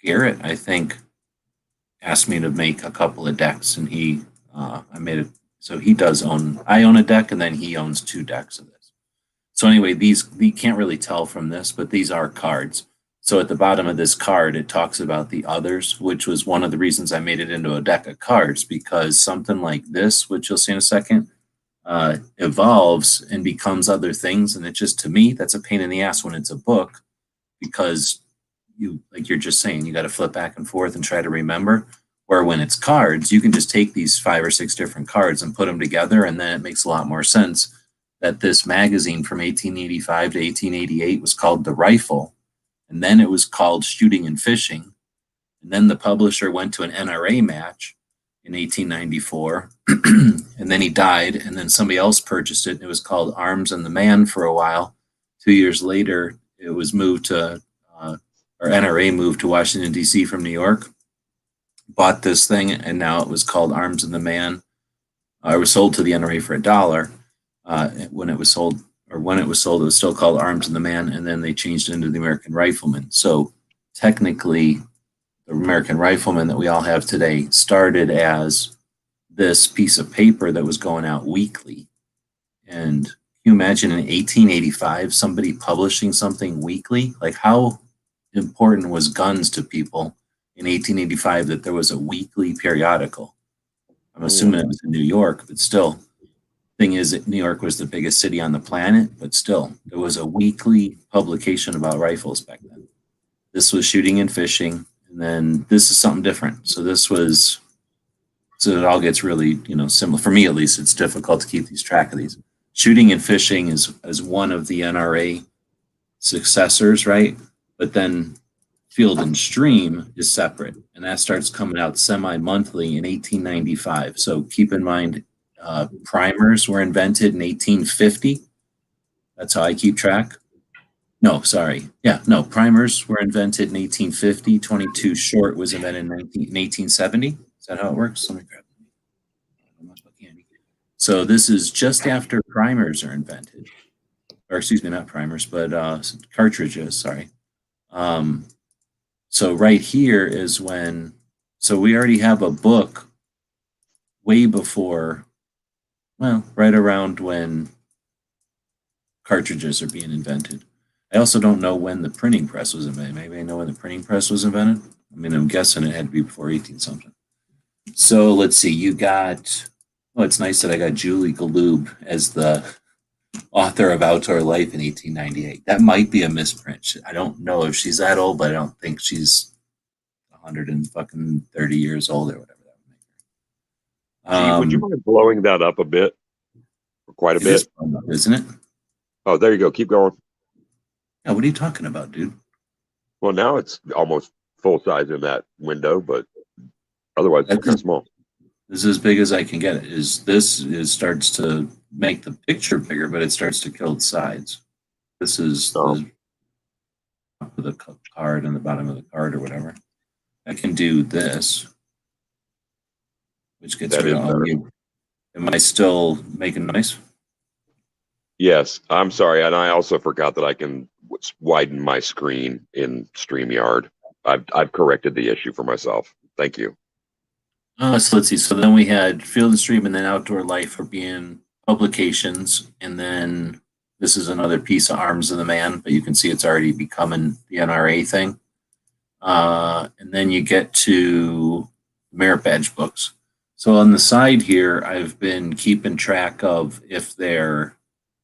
Garrett, I think, asked me to make a couple of decks, and I made it. So I own a deck, and then he owns 2 decks of this. So anyway, you can't really tell from this, but these are cards. So at the bottom of this card, it talks about the others, which was one of the reasons I made it into a deck of cards, because something like this, which you'll see in a second, evolves and becomes other things. And it just, to me, that's a pain in the ass when it's a book, because you're just saying, you got to flip back and forth and try to remember. Where when it's cards, you can just take these 5 or 6 different cards and put them together, and then it makes a lot more sense that this magazine from 1885 to 1888 was called The Rifle, and then it was called Shooting and Fishing, and then the publisher went to an NRA match in 1894, and then he died, and then somebody else purchased it, and it was called Arms and the Man for a while. 2 years later, it was moved to, or NRA moved to Washington, D.C. from New York, bought this thing, and now it was called Arms and the Man. It was sold to the NRA for $1. When it was sold, it was still called Arms and the Man, and then they changed it into the American Rifleman. So technically, the American Rifleman that we all have today started as this piece of paper that was going out weekly. And can you imagine in 1885 somebody publishing something weekly? Like, how important was guns to people in 1885 that there was a weekly periodical. I'm assuming it was in New York, but still. Thing is that New York was the biggest city on the planet, but still, there was a weekly publication about rifles back then. This was shooting and fishing, and then this is something different. So this was, so it all gets really, similar. For me, at least, it's difficult to keep these track of these. Shooting and fishing is one of the NRA successors, right? But then Field and Stream is separate, and that starts coming out semi-monthly in 1895. So keep in mind, primers were invented in 1850. That's how I keep track. No, sorry. Yeah, no, primers were invented in 1850. 22 short was invented in 1870. Is that how it works? Let me grab it. So this is just after primers are invented. Or excuse me, not primers, but cartridges, sorry. So right here is when, so we already have a book way before, well, right around when cartridges are being invented. I also don't know when the printing press was invented. Maybe I know when the printing press was invented. I mean, I'm guessing it had to be before 18 something. So let's see, you got, oh, it's nice that I got Julie Galoob as the author of Outdoor Life in 1898. That might be a misprint. I don't know if she's that old, but I don't think she's 130 years old or whatever that would make her. Gee, would you mind blowing that up a bit? Or quite a bit? Isn't it? Oh, there you go. Keep going. Yeah, what are you talking about, dude? Well, now it's almost full size in that window, but otherwise it's kind of small. This is as big as I can get it. This starts to make the picture bigger, but it starts to kill the sides. This is the top of the card and the bottom of the card or whatever. I can do this, which gets rid of all you. Am I still making noise? Yes, I'm sorry, and I also forgot that I can widen my screen in StreamYard. I've corrected the issue for myself. Thank you. So let's see. So then we had Field and Stream and then Outdoor Life for being publications. And then this is another piece of Arms of the Man, but you can see it's already becoming the NRA thing. And then you get to merit badge books. So on the side here, I've been keeping track of if they're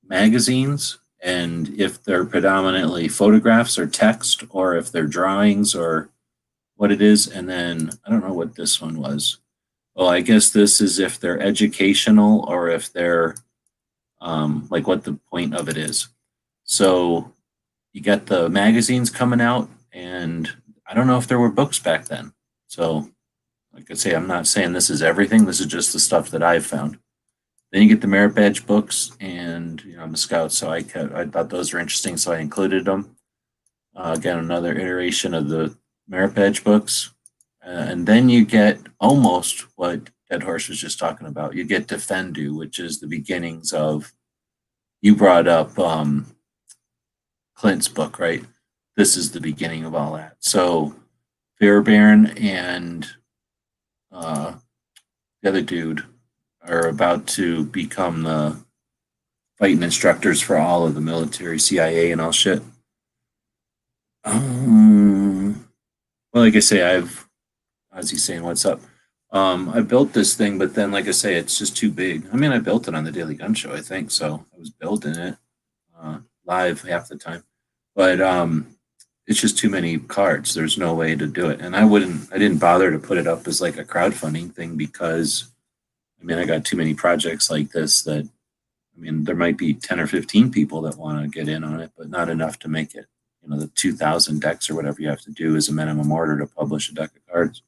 magazines and if they're predominantly photographs or text or if they're drawings or what it is. And then I don't know what this one was. Well, I guess this is if they're educational or if they're like what the point of it is. So you got the magazines coming out, and I don't know if there were books back then. So like I say, I'm not saying this is everything. This is just the stuff that I've found. Then you get the merit badge books, and I'm a scout, so I thought those were interesting, so I included them. Again, another iteration of the merit badge books. And then you get almost what Dead Horse was just talking about. You get Defendu, which is the beginnings of, you brought up Clint's book, right? This is the beginning of all that. So Fairbairn and the other dude are about to become the fighting instructors for all of the military, CIA and all shit. Well, like I say, how's he saying, what's up? I built this thing, but then, like I say, it's just too big. I mean, I built it on the Daily Gun Show, I think, so I was building it live half the time. But it's just too many cards. There's no way to do it. And I didn't bother to put it up as like a crowdfunding thing because, I mean, I got too many projects like this that, I mean, there might be 10 or 15 people that want to get in on it, but not enough to make it. The 2,000 decks or whatever you have to do is a minimum order to publish a deck of cards.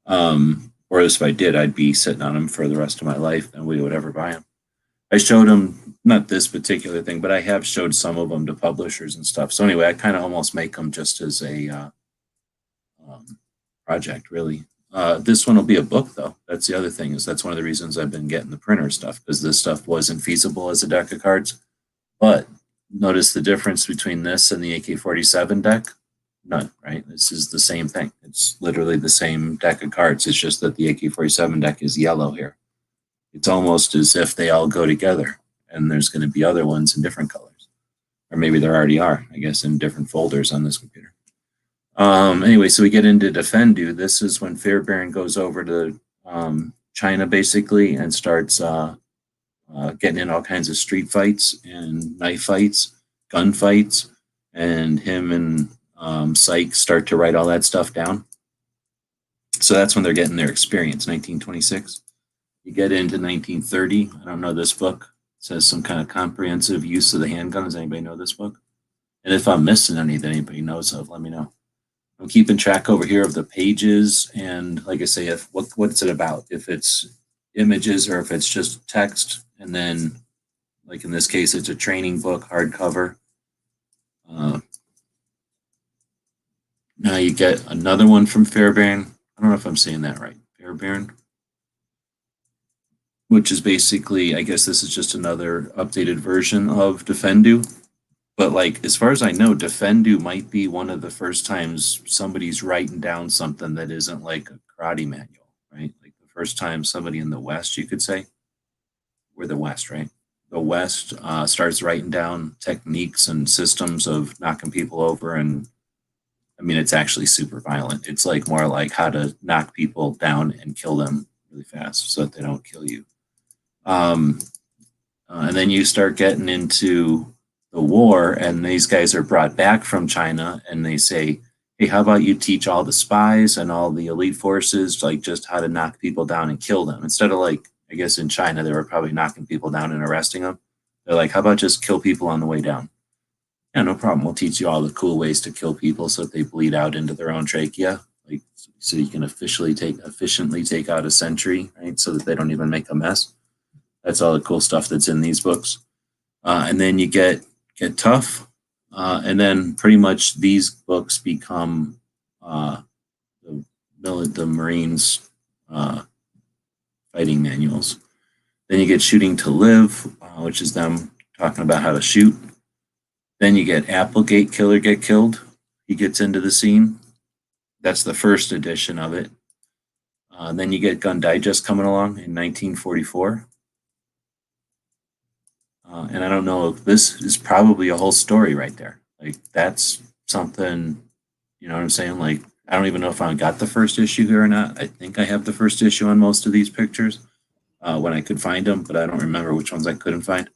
Or if I did, I'd be sitting on them for the rest of my life. Nobody would ever buy them. I showed them, not this particular thing, but I have showed some of them to publishers and stuff. So anyway, I kind of almost make them just as a project, really. This one will be a book, though. That's the other thing, is that's one of the reasons I've been getting the printer stuff, because this stuff wasn't feasible as a deck of cards. But notice the difference between this and the AK-47 deck? None, right? This is the same thing. It's literally the same deck of cards. It's just that the AK-47 deck is yellow here. It's almost as if they all go together, and there's going to be other ones in different colors. Or maybe there already are, I guess, in different folders on this computer. Anyway, so we get into Defendu. This is when Fairbairn goes over to China basically and starts getting in all kinds of street fights and knife fights, gun fights, and him and Sykes start to write all that stuff down. So that's when they're getting their experience, 1926. You get into 1930. I don't know this book. It says some kind of comprehensive use of the handgun. Does anybody know this book? And if I'm missing any that anybody knows of, let me know. I'm keeping track over here of the pages, and like I say, if what's it about? If it's images or if it's just text, and then, like in this case, it's a training book, hardcover. Now you get another one from Fairbairn. I don't know if I'm saying that right. Fairbairn, which is basically, I guess this is just another updated version of Defendu. But like, as far as I know, Defendu might be one of the first times somebody's writing down something that isn't like a karate manual, right? Like the first time somebody in the West, you could say, we're the West, right? The West starts writing down techniques and systems of knocking people over. And I mean, it's actually super violent. It's like more like how to knock people down and kill them really fast so that they don't kill you. And then you start getting into the war, and these guys are brought back from China, and they say, hey, how about you teach all the spies and all the elite forces like just how to knock people down and kill them, instead of like, I guess in China they were probably knocking people down and arresting them. They're like, how about just kill people on the way down? Yeah, no problem. We'll teach you all the cool ways to kill people so that they bleed out into their own trachea, like so you can efficiently take out a sentry, right? So that they don't even make a mess. That's all the cool stuff that's in these books. And then you get tough, and then pretty much these books become the Marines fighting manuals. Then you get Shooting to Live, which is them talking about how to shoot. Then you get Applegate, Kill or Get Killed. He gets into the scene. That's the first edition of it. Then you get Gun Digest coming along in 1944. And I don't know if this is probably a whole story right there. Like that's something, you know what I'm saying? Like, I don't even know if I got the first issue here or not. I think I have the first issue on most of these pictures when I could find them, but I don't remember which ones I couldn't find.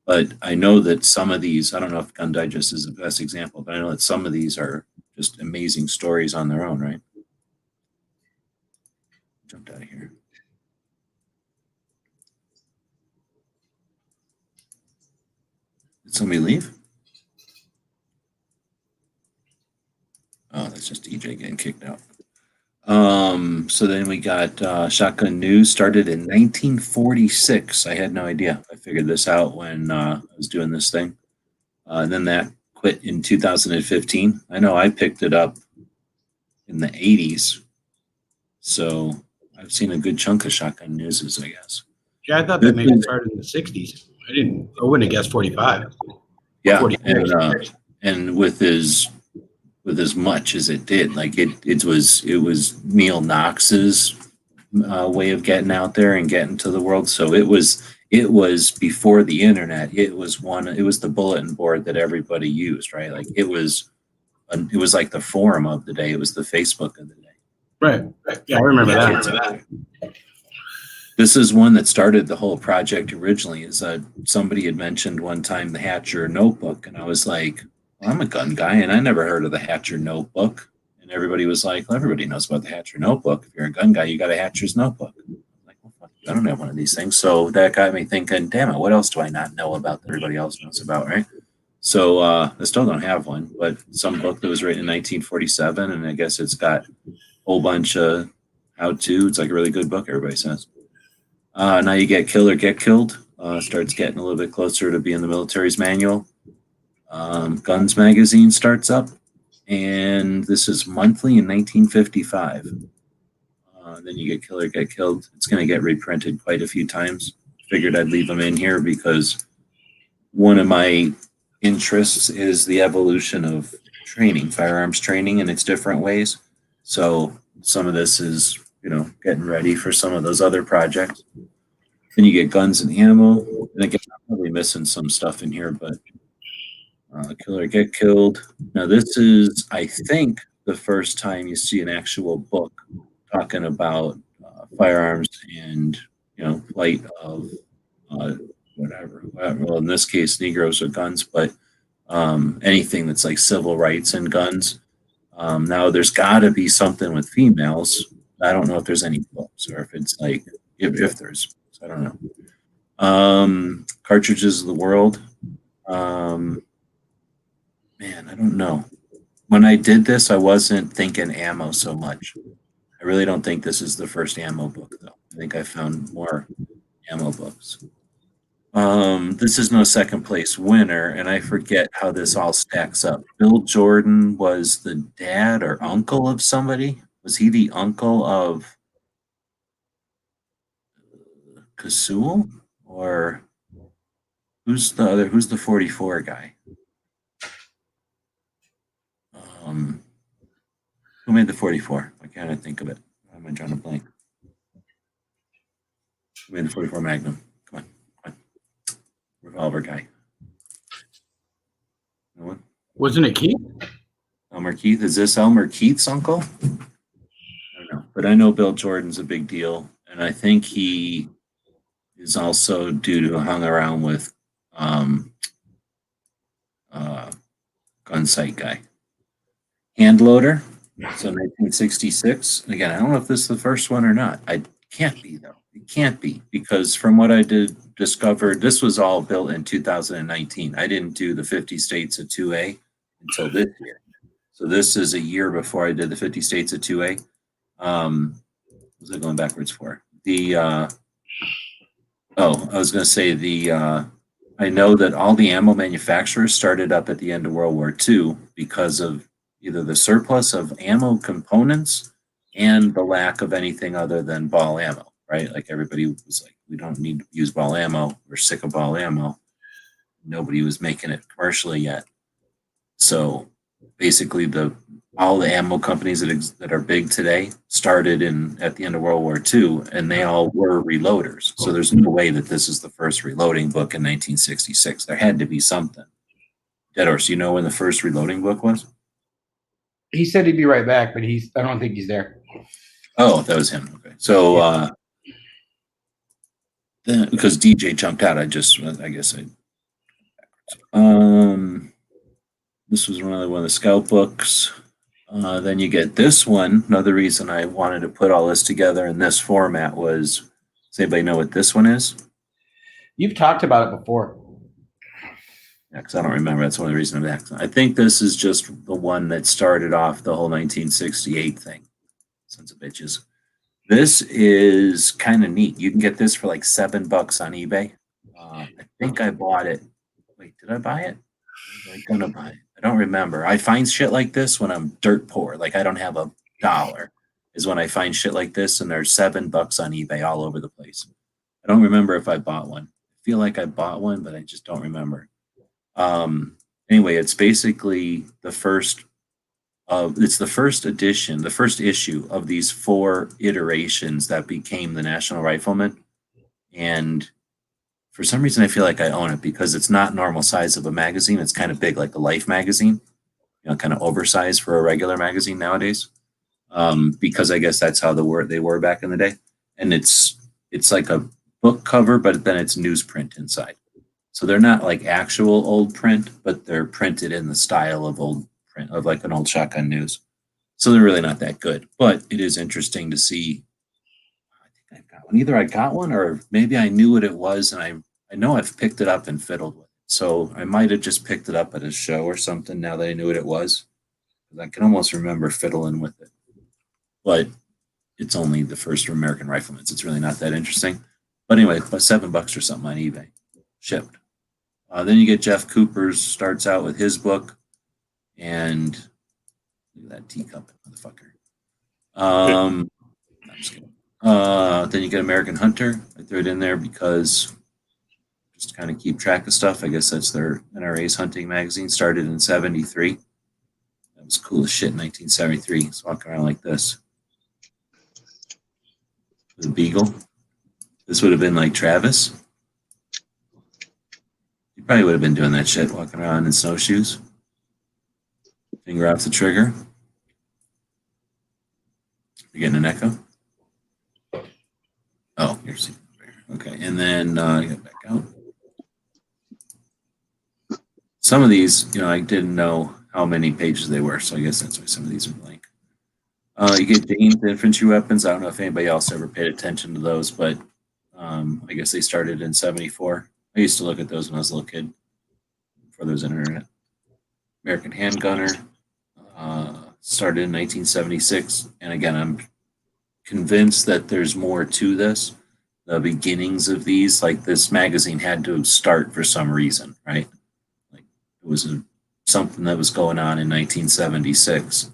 But I know that some of these, I don't know if Gun Digest is the best example, but I know that some of these are just amazing stories on their own, right? Jumped out of here. Did somebody leave? Oh, that's just EJ getting kicked out. So then we got Shotgun News, started in 1946. I had no idea. I figured this out when I was doing this thing. And then that quit in 2015. I know I picked it up in the 80s. So I've seen a good chunk of Shotgun Newses, I guess. Yeah, I thought that maybe started in the 60s. I wouldn't have guessed 45. Yeah, and with as much as it did, like it was Neil Knox's way of getting out there and getting to the world. So it was before the internet. It was the bulletin board that everybody used, right? Like it was like the forum of the day. It was the Facebook of the day. Right. Yeah, I remember that. This is one that started the whole project originally. Is somebody had mentioned one time the Hatcher Notebook, and I was like, well, I'm a gun guy, and I never heard of the Hatcher Notebook. And everybody was like, well, everybody knows about the Hatcher Notebook. If you're a gun guy, you got a Hatcher's Notebook. I'm like, well, fuck you, I don't have one of these things. So that got me thinking, damn it, what else do I not know about that everybody else knows about, right? So I still don't have one, but some book that was written in 1947, and I guess it's got a whole bunch of how-to. It's like a really good book, everybody says. Now you get Kill or Get Killed. Starts getting a little bit closer to being the military's manual. Guns magazine starts up, and this is monthly in 1955. Then you get Kill or Get Killed. It's going to get reprinted quite a few times. Figured I'd leave them in here because one of my interests is the evolution of training, firearms training in its different ways. So some of this is, getting ready for some of those other projects. Then you get Guns and Ammo. And again, I'm probably missing some stuff in here, but Kill or Get Killed. Now this is, I think, the first time you see an actual book talking about firearms and flight of whatever. Well, in this case, Negroes or guns, but anything that's like civil rights and guns. Now, there's got to be something with females. I don't know if there's any books or if it's like if there's. I don't know. Cartridges of the world. Man, I don't know. When I did this, I wasn't thinking ammo so much. I really don't think this is the first ammo book, though. I think I found more ammo books. This is no second place winner, and I forget how this all stacks up. Bill Jordan was the dad or uncle of somebody. Was he the uncle of Kasul? Or who's the 44 guy? Who made the 44? I can't think of it. Why am I drawing a blank? Who made the 44 Magnum? Come on. Revolver guy. No one? Wasn't it Keith? Elmer Keith. Is this Elmer Keith's uncle? I don't know. But I know Bill Jordan's a big deal. And I think he is also due to hung around with gun sight guy. Hand loader. So 1966. Again, I don't know if this is the first one or not. I can't be though. It can't be because from what I discovered, this was all built in 2019. I didn't do the 50 states of 2A until this year. So this is a year before I did the 50 states of 2A. What was I going backwards for? I was going to say I know that all the ammo manufacturers started up at the end of World War II because of either the surplus of ammo components and the lack of anything other than ball ammo, right? Like everybody was like, we don't need to use ball ammo. We're sick of ball ammo. Nobody was making it commercially yet. So basically all the ammo companies that are big today started at the end of World War II, and they all were reloaders. So there's no way that this is the first reloading book in 1966. There had to be something. Dead Horse, you know when the first reloading book was? He said he'd be right back, but I don't think he's there. Oh, that was him. Okay. So then because DJ jumped out, this was one of the scout books. Then you get this one. Another reason I wanted to put all this together in this format was, does anybody know what this one is? You've talked about it before. Yeah, because I don't remember. That's one of the reasons I'm asking. I think this is just the one that started off the whole 1968 thing. Sons of bitches. This is kind of neat. You can get this for like $7 on eBay. I think I bought it. Wait, did I buy it? Was I gonna buy it? I don't remember. I find shit like this when I'm dirt poor. Like I don't have $1. Is when I find shit like this, and there's $7 on eBay all over the place. I don't remember if I bought one. I feel like I bought one, but I just don't remember. Anyway, it's basically the first edition, the first issue of these 4 iterations that became the National Rifleman. And for some reason, I feel like I own it because it's not normal size of a magazine. It's kind of big, like a Life magazine, kind of oversized for a regular magazine nowadays. Because I guess that's how they were back in the day. And it's like a book cover, but then it's newsprint inside. So they're not like actual old print, but they're printed in the style of old print, of like an old Shotgun News. So they're really not that good, but it is interesting to see. I think I got one. Either I got one or maybe I knew what it was, and I know I've picked it up and fiddled with it. So I might have just picked it up at a show or something now that I knew what it was. I can almost remember fiddling with it. But it's only the first American Rifleman. It's really not that interesting. But anyway, about $7 or something on eBay. Shipped. Then you get Jeff Cooper's, starts out with his book. And look at that teacup, motherfucker. I'm just kidding. Then you get American Hunter. I threw it in there because just to kind of keep track of stuff. I guess that's their NRA's hunting magazine. Started in 73. That was cool as shit in 1973. It's walking around like this. The Beagle. This would have been like Travis. He probably would have been doing that shit, walking around in snowshoes. Finger off the trigger. You getting an echo? Oh, you're seeing. Okay, and then get back out. Some of these, I didn't know how many pages they were, so I guess that's why some of these are blank. You get Dane's infantry weapons. I don't know if anybody else ever paid attention to those, but I guess they started in '74. I used to look at those when I was a little kid, before there was internet. American Handgunner started in 1976, and again, I'm convinced that there's more to this. The beginnings of these, like this magazine had to start for some reason, right? Like it was something that was going on in 1976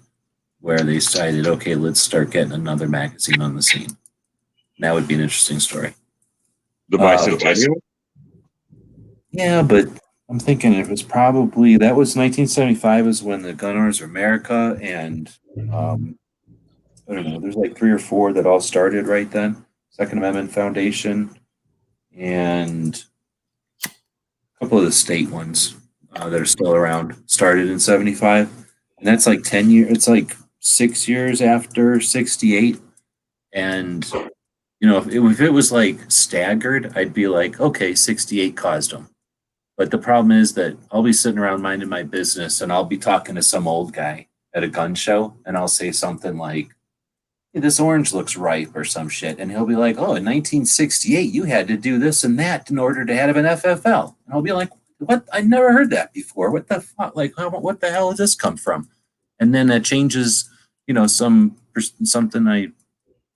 where they decided, okay, let's start getting another magazine on the scene. That would be an interesting story. The bicentennial? Yeah, but I'm thinking it was probably, that was 1975 is when the Gun Owners of America and I don't know, there's like 3 or 4 that all started right then. Second Amendment Foundation, and a couple of the state ones that are still around started in '75, and that's like 10 years. It's like 6 years after '68, and if it was like staggered, I'd be like, okay, '68 caused them. But the problem is that I'll be sitting around minding my business, and I'll be talking to some old guy at a gun show, and I'll say something like, this orange looks ripe or some shit. And he'll be like, oh, in 1968, you had to do this and that in order to have an FFL. And I'll be like, what? I never heard that before. What the fuck? Like, what the hell does this come from? And then that changes, something I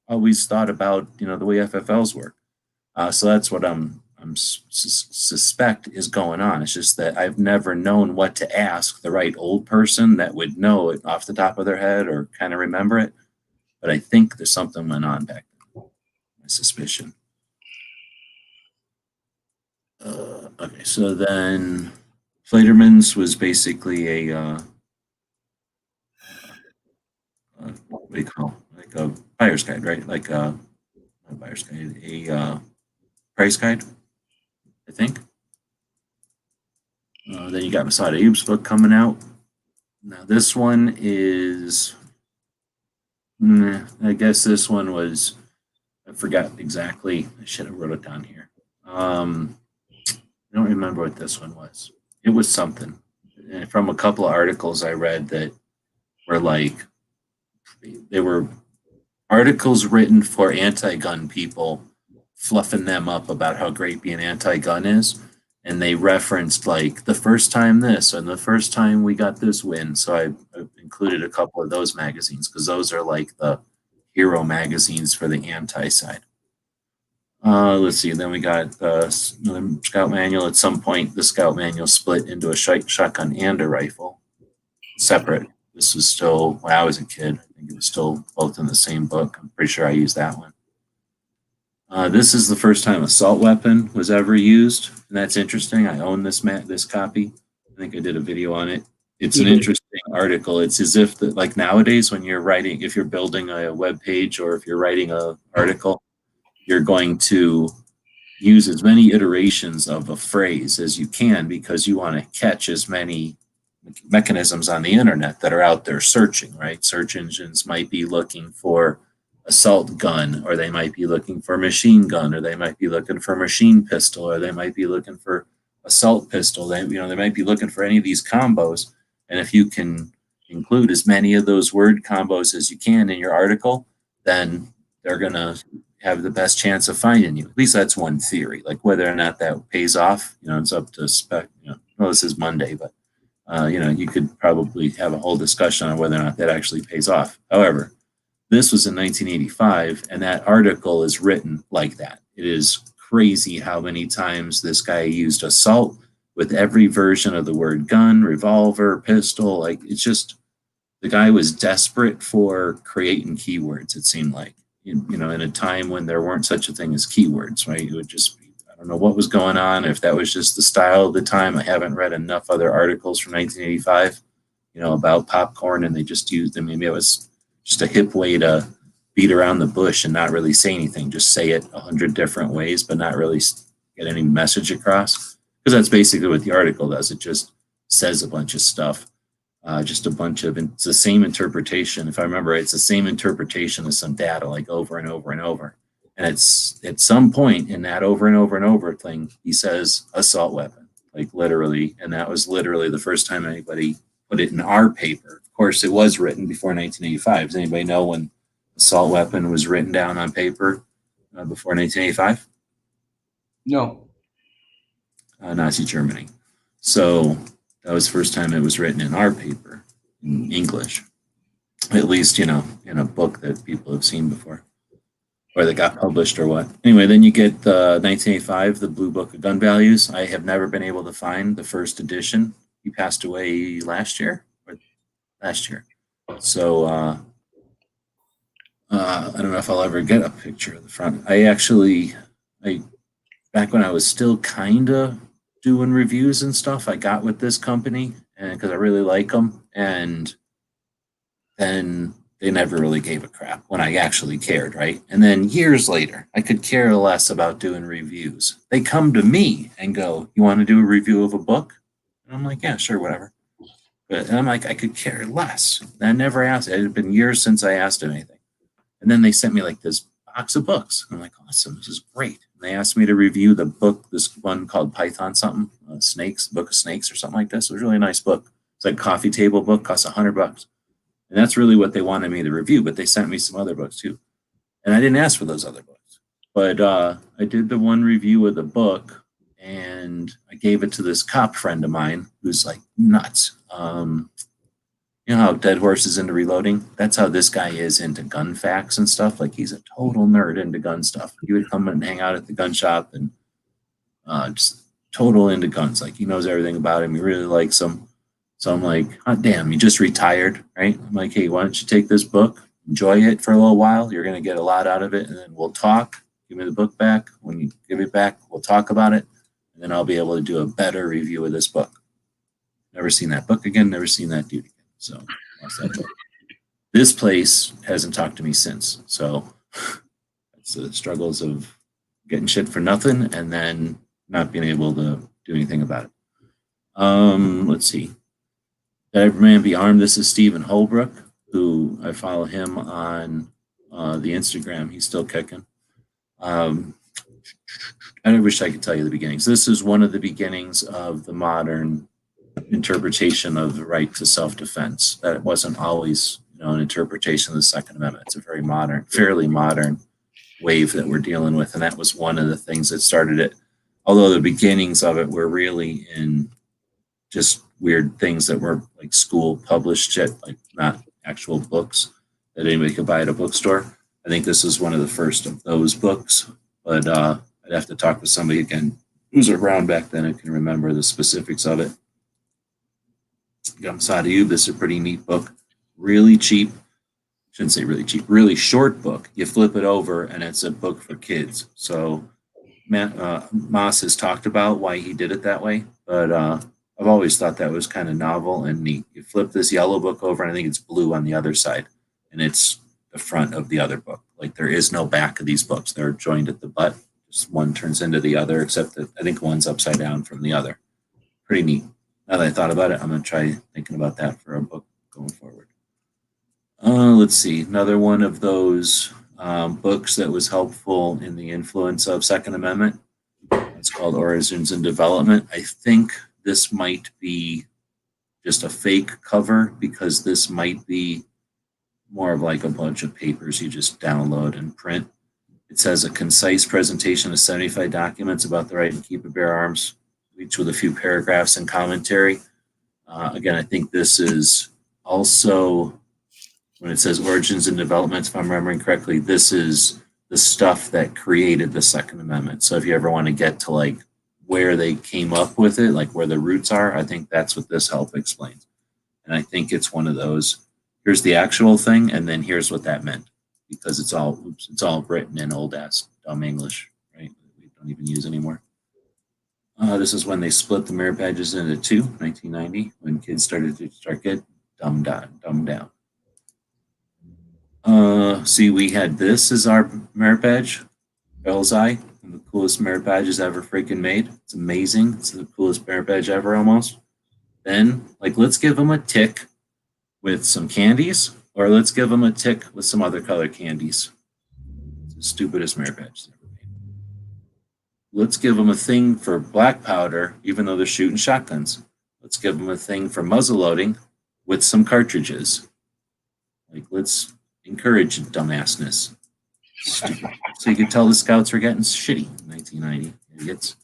always thought about, the way FFLs work. So that's what I'm suspect is going on. It's just that I've never known what to ask the right old person that would know it off the top of their head or kind of remember it. But I think there's something went on back then. My suspicion. Okay, so then Flaterman's was basically a what do you call like a buyer's guide, right? Like not a buyer's guide, a price guide, I think. Then you got Masada Ayoub's book coming out. Now this one is. I guess this one was, I forgot exactly. I should have wrote it down here. I don't remember what this one was. It was something. And from a couple of articles I read that were like, they were articles written for anti-gun people, fluffing them up about how great being anti-gun is. And they referenced like the first time this and the first time we got this win. So I included a couple of those magazines because those are like the hero magazines for the anti side. Let's see. Then we got another Scout Manual. At some point, the Scout Manual split into a shotgun and a rifle, separate. This was still when I was a kid. I think it was still both in the same book. I'm pretty sure I used that one. This is the first time assault weapon was ever used, and that's interesting. I own this copy. I think I did a video on it. It's an interesting article. It's as if like nowadays when you're writing, if you're building a web page or if you're writing an article, you're going to use as many iterations of a phrase as you can because you want to catch as many mechanisms on the internet that are out there searching, right? Search engines might be looking for assault gun, or they might be looking for machine gun, or they might be looking for machine pistol, or they might be looking for assault pistol. They might be looking for any of these combos. And if you can include as many of those word combos as you can in your article, then they're going to have the best chance of finding you. At least that's one theory. Like whether or not that pays off, it's up to spec. Well, this is Monday, but you could probably have a whole discussion on whether or not that actually pays off. However, this was in 1985, and that article is written like that. It is crazy how many times this guy used assault with every version of the word gun, revolver, pistol. Like it's just, the guy was desperate for creating keywords, it seemed like, in a time when there weren't such a thing as keywords, right? It would just be, I don't know what was going on, if that was just the style of the time. I haven't read enough other articles from 1985, about popcorn, and they just used them. Maybe it was just a hip way to beat around the bush and not really say anything, just say it 100 different ways, but not really get any message across. Because that's basically what the article does. It just says a bunch of stuff. Just a bunch of, it's the same interpretation. If I remember, it's the same interpretation as some data, like over and over and over. And it's at some point in that over and over and over thing, he says assault weapon, like literally. And that was literally the first time anybody put it in our paper. Of course, it was written before 1985. Does anybody know when assault weapon was written down on paper before 1985? No. Nazi Germany. So that was the first time it was written in our paper in English, at least, in a book that people have seen before or that got published or what. Anyway, then you get the 1985, the Blue Book of Gun Values. I have never been able to find the first edition. He passed away last year. So I don't know if I'll ever get a picture of the front. Back when I was still kind of doing reviews and stuff, I got with this company and because I really like them, and then they never really gave a crap when I actually cared, right? And then years later, I could care less about doing reviews. They come to me and go, "You want to do a review of a book?" And I'm like, "Yeah, sure, whatever." And I'm like, I could care less. And I never asked. It had been years since I asked him anything. And then they sent me like this box of books. I'm like, awesome, this is great. And they asked me to review the book, this one called Python something, Snakes, Book of Snakes or something like this. It was a really nice book. It's like a coffee table book, costs $100. And that's really what they wanted me to review, but they sent me some other books too. And I didn't ask for those other books. But I did the one review of the book, and I gave it to this cop friend of mine who's like nuts. You know how Dead Horse is into reloading? That's how this guy is into gun facts and stuff. Like, he's a total nerd into gun stuff. He would come and hang out at the gun shop and just total into guns. Like, he knows everything about him. He really likes them. So I'm like, oh, damn, you just retired, right? I'm like, hey, why don't you take this book, enjoy it for a little while. You're going to get a lot out of it, and then we'll talk. Give me the book back. When you give it back, we'll talk about it, and then I'll be able to do a better review of this book. Never seen that book again, never seen that dude again. So this place hasn't talked to me since. So it's the struggles of getting shit for nothing and then not being able to do anything about it. Let's see. Did Every Man Be Armed? This is Stephen Holbrook, who I follow him on the Instagram. He's still kicking. I wish I could tell you the beginnings. This is one of the beginnings of the modern interpretation of the right to self-defense. That it wasn't always, an interpretation of the Second Amendment. It's a very modern, fairly modern wave that we're dealing with, and that was one of the things that started it. Although the beginnings of it were really in just weird things that were like school published shit, like not actual books that anybody could buy at a bookstore. I think this is one of the first of those books, but I'd have to talk with somebody again who's around back then and can remember the specifics of it. Gamsadayub, this is a pretty neat book. Really cheap. Shouldn't say really cheap. Really short book. You flip it over and it's a book for kids. So Moss has talked about why he did it that way, but I've always thought that was kind of novel and neat. You flip this yellow book over, and I think it's blue on the other side, and it's the front of the other book. Like, there is no back of these books. They're joined at the butt. Just one turns into the other, except that I think one's upside down from the other. Pretty neat. Now that I thought about it, I'm going to try thinking about that for a book going forward. Let's see. Another one of those books that was helpful in the influence of Second Amendment. It's called Origins and Development. I think this might be just a fake cover, because this might be more of like a bunch of papers you just download and print. It says a concise presentation of 75 documents about the right to keep and bear arms, each with a few paragraphs and commentary. Again, I think this is also, when it says Origins and Development, if I'm remembering correctly, this is the stuff that created the Second Amendment. So if you ever want to get to like where they came up with it, like where the roots are, I think that's what this help explains. And I think it's one of those, here's the actual thing, and then here's what that meant, because it's all written in old ass dumb English, right? We don't even use anymore. This is when they split the merit badges into two, 1990, when kids started to get dumbed down. See, we had this as our merit badge, Bell's Eye, one of the coolest merit badges ever freaking made. It's amazing. It's the coolest merit badge ever, almost. Then, like, let's give them a tick with some candies, or let's give them a tick with some other color candies. It's the stupidest merit badge ever made. Let's give them a thing for black powder, even though they're shooting shotguns. Let's give them a thing for muzzle loading with some cartridges. Like, let's encourage dumbassness. Stupid. So you could tell the scouts were getting shitty in 1990. Idiots.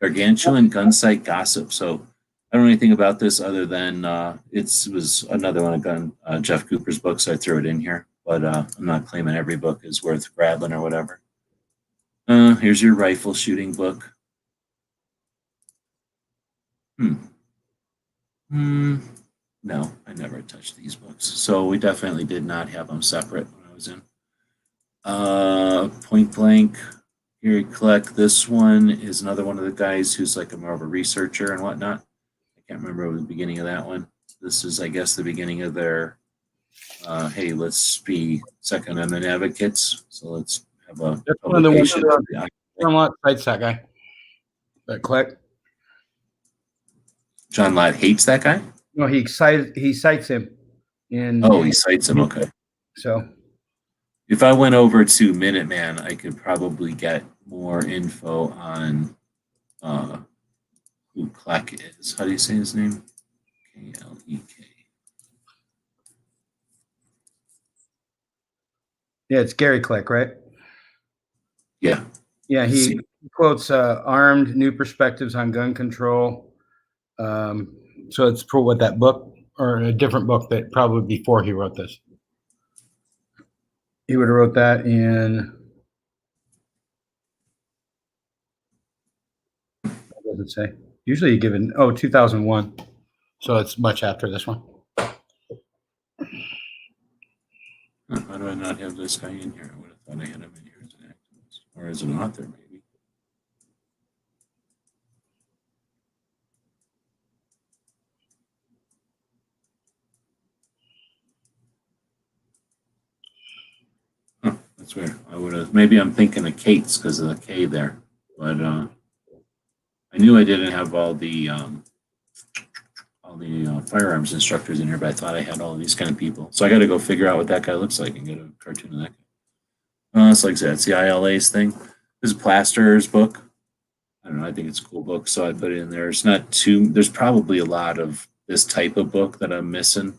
Gargantuan gun site gossip. So I don't know anything about this other than it was another one of Jeff Cooper's books. So I threw it in here, but I'm not claiming every book is worth grabbing or whatever. Here's your rifle shooting book. No, I never touched these books. So we definitely did not have them separate when I was in. Point Blank, Gary Kleck. This one is another one of the guys who's like more of a researcher and whatnot. I can't remember the beginning of that one. This is, I guess, the beginning of their, hey, let's be Second Amendment advocates. So let's have a That's one of the ones John Lott cites that guy. That Kleck. John Lott hates that guy? No, he cites him. He cites him, okay. So if I went over to Minuteman, I could probably get more info on who Kleck is. How do you say his name? K-L-E-K. yeah, it's Gary Kleck, right? Yeah. Yeah, he quotes Armed New Perspectives on Gun Control. So it's for what, that book, or a different book that probably before he wrote this. He would have wrote that in, what does it say? Usually you give in, 2001. So it's much after this one. How do I not have this guy in here? I would have thought I had him in here as an activist, or as an author, maybe. That's weird. I would have, maybe I'm thinking of Kate's because of the K there, but I knew I didn't have all the firearms instructors in here, but I thought I had all of these kind of people. So I got to go figure out what that guy looks like and get a cartoon of that guy. It's like that. It's the ILA's thing. This is Plaster's book. I don't know. I think it's a cool book, so I put it in there. It's not too. There's probably a lot of this type of book that I'm missing,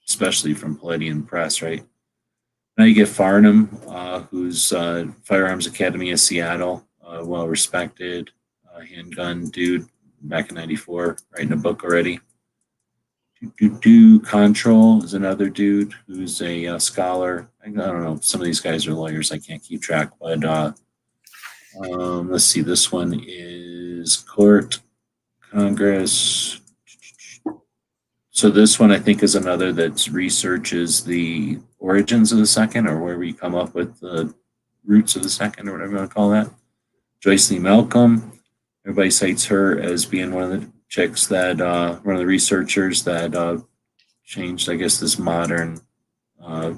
especially from Palladium Press, right? Now you get Farnham, who's Firearms Academy of Seattle, well-respected handgun dude back in '94, writing a book already. Control is another dude who's a scholar. I don't know. Some of these guys are lawyers. I can't keep track. But let's see. This one is Court, Congress. So this one, I think, is another that researches the origins of the second, or where we come up with the roots of the second, or whatever you want to call that. Joyce Lee Malcolm. Everybody cites her as being one of the chicks that, one of the researchers that changed, I guess, this modern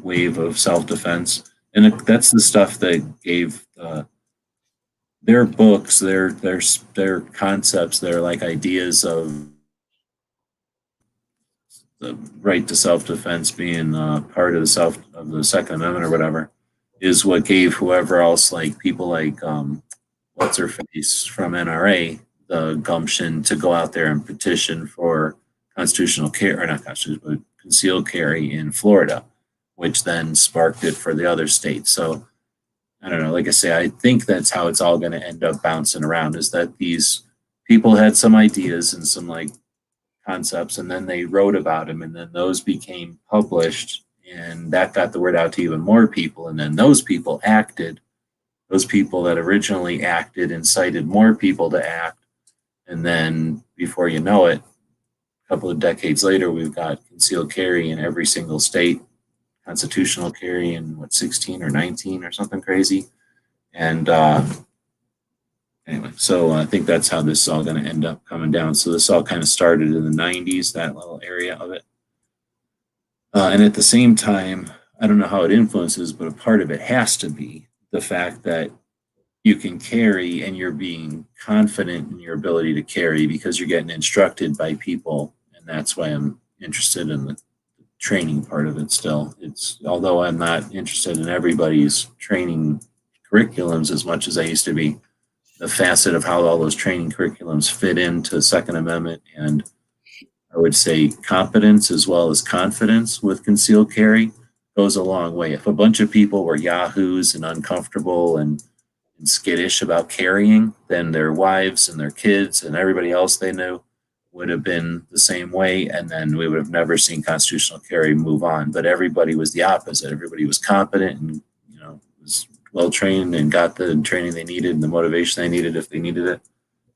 wave of self-defense. And that's the stuff that gave their books, their concepts, their like ideas of the right to self-defense being part of the Second Amendment or whatever, is what gave whoever else, like people like what's her face from NRA, the gumption to go out there and petition for constitutional carry, or not constitutional, but concealed carry in Florida, which then sparked it for the other states. So I don't know. Like I say, I think that's how it's all going to end up bouncing around, is that these people had some ideas and some like concepts, and then they wrote about them, and then those became published, and that got the word out to even more people, and then those people acted. Those people that originally acted incited more people to act, and then before you know it, a couple of decades later, we've got concealed carry in every single state, constitutional carry in 16 or 19 or something crazy, and anyway, so I think that's how this is all going to end up coming down. So this all kind of started in the 90s, that little area of it. And at the same time, I don't know how it influences, but a part of it has to be the fact that you can carry and you're being confident in your ability to carry because you're getting instructed by people. And that's why I'm interested in the training part of it still. It's although I'm not interested in everybody's training curriculums as much as I used to be, the facet of how all those training curriculums fit into Second Amendment and I would say competence as well as confidence with concealed carry goes a long way. If a bunch of people were yahoos and uncomfortable and skittish about carrying, then their wives and their kids and everybody else they knew would have been the same way, and then we would have never seen constitutional carry move on. But everybody was the opposite. Everybody was competent and was well trained and got the training they needed and the motivation they needed if they needed it,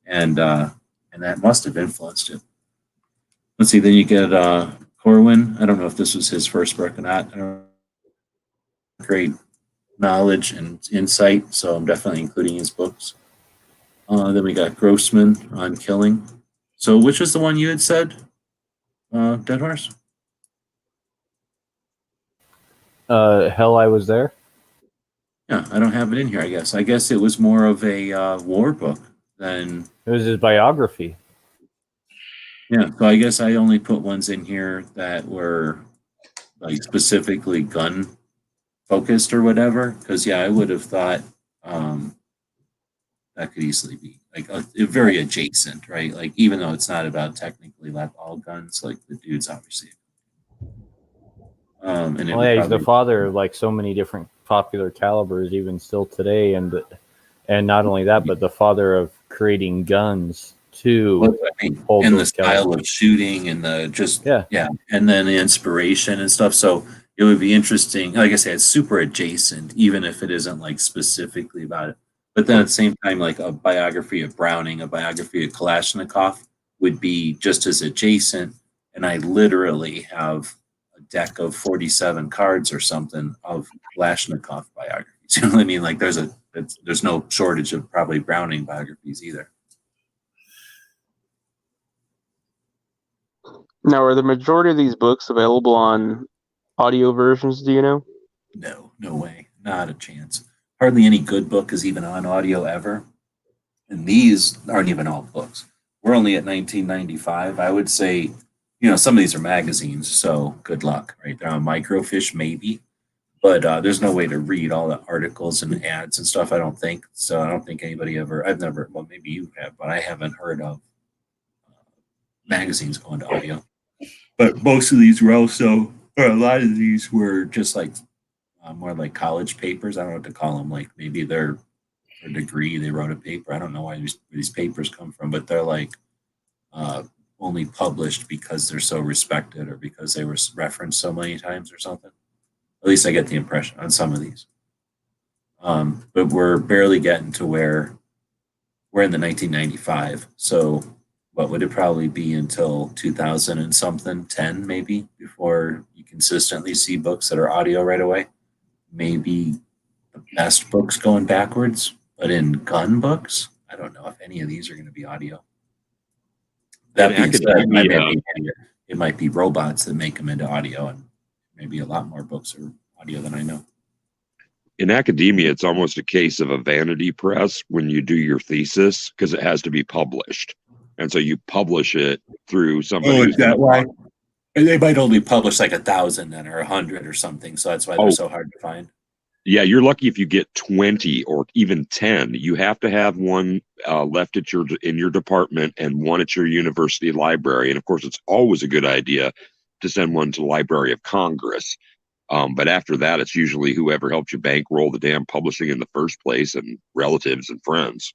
and that must have influenced it. Let's see. Then you get Corwin. I don't know if this was his first book or not. Great knowledge and insight, so I'm definitely including his books. Then we got Grossman on killing. So which was the one you had said, Dead Horse? Hell, I Was There. Yeah, I don't have it in here, I guess. I guess it was more of a war book than... It was his biography. Yeah, so I guess I only put ones in here that were like specifically gun focused or whatever, because I would have thought that could easily be like a very adjacent, right? Like even though it's not about technically all guns, like the dude's obviously. And he's the father of like so many different popular calibers, even still today, and not only that, but the father of creating guns too. And the style of shooting and the and then the inspiration and stuff. So it would be interesting. Like I said, it's super adjacent, even if it isn't like specifically about it. But then at the same time, like a biography of Browning, a biography of Kalashnikov would be just as adjacent. And I literally have a deck of 47 cards or something of Kalashnikov biographies. You know what I mean? Like there's no shortage of probably Browning biographies either. Now, are the majority of these books available on audio versions, do you know? No way. Not a chance. Hardly any good book is even on audio ever. And these aren't even all books. We're only at 1995. I would say, some of these are magazines, so good luck, right? They're on microfiche, maybe. But there's no way to read all the articles and ads and stuff, I don't think. So I don't think anybody well, maybe you have, but I haven't heard of magazines going to audio. But most of these were also, or a lot of these were just like more like college papers. I don't know what to call them. Like maybe they're for a degree, they wrote a paper. I don't know where these papers come from, but they're like only published because they're so respected or because they were referenced so many times or something. At least I get the impression on some of these. But we're barely getting to where we're in the 1995. So what would it probably be until 2000 and something, 10 maybe, before you consistently see books that are audio right away? Maybe the best books going backwards, but in gun books, I don't know if any of these are going to be audio. That being said, it might be robots that make them into audio, and maybe a lot more books are audio than I know. In academia, it's almost a case of a vanity press when you do your thesis because it has to be published. And so you publish it through somebody. Oh, is that why? They might only publish like 1,000 then or 100 or something. So that's why they're so hard to find. Yeah, you're lucky if you get 20 or even 10. You have to have one left at in your department and one at your university library. And of course, it's always a good idea to send one to the Library of Congress. But after that, it's usually whoever helped you bankroll the damn publishing in the first place and relatives and friends.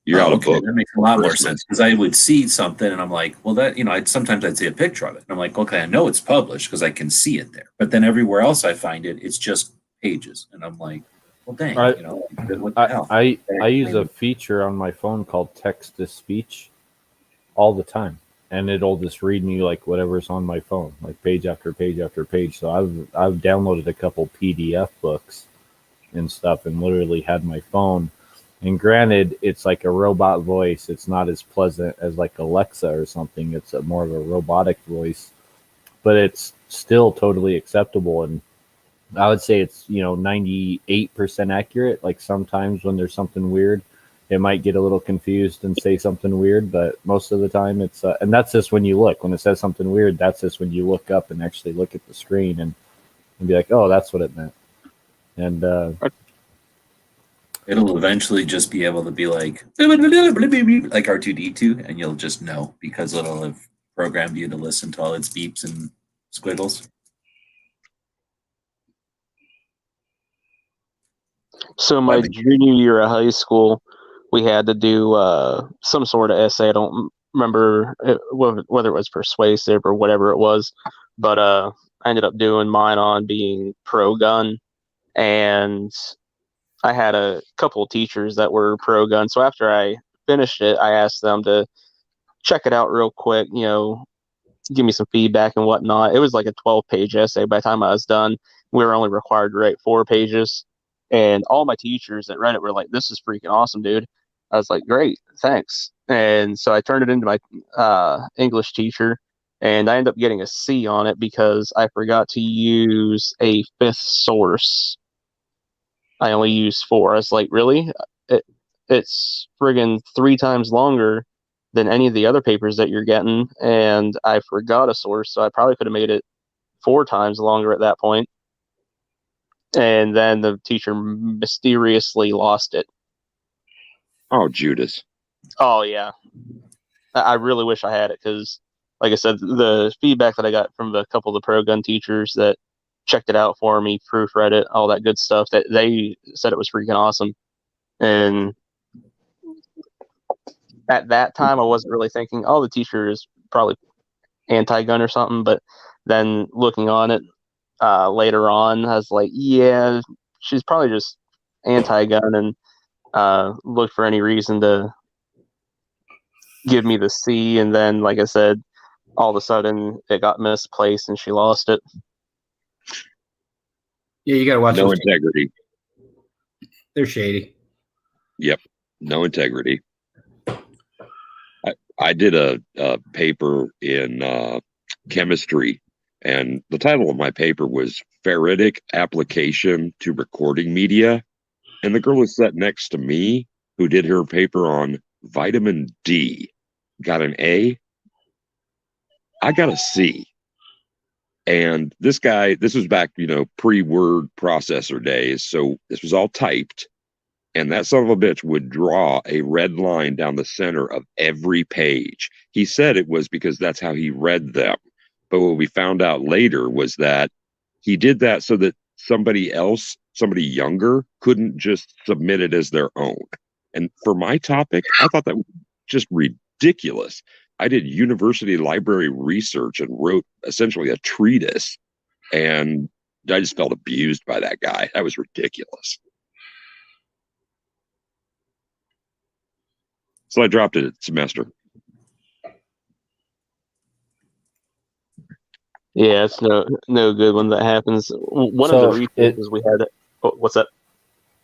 You're out of book. That makes a lot more sense because I would see something and I'm like, well, that, sometimes I'd see a picture of it. And I'm like, okay, I know it's published because I can see it there. But then everywhere else I find it, it's just pages. And I'm like, well, dang, what the hell? I use a feature on my phone called text to speech all the time. And it'll just read me like whatever's on my phone, like page after page after page. So I've downloaded a couple PDF books and stuff and literally had my phone. And granted, it's like a robot voice. It's not as pleasant as like Alexa or something. It's more of a robotic voice, but it's still totally acceptable. And I would say it's, 98% accurate. Like sometimes when there's something weird, it might get a little confused and say something weird, but most of the time it's and that's just when you look. When it says something weird, that's just when you look up and actually look at the screen and be like, oh, that's what it meant. And it'll eventually just be able to be like R2D2, and you'll just know because it'll have programmed you to listen to all its beeps and squiggles. So my junior year of high school, we had to do some sort of essay. I don't remember whether it was persuasive or whatever it was, but I ended up doing mine on being pro-gun, and I had a couple of teachers that were pro-gun. So after I finished it, I asked them to check it out real quick, give me some feedback and whatnot. It was like a 12-page essay. By the time I was done, we were only required to write 4 pages. And all my teachers that read it were like, this is freaking awesome, dude. I was like, great, thanks. And so I turned it into my English teacher, and I ended up getting a C on it because I forgot to use a 5th source. I only used 4. I was like, really? It's friggin' 3 times longer than any of the other papers that you're getting, and I forgot a source, so I probably could have made it 4 times longer at that point. And then the teacher mysteriously lost it. Oh, Judas. Oh, yeah. I really wish I had it because, like I said, the feedback that I got from a couple of the pro-gun teachers that checked it out for me, proofread it, all that good stuff, that they said it was freaking awesome. And at that time, I wasn't really thinking, oh, the teacher is probably anti-gun or something. But then looking on it later on, I was like, yeah, she's probably just anti-gun and looked for any reason to give me the C. And then, like I said, all of a sudden it got misplaced and she lost it. Yeah, you got to watch No those. integrity. They're shady. Yep. No integrity. I did a paper in chemistry, and the title of my paper was Ferritic Application to Recording Media. And the girl who sat next to me, who did her paper on vitamin D, got an A. I got a C. And this guy, this was back, pre-word processor days. So this was all typed. And that son of a bitch would draw a red line down the center of every page. He said it was because that's how he read them. But what we found out later was that he did that so that somebody else, somebody younger, couldn't just submit it as their own. And for my topic, I thought that was just ridiculous. I did university library research and wrote essentially a treatise, and I just felt abused by that guy. That was ridiculous. So I dropped it at semester. Yeah, it's no good when that happens. One of the resources we had. What's that?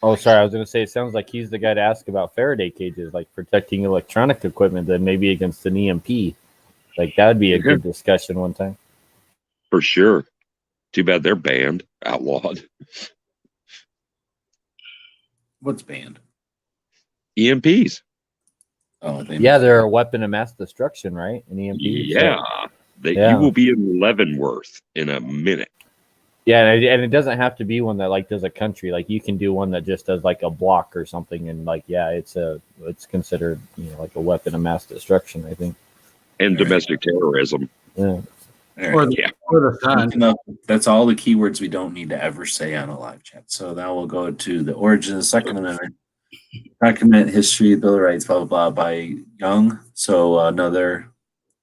Oh, sorry. I was going to say, it sounds like he's the guy to ask about Faraday cages, like protecting electronic equipment, then maybe against an EMP. Like, that would be a good discussion one time. For sure. Too bad they're banned, outlawed. What's banned? EMPs. Oh, they're a weapon of mass destruction, right? An EMP. Yeah. You will be in Leavenworth in a minute. Yeah, and it doesn't have to be one that like does a country. Like you can do one that just does like a block or something, and like it's considered like a weapon of mass destruction, I think. And domestic terrorism. Yeah. Or the sun. That's all the keywords we don't need to ever say on a live chat. So now we'll go to the origin of the Second Amendment. Document history, Bill of Rights, blah, blah, blah, by Young. So another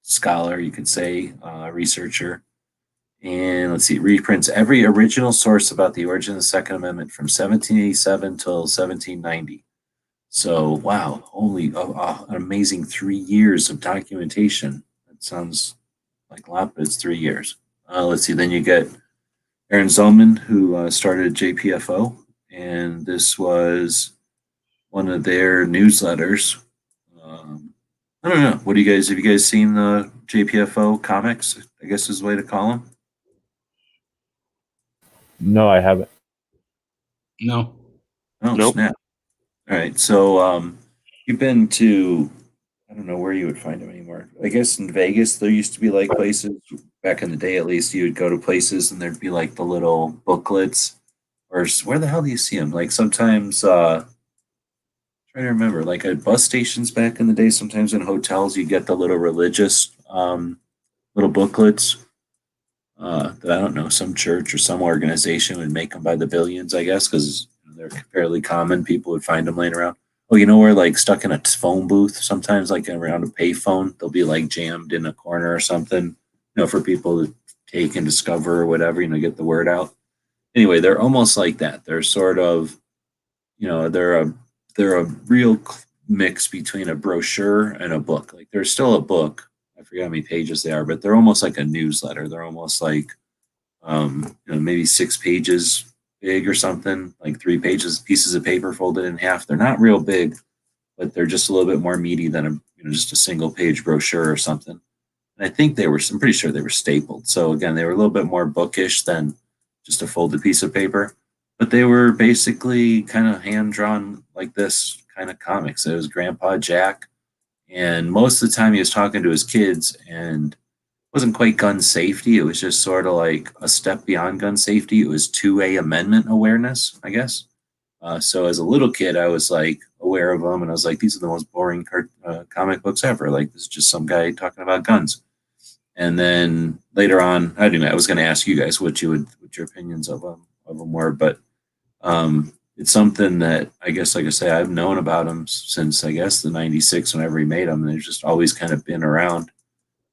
scholar, you could say, researcher. And let's see, reprints every original source about the origin of the Second Amendment from 1787 till 1790. So, wow, only an amazing 3 years of documentation. That sounds like a lot, but it's 3 years. Let's see, then you get Aaron Zellman, who started JPFO, and this was one of their newsletters. I don't know. Have you guys seen the JPFO comics? I guess is the way to call them. No, I haven't. No. Oh, nope. Snap. All right. So You've been to, I don't know where you would find them anymore. I guess in Vegas, there used to be like places back in the day, at least you would go to places and there'd be like the little booklets or where the hell do you see them? Like sometimes, trying to remember, like at bus stations back in the day, sometimes in hotels, you get the little religious, little booklets that I don't know, some church or some organization would make them by the billions, I guess, because they're fairly common. People would find them laying around. Oh, you know where like stuck in a phone booth, sometimes like around a payphone, they'll be like jammed in a corner or something, for people to take and discover or whatever, get the word out. Anyway, they're almost like that. They're sort of, they're a real mix between a brochure and a book. Like they're still a book. I forget how many pages they are, but they're almost like a newsletter. They're almost like maybe 6 pages big or something, like 3 pieces of paper folded in half. They're not real big, but they're just a little bit more meaty than just a single page brochure or something. And I think I'm pretty sure they were stapled. So again, they were a little bit more bookish than just a folded piece of paper, but they were basically kind of hand drawn like this kind of comics. It was Grandpa Jack. And most of the time he was talking to his kids and wasn't quite gun safety. It was just sort of like a step beyond gun safety. It was 2A amendment awareness, I guess. So as a little kid, I was like aware of them, and I was like, these are the most boring comic books ever. Like this is just some guy talking about guns. And then later on, I was going to ask you guys what your opinions of them were, but it's something that I guess, like I say, I've known about them since I guess the '96 whenever he made them. And they've just always kind of been around.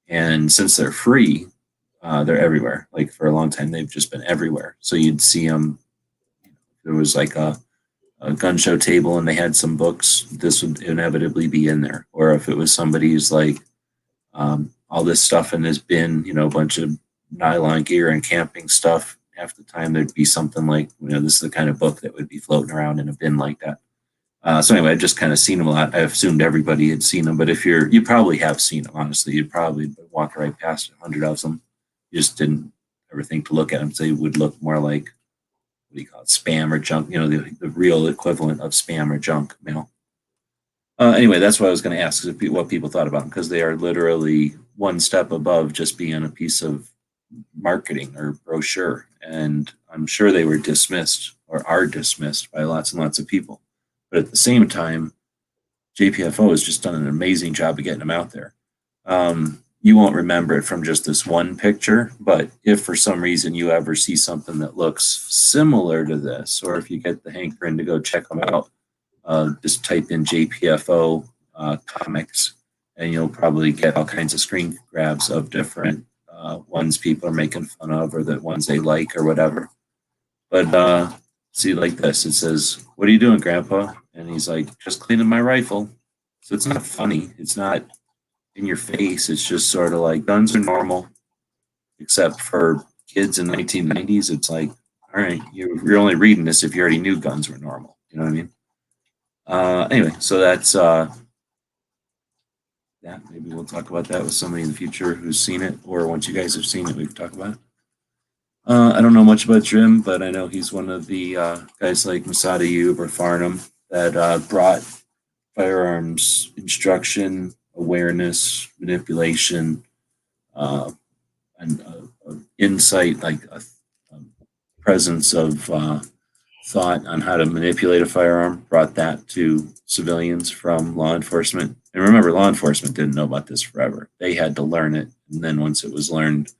And since they're free, they're everywhere. Like for a long time, they've just been everywhere. So you'd see them. There was like a gun show table and they had some books. This would inevitably be in there. Or if it was somebody's like all this stuff in this bin, a bunch of nylon gear and camping stuff. Half the time there'd be something like, this is the kind of book that would be floating around in a bin like that. So anyway, I've just kind of seen them a lot. I assumed everybody had seen them, but if you probably have seen them, honestly. You'd probably walk right past 100 of them. You just didn't ever think to look at them. So they would look more like, what do you call it, spam or junk, the real equivalent of spam or junk mail. Anyway, that's what I was going to ask, is what people thought about them, because they are literally one step above just being a piece of marketing or brochure. And I'm sure they were dismissed or are dismissed by lots and lots of people. But at the same time, JPFO has just done an amazing job of getting them out there. You won't remember it from just this one picture, but if for some reason you ever see something that looks similar to this, or if you get the hankering to go check them out, just type in JPFO comics, and you'll probably get all kinds of screen grabs of different ones people are making fun of, or the ones they like, or whatever. But see, like this, it says, "What are you doing, Grandpa?" And he's like, "Just cleaning my rifle." So it's not funny. It's not in your face. It's just sort of like guns are normal, except for kids in 1990s. It's like, all right, you're only reading this if you already knew guns were normal. You know what I mean? Anyway, so that's that. Maybe we'll talk about that with somebody in the future who's seen it, or once you guys have seen it, we can talk about it. I don't know much about Jim, but I know he's one of the guys like Masada Ayub or Farnham that brought firearms instruction, awareness, manipulation, and insight, like a presence of thought on how to manipulate a firearm, brought that to civilians from law enforcement. And remember, law enforcement didn't know about this forever. They had to learn it. And then once it was learned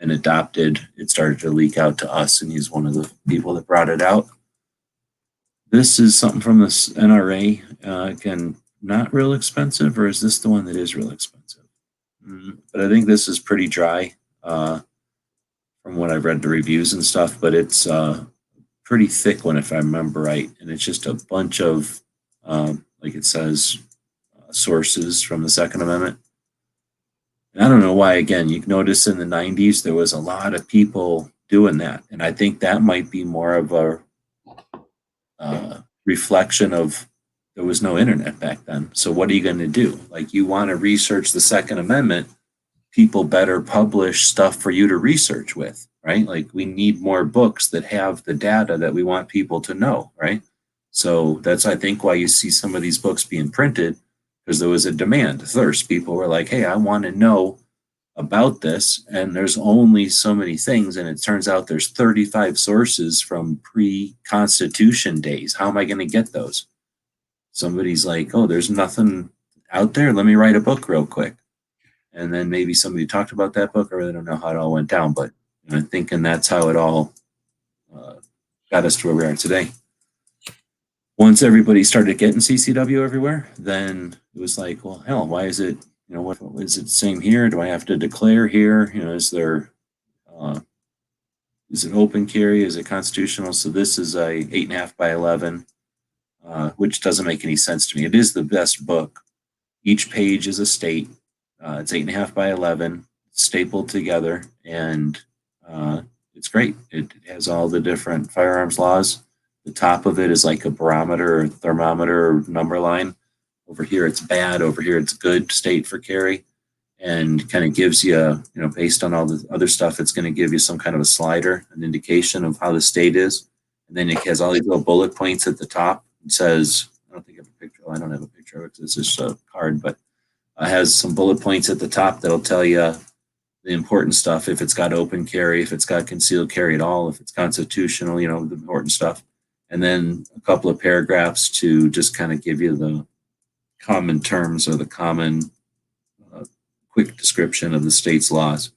and adopted, it started to leak out to us, and he's one of the people that brought it out. This is something from this NRA. Again, not real expensive, or is this the one that is real expensive? But I think this is pretty dry from what I've read the reviews and stuff, but it's pretty thick one if I remember right. And it's just a bunch of, like it says, sources from the Second Amendment. And I don't know why, again, you notice in the 90s, there was a lot of people doing that. And I think that might be more of a reflection of there was no internet back then. So what are you going to do? Like, you want to research the Second Amendment, people better publish stuff for you to research with, right? Like, we need more books that have the data that we want people to know, right? So that's, I think, why you see some of these books being printed, because there was a demand, a thirst. People were like, hey, I want to know about this, and there's only so many things, and it turns out there's 35 sources from pre-Constitution days. How am I going to get those? Somebody's like, oh, there's nothing out there. Let me write a book real quick. And then maybe somebody talked about that book. I really don't know how it all went down, but I'm thinking that's how it all got us to where we are today. Once everybody started getting CCW everywhere, then it was like, well, hell, why is it, what is it same here? Do I have to declare here? Is there, is it open carry? Is it constitutional? So this is a 8.5 by 11, which doesn't make any sense to me. It is the best book. Each page is a state. It's 8.5 by 11, stapled together, and it's great. It has all the different firearms laws. The top of it is like a barometer or thermometer or number line. Over here it's bad, over here it's good state for carry, and kind of gives you, based on all the other stuff, it's going to give you some kind of a slider, an indication of how the state is. And then it has all these little bullet points at the top. It says, I don't have a picture of it, it's just a card, but it has some bullet points at the top that'll tell you the important stuff, if it's got open carry, if it's got concealed carry at all, if it's constitutional, the important stuff. And then a couple of paragraphs to just kind of give you the common terms or the common quick description of the state's laws.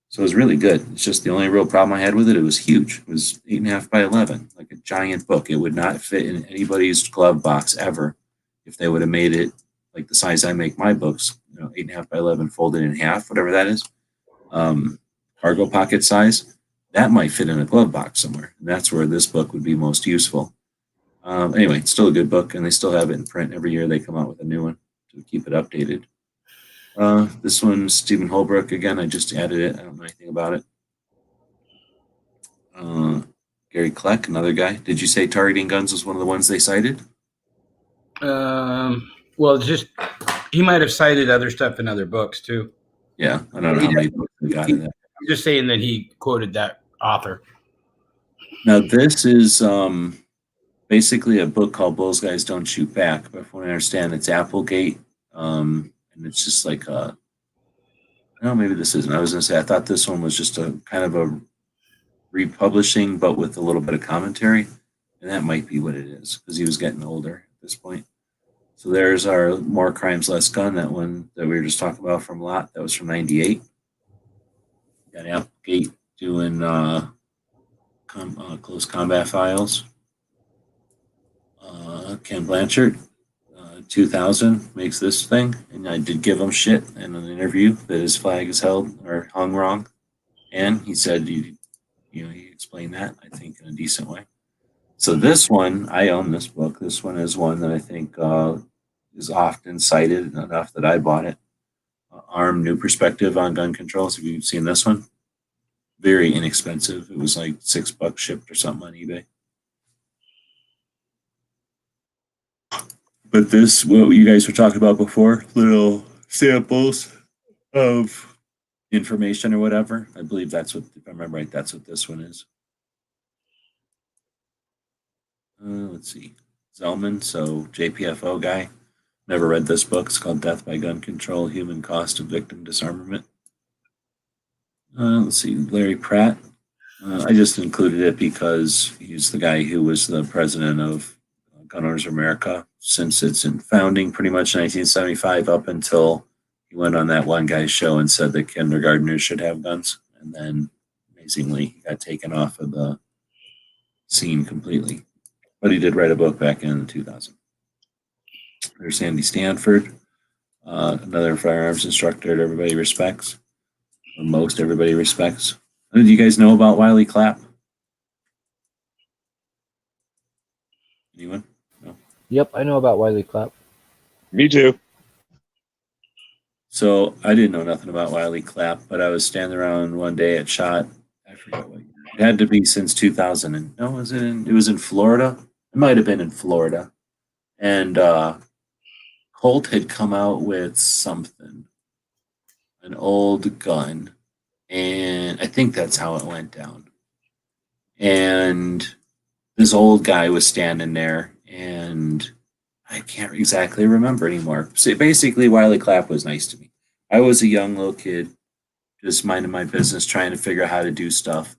So it was really good. It's just the only real problem I had with it, it was huge. It was 8.5 by 11, like a giant book. It would not fit in anybody's glove box ever if they would have made it like the size I make my books, 8.5 by 11 folded in half, whatever that is. Cargo pocket size. That might fit in a glove box somewhere. And that's where this book would be most useful. Anyway, it's still a good book, and they still have it in print. Every year they come out with a new one to keep it updated. This one's Stephen Holbrook. Again, I just added it. I don't know anything about it. Gary Kleck, another guy. Did you say targeting guns was one of the ones they cited? Well, just he might have cited other stuff in other books too. Yeah, I don't know how many books we got in that. I'm just saying that he quoted that author. Now, this is basically a book called Bulls Guys Don't Shoot Back. But from what I understand, it's Applegate. And it's just like maybe this isn't. I was going to say, I thought this one was just a kind of a republishing, but with a little bit of commentary. And that might be what it is, because he was getting older at this point. So there's our More Crimes, Less Gun, that one that we were just talking about from Lot. That was from 98. Got Applegate doing Close Combat Files. Ken Blanchard, 2000, makes this thing. And I did give him shit in an interview that his flag is held or hung wrong. And he said, he explained that, I think, in a decent way. So this one, I own this book. This one is one that I think is often cited enough that I bought it. Arm New Perspective on Gun Controls. Have you seen this one? Very inexpensive. It was like $6 shipped or something on eBay. But this, what you guys were talking about before, little samples of information or whatever. I believe that's what, if I remember right, that's what this one is. Let's see. Zellman, so JPFO guy. Never read this book. It's called Death by Gun Control, Human Cost of Victim Disarmament. Let's see. Larry Pratt. I just included it because he's the guy who was the president of Gun Owners of America since its founding, pretty much 1975, up until he went on that one guy's show and said that kindergartners should have guns. And then, amazingly, he got taken off of the scene completely. But he did write a book back in 2000. There's Sandy Stanford, another firearms instructor that everybody respects, or most everybody respects. Do you guys know about Wiley Clapp? Anyone? No? Yep, I know about Wiley Clapp. Me too. So I didn't know nothing about Wiley Clapp, but I was standing around one day at SHOT. I forget what year. It had to be since 2000. And no, it was in Florida. It might have been in Florida. And Colt had come out with something, an old gun. And I think that's how it went down. And this old guy was standing there, and and I can't exactly remember anymore. So basically, Wiley Clapp was nice to me. I was a young little kid, just minding my business, trying to figure out how to do stuff.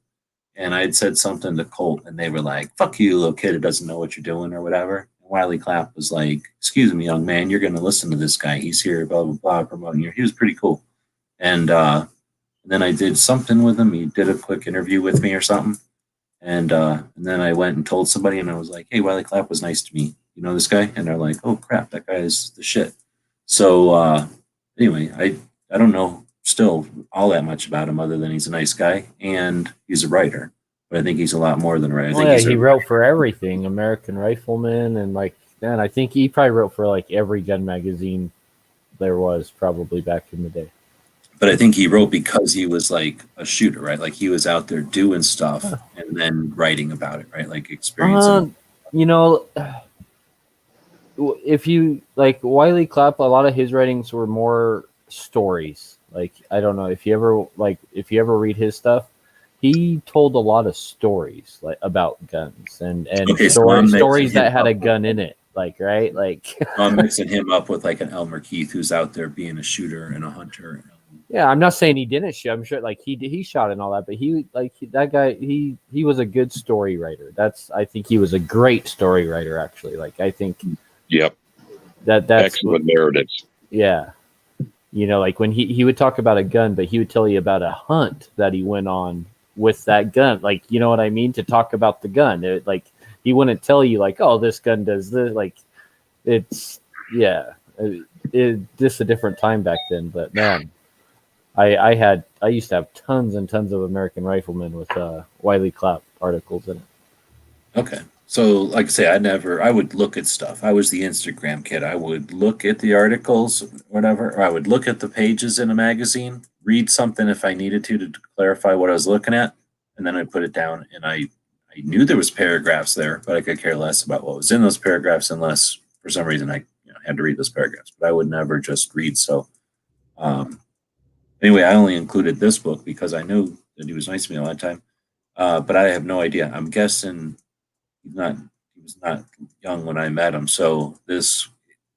And I had said something to Colt, and they were like, "Fuck you, little kid who doesn't know what you're doing," or whatever. And Wiley Clapp was like, "Excuse me, young man, you're going to listen to this guy. He's here, blah, blah, blah, promoting you." He was pretty cool. And then I did something with him. He did a quick interview with me or something. And then I went and told somebody, and I was like, "Hey, Wiley Clapp was nice to me. You know this guy?" And they're like, "Oh, crap, that guy is the shit." So anyway, I don't know still all that much about him other than he's a nice guy and he's a writer. But I think he's a lot more than a writer. I think he wrote for everything, American Rifleman, and man, I think he probably wrote for like every gun magazine there was probably back in the day. But I think he wrote because he was like a shooter, right? Like he was out there doing stuff and then writing about it, right? Like experiencing. If you like Wiley Clapp, a lot of his writings were more stories. Like, I don't know if you ever read his stuff, he told a lot of stories like about guns and stories that had a gun in it. Like, right? Like I'm mixing him up with like an Elmer Keith who's out there being a shooter and a hunter. Yeah, I'm not saying he didn't shoot. I'm sure like he shot and all that, but that guy he was a good story writer. I think he was a great story writer actually. Like I think Yep. That's excellent narratives. Yeah. Like when he would talk about a gun, but he would tell you about a hunt that he went on with that gun. Like, you know what I mean? To talk about the gun. He wouldn't tell you like, "Oh, this gun does this." Like it's just a different time back then, but man, I used to have tons and tons of American Riflemen with Wiley Clapp articles in it. Okay. So, like I say, I would look at stuff. I was the Instagram kid. I would look at the articles, whatever, or I would look at the pages in a magazine, read something if I needed to clarify what I was looking at, and then I'd put it down. And I knew there was paragraphs there, but I could care less about what was in those paragraphs unless, for some reason, I had to read those paragraphs. But I would never just read. So, anyway, I only included this book because I knew that he was nice to me all the time. But I have no idea. I'm guessing he was not young when I met him, so this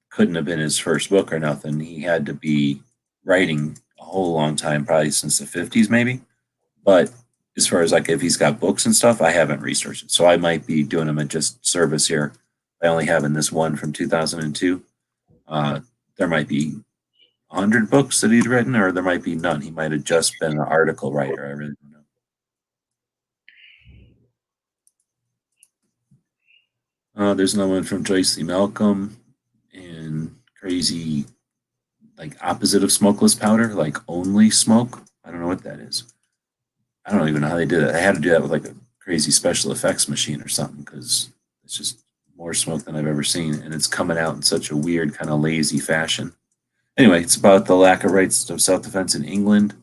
couldn't have been his first book or nothing. He had to be writing a whole long time, probably since the 50s maybe. But as far as like if he's got books and stuff, I haven't researched it, so I might be doing him a just service here. I only have in this one from 2002. There might be 100 books that he'd written, or there might be none. He might have just been an article writer. I really don't know. There's another one from Joyce Lee Malcolm and crazy, like opposite of smokeless powder, like only smoke. I don't know what that is. I don't even know how they did it. I had to do that with like a crazy special effects machine or something because it's just more smoke than I've ever seen, and it's coming out in such a weird kind of lazy fashion. Anyway, it's about the lack of rights of self-defense in England.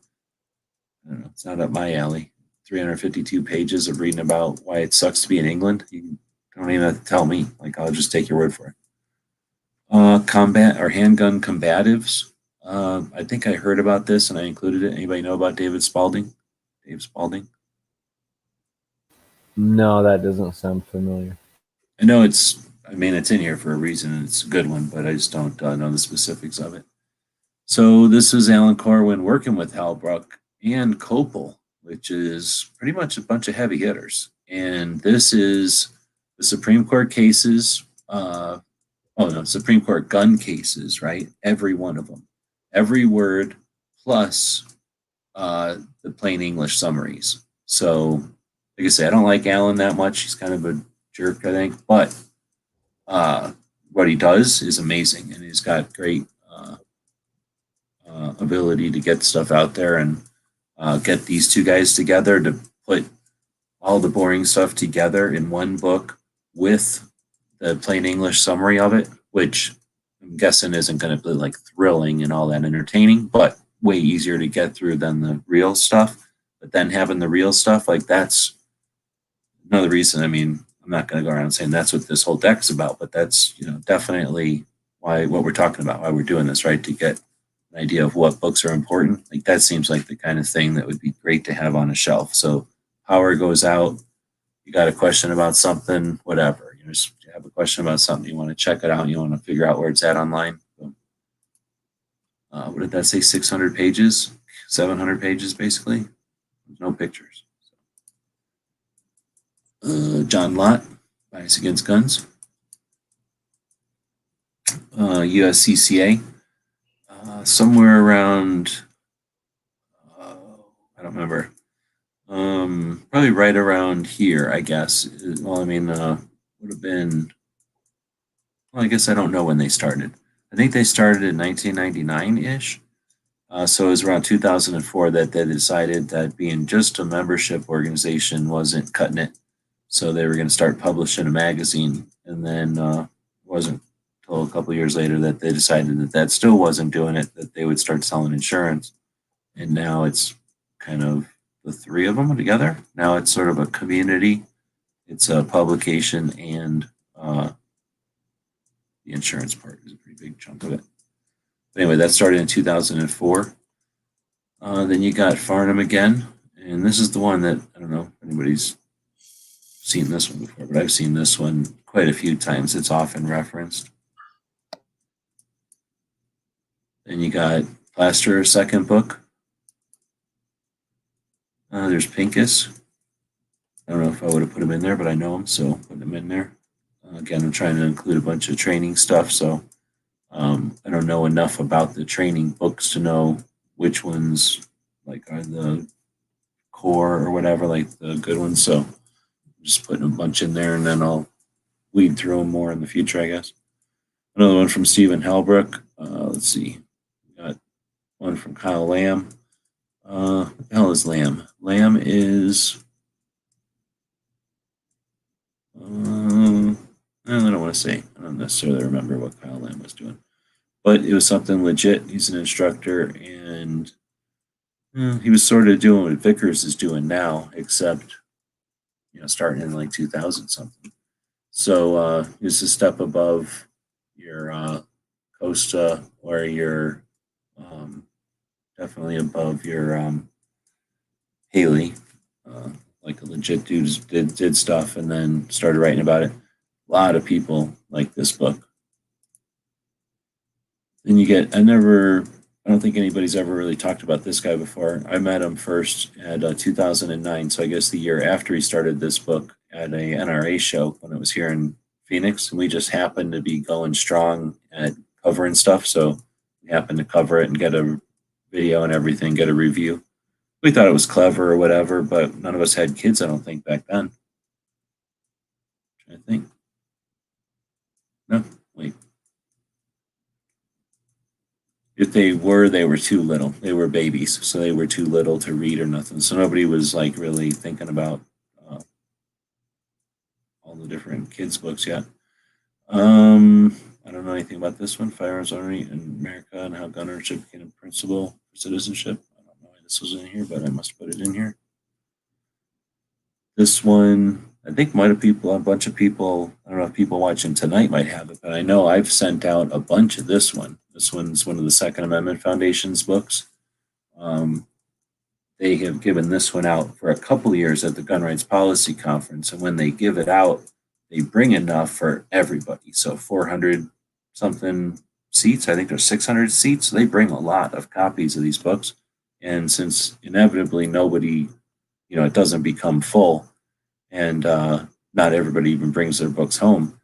I don't know. It's not up my alley. 352 pages of reading about why it sucks to be in England. You don't even have to tell me. Like, I'll just take your word for it. Combat or handgun combatives. I think I heard about this and I included it. Anybody know about David Spalding? Dave Spalding? No, that doesn't sound familiar. I know it's in here for a reason and it's a good one, but I just don't know the specifics of it. So this is Alan Corwin working with Halbrook and Copel, which is pretty much a bunch of heavy hitters. And this is the Supreme Court cases, Supreme Court gun cases, right? Every one of them. Every word plus the plain English summaries. So, like I say, I don't like Alan that much. He's kind of a jerk, I think. But what he does is amazing. And he's got great ability to get stuff out there and get these two guys together to put all the boring stuff together in one book with the plain English summary of it, which I'm guessing isn't going to be like thrilling and all that entertaining, but way easier to get through than the real stuff. But then having the real stuff, like that's another reason. I mean, I'm not going to go around saying that's what this whole deck's about, but that's, definitely what we're talking about, why we're doing this, right? To get an idea of what books are important. Like that seems like the kind of thing that would be great to have on a shelf. So power goes out, you got a question about something, whatever. You just have a question about something, you want to check it out, you want to figure out where it's at online. So, what did that say? 600 pages, 700 pages, basically. There's no pictures. John Lott, Bias Against Guns. USCCA, somewhere around, I don't remember, probably right around here, I guess. Well, I mean, would have been, well, I guess I don't know when they started. I think they started in 1999-ish. So it was around 2004 that they decided that being just a membership organization wasn't cutting it. So they were going to start publishing a magazine. And then wasn't until a couple of years later that they decided that that still wasn't doing it, that they would start selling insurance. And now it's kind of the three of them together. Now it's sort of a community. It's a publication, and the insurance part is a pretty big chunk of it. But anyway, that started in 2004. Then you got Farnham again. And this is the one that, I don't know if anybody's seen this one before, but I've seen this one quite a few times. It's often referenced. Then you got Plasterer's second book. There's Pincus. I don't know if I would have put him in there, but I know him, so put him in there. Again, I'm trying to include a bunch of training stuff, so I don't know enough about the training books to know which ones like are the core or whatever, like the good ones. So I'm just putting a bunch in there, and then I'll weed through them more in the future, I guess. Another one from Stephen Halbrook. Let's see. We got one from Kyle Lamb. What the hell is Lamb? Lamb is... I don't want to say. I don't necessarily remember what Kyle Lamb was doing. But it was something legit. He's an instructor, and he was sort of doing what Vickers is doing now, except, starting in like 2000 something. So it's a step above your Costa, or your definitely above your Haley. Like a legit dude did stuff and then started writing about it. A lot of people like this book. Then you get, I don't think anybody's ever really talked about this guy before. I met him first at 2009, so I guess the year after he started this book at a NRA show when it was here in Phoenix, and we just happened to be going strong at covering stuff, so we happened to cover it and get a video and everything, get a review. We thought it was clever or whatever, but none of us had kids, I don't think, back then. I think. No, wait. If they were too little. They were babies, so they were too little to read or nothing. So nobody was like really thinking about all the different kids' books yet. I don't know anything about this one. Firearms Only in America and How Gun Ownership Became a Principle for Citizenship. I don't know why this was in here, but I must put it in here. This one, I think a bunch of people, I don't know if people watching tonight might have it, but I know I've sent out a bunch of this one. This one's one of the Second Amendment Foundation's books. They have given this one out for a couple of years at the Gun Rights Policy Conference, and when they give it out, they bring enough for everybody. So 400 something seats, I think there's 600 seats. So they bring a lot of copies of these books. And since inevitably nobody, it doesn't become full, and not everybody even brings their books home,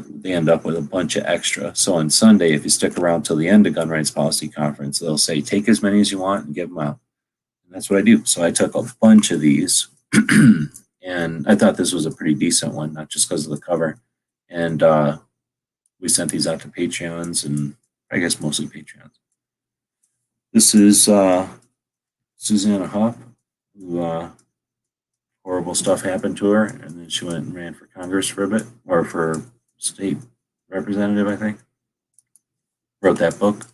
they end up with a bunch of extra. So on Sunday, if you stick around till the end of Gun Rights Policy Conference, they'll say, take as many as you want and give them out. And that's what I do. So I took a bunch of these, and I thought this was a pretty decent one, not just because of the cover. And we sent these out to Patreons, and I guess mostly Patreons. This is Susanna Hopp, who horrible stuff happened to her, and then she went and ran for Congress for a bit, or for state representative, I think. Wrote that book.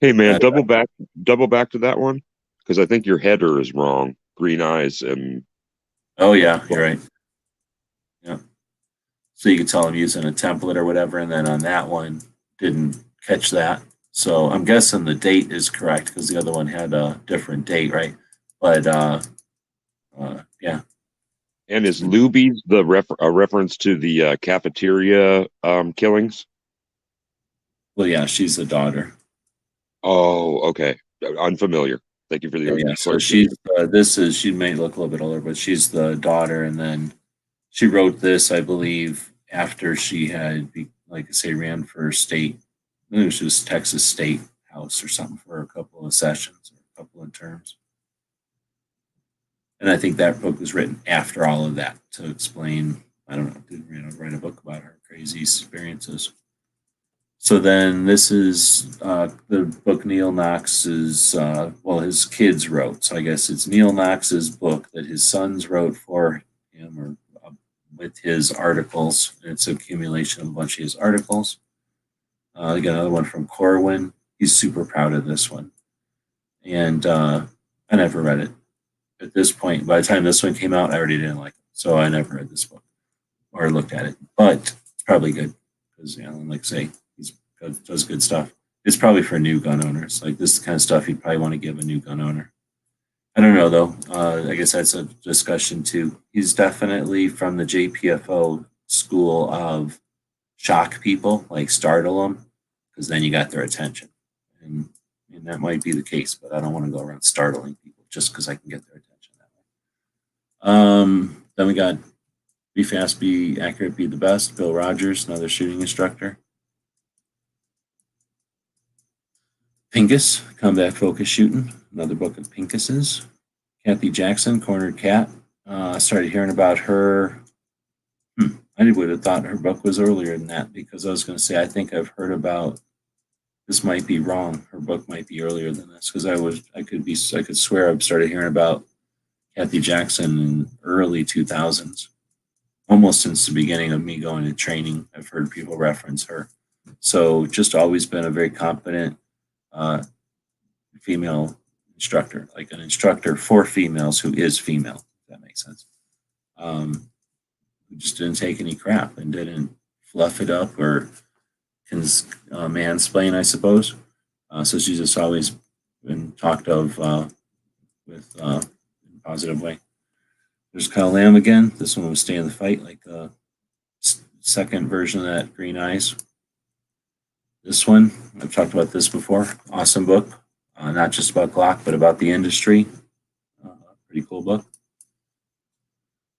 Hey man, double back to that one, because I think your header is wrong. Green eyes and. Oh yeah, you're right. Yeah. So you could tell I'm using a template or whatever, and then on that one didn't catch that. So I'm guessing the date is correct because the other one had a different date, right? But yeah. And is Luby's a reference to the cafeteria killings? Well, yeah, she's the daughter. Oh, okay. Unfamiliar. Thank you for the Yeah, so she's she may look a little bit older, but she's the daughter, and then she wrote this, I believe, after she had, like I say, ran for state. I think it was just Texas State House or something for a couple of sessions or a couple of terms. And I think that book was written after all of that to explain. I don't know, didn't write a book about her crazy experiences. So then this is the book Neil Knox's, his kids wrote. So I guess it's Neil Knox's book that his sons wrote for him or with his articles. It's an accumulation of a bunch of his articles. I got another one from Corwin. He's super proud of this one. And I never read it. At this point, by the time this one came out, I already didn't like it. So I never read this book or looked at it. But it's probably good because, like I say, does good stuff. It's probably for new gun owners. Like this kind of stuff you'd probably want to give a new gun owner. I don't know though. I guess that's a discussion too. He's definitely from the JPFO school of shock people, like startle them, because then you got their attention. And that might be the case, but I don't want to go around startling people just because I can get their attention that way. Then we got Be Fast, Be Accurate, Be the Best. Bill Rogers, another shooting instructor. Pincus, Combat Focus Shooting, another book of Pincus's. Kathy Jackson, Cornered Cat. I started hearing about her. I would have thought her book was earlier than that because I was going to say I think I've heard about. This might be wrong. Her book might be earlier than this because I could swear I've started hearing about Kathy Jackson in early 2000s, almost since the beginning of me going to training. I've heard people reference her. So just always been a very competent female instructor, like an instructor for females who is female, if that makes sense. Who just didn't take any crap and didn't fluff it up or mansplain, I suppose. So she's just always been talked of with in a positive way. There's Kyle Lamb again. This one was Stay in the Fight, like the second version of that Green Eyes. This one, I've talked about this before. Awesome book. Not just about Glock, but about the industry. Pretty cool book.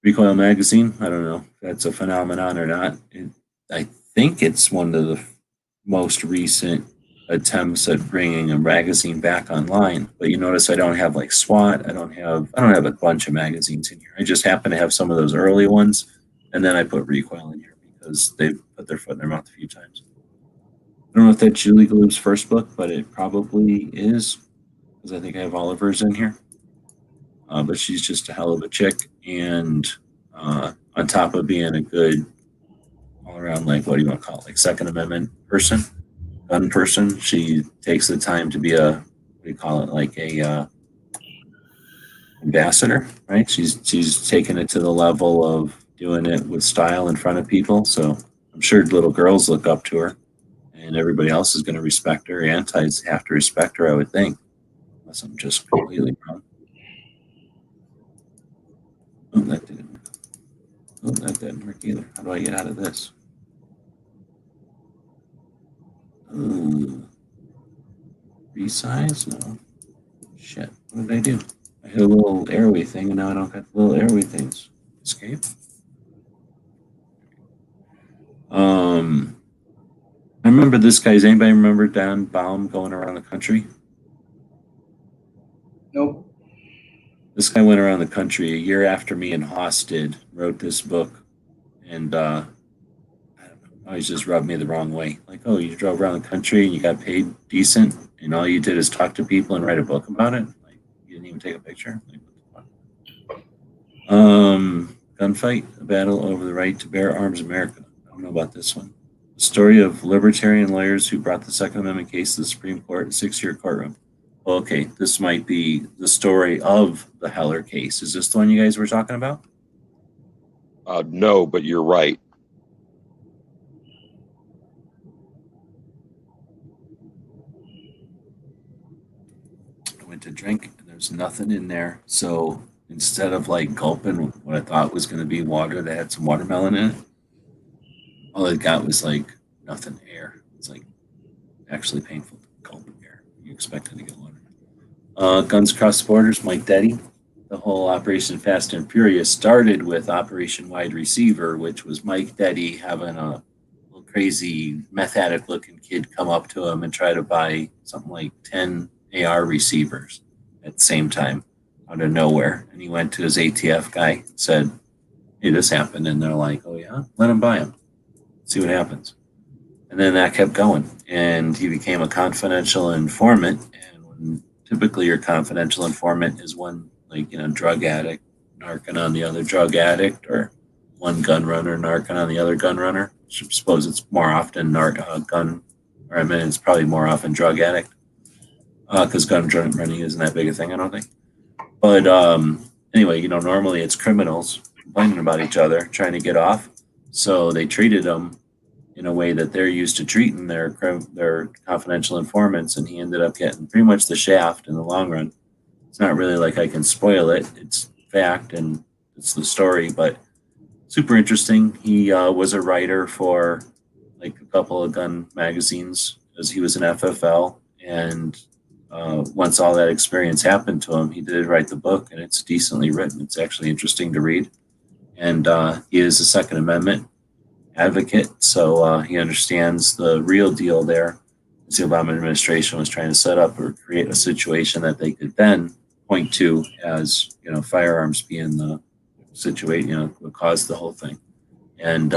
Recoil Magazine. I don't know if that's a phenomenon or not. I think it's one of the most recent attempts at bringing a magazine back online. But you notice I don't have like SWAT. I don't have a bunch of magazines in here. I just happen to have some of those early ones, and then I put Recoil in here because they've put their foot in their mouth a few times. I don't know if that's Julie Galoub's first book, but it probably is because I think I have Oliver's in here. But she's just a hell of a chick, and on top of being a good all-around, like, what do you want to call it, like Second Amendment person, gun person, she takes the time to be a, what do you call it, like a ambassador, right? She's taken it to the level of doing it with style in front of people. So I'm sure little girls look up to her. And everybody else is going to respect her. Antis have to respect her, I would think, unless I'm just completely wrong. Oh, that didn't work. Oh, that didn't work either. How do I get out of this? Resize? No. Shit. What did I do? I hit a little airway thing, and now I don't got the little airway things. Escape? I remember this guy. Does anybody remember Dan Baum going around the country? Nope. This guy went around the country a year after me and Haas did, wrote this book, and I don't know, always just rubbed me the wrong way. Like, oh, you drove around the country and you got paid decent, and all you did is talk to people and write a book about it? Like, you didn't even take a picture? Like, what the fuck? Gunfight, a battle over the right to bear arms America. I don't know about this one. The story of libertarian lawyers who brought the Second Amendment case to the Supreme Court in a 6-year courtroom. Okay, this might be the story of the Heller case. Is this the one you guys were talking about? No, but you're right. I went to drink, and there's nothing in there. So instead of like gulping what I thought was going to be water that had some watermelon in it, all it got was like nothing, air. It's like actually painful to gulp air. You expected to get water. Guns Across the Borders, Mike Detty. The whole Operation Fast and Furious started with Operation Wide Receiver, which was Mike Detty having a little crazy meth addict looking kid come up to him and try to buy something like 10 AR receivers at the same time out of nowhere. And he went to his ATF guy and said, hey, this happened. And they're like, oh, yeah, let him buy them. See what happens. And then that kept going. And he became a confidential informant. And when typically your confidential informant is one, like, drug addict narking on the other drug addict, or one gun runner narking on the other gun runner. I suppose it's more often it's probably more often drug addict, because gun running isn't that big a thing, I don't think. But anyway, normally it's criminals complaining about each other, trying to get off. So they treated them in a way that they're used to treating their confidential informants, and he ended up getting pretty much the shaft in the long run. It's not really like I can spoil it. It's fact and it's the story, but super interesting. He was a writer for like a couple of gun magazines as he was an FFL, and once all that experience happened to him, he did write the book, and it's decently written. It's actually interesting to read, and he is a Second Amendment advocate, so he understands the real deal there. The Obama administration was trying to set up or create a situation that they could then point to as, firearms being the situation, what caused the whole thing. And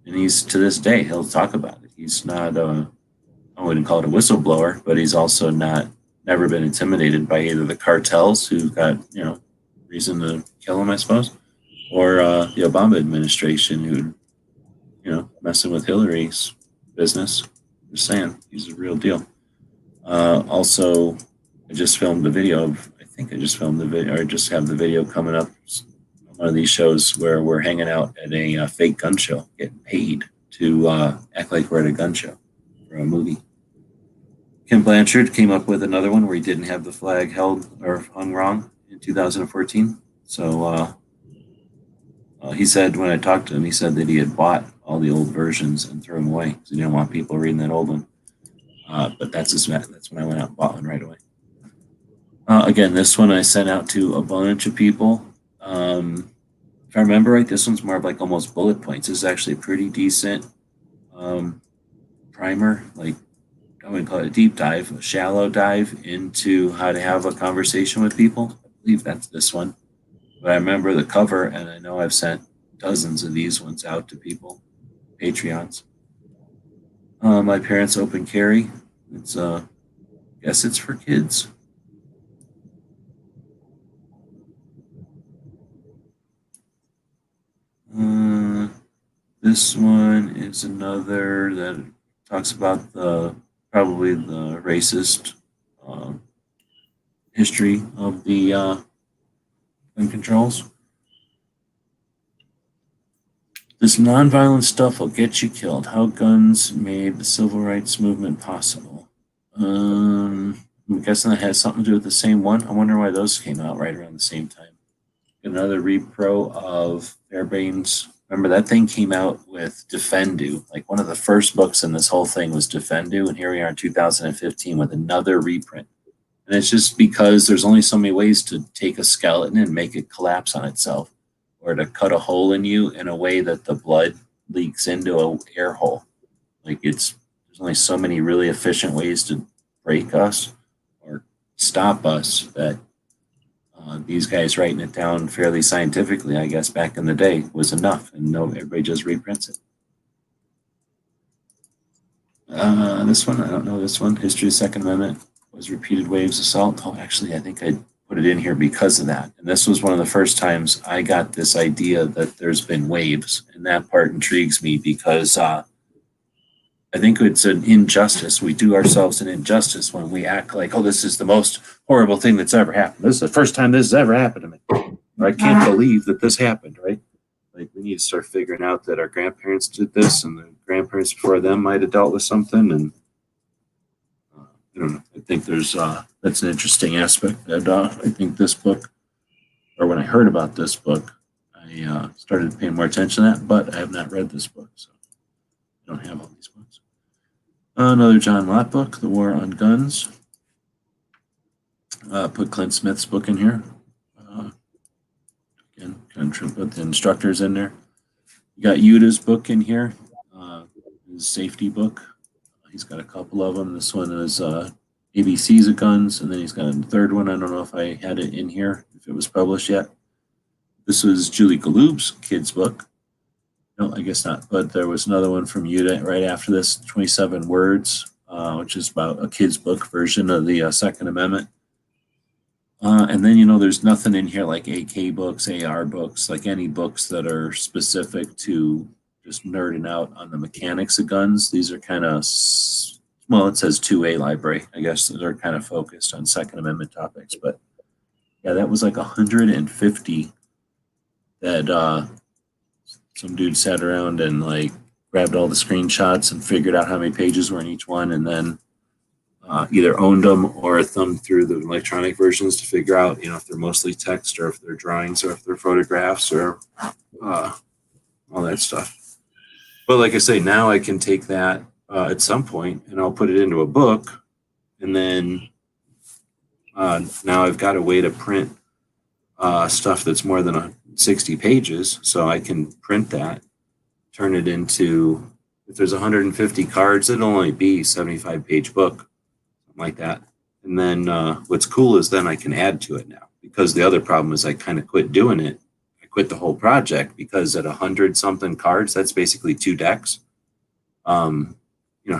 he's, to this day, he'll talk about it. He's not, I wouldn't call it a whistleblower, but he's also never been intimidated by either the cartels who got, reason to kill him, I suppose, or the Obama administration who, messing with Hillary's business. Just saying, he's a real deal. Also, I just filmed the video. I just have the video coming up on one of these shows where we're hanging out at a fake gun show, getting paid to act like we're at a gun show for a movie. Kim Blanchard came up with another one where he didn't have the flag held or hung wrong in 2014. So he said, when I talked to him, he said that he had bought all the old versions and threw them away because he didn't want people reading that old one. But that's when I went out and bought one right away. Again, this one I sent out to a bunch of people. If I remember right, this one's more of like almost bullet points. This is actually a pretty decent primer. Like, I wouldn't call it a deep dive, a shallow dive into how to have a conversation with people. I believe that's this one. But I remember the cover, and I know I've sent dozens of these ones out to people, Patreons. My parents' open carry. It's I guess it's for kids. This one is another that talks about probably the racist history of the gun controls. This nonviolent stuff will get you killed. How guns made the civil rights movement possible. I'm guessing that has something to do with the same one. I wonder why those came out right around the same time. Another repro of Fairbairn's. Remember, that thing came out with Defendu. Like, one of the first books in this whole thing was Defendu, and here we are in 2015 with another reprint. And it's just because there's only so many ways to take a skeleton and make it collapse on itself, or to cut a hole in you in a way that the blood leaks into an air hole. Like, there's only so many really efficient ways to break us or stop us that these guys writing it down fairly scientifically, I guess, back in the day was enough, and everybody just reprints it. This one, I don't know this one. History of the Second Amendment was repeated waves assault. Oh, actually, I think I put it in here because of that. And this was one of the first times I got this idea that there's been waves, and that part intrigues me because I think it's an injustice. We do ourselves an injustice when we act like, oh, this is the most horrible thing that's ever happened. This is the first time this has ever happened to me. Or I can't believe that this happened, right? Like, we need to start figuring out that our grandparents did this, and the grandparents before them might have dealt with something. And I don't know. I think that's an interesting aspect that I think this book or when I heard about this book, I started paying more attention to that, but I have not read this book, so I don't have all these books. Another John Lott book, The War on Guns. Put Clint Smith's book in here. Again, kind of put the instructors in there. You got Yuta's book in here, his safety book. He's got a couple of them. This one is ABCs of Guns, and then he's got a third one. I don't know if I had it in here, if it was published yet. This was Julie Galoub's kids book. No, I guess not. But there was another one from Yuta right after this, 27 Words, which is about a kids book version of the Second Amendment. And then, there's nothing in here like AK books, AR books, like any books that are specific to just nerding out on the mechanics of guns. These are kind of, well, it says 2A library. I guess they're kind of focused on Second Amendment topics. But yeah, that was like 150 that some dude sat around and like grabbed all the screenshots and figured out how many pages were in each one, and then either owned them or thumbed through the electronic versions to figure out, if they're mostly text or if they're drawings or if they're photographs or all that stuff. But like I say, now I can take that at some point and I'll put it into a book, and then now I've got a way to print stuff that's more than 60 pages, so I can print that, turn it into, if there's 150 cards, it'll only be 75-page book, something like that. And then what's cool is then I can add to it now, because the other problem is I kind of quit doing it. I quit the whole project because at 100-something cards, that's basically 2 decks. How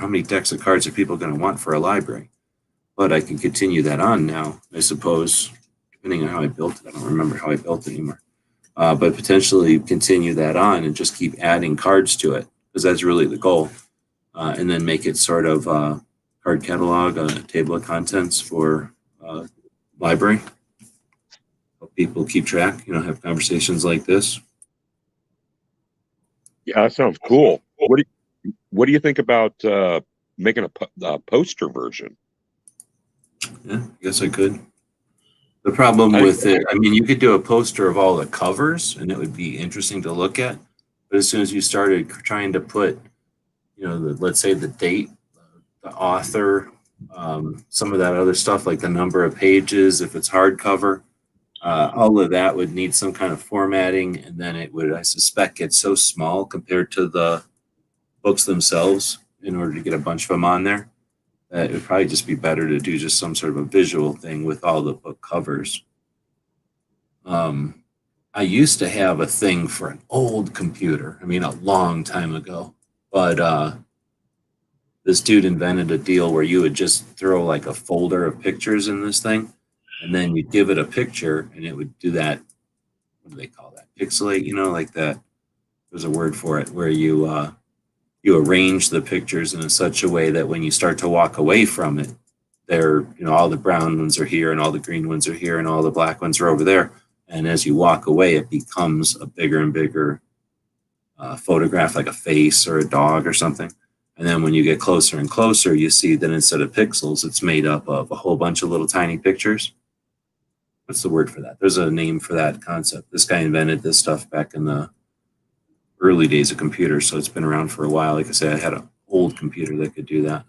many decks of cards are people going to want for a library? But I can continue that on now, I suppose, depending on how I built it. I don't remember how I built it anymore. But potentially continue that on and just keep adding cards to it, because that's really the goal. And then make it sort of a card catalog, a table of contents for library. Help people keep track, have conversations like this. Yeah, that sounds cool. What do you think about making a poster version? Yeah, I guess I could. The problem with it, you could do a poster of all the covers and it would be interesting to look at. But as soon as you started trying to put, let's say the date, the author, some of that other stuff, like the number of pages, if it's hardcover, all of that would need some kind of formatting. And then it would, I suspect, get so small compared to the books themselves in order to get a bunch of them on there. It would probably just be better to do just some sort of a visual thing with all the book covers. I used to have a thing for an old computer. A long time ago. But this dude invented a deal where you would just throw like a folder of pictures in this thing, and then you'd give it a picture, and it would do that. What do they call that? Pixelate, like that. There's a word for it where you arrange the pictures in such a way that when you start to walk away from it, they're, all the brown ones are here and all the green ones are here and all the black ones are over there. And as you walk away, it becomes a bigger and bigger photograph, like a face or a dog or something. And then when you get closer and closer, you see that instead of pixels, it's made up of a whole bunch of little tiny pictures. What's the word for that? There's a name for that concept. This guy invented this stuff back in the early days of computers, so it's been around for a while. Like I said, I had an old computer that could do that.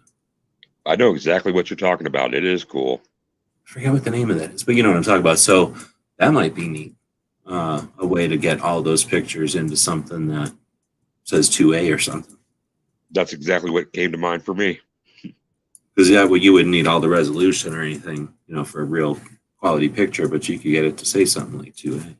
I know exactly what you're talking about. It is cool. I forget what the name of that is, but you know what I'm talking about. So that might be neat. A way to get all those pictures into something that says 2A or something. That's exactly what came to mind for me. Because you wouldn't need all the resolution or anything, for a real quality picture, but you could get it to say something like 2A.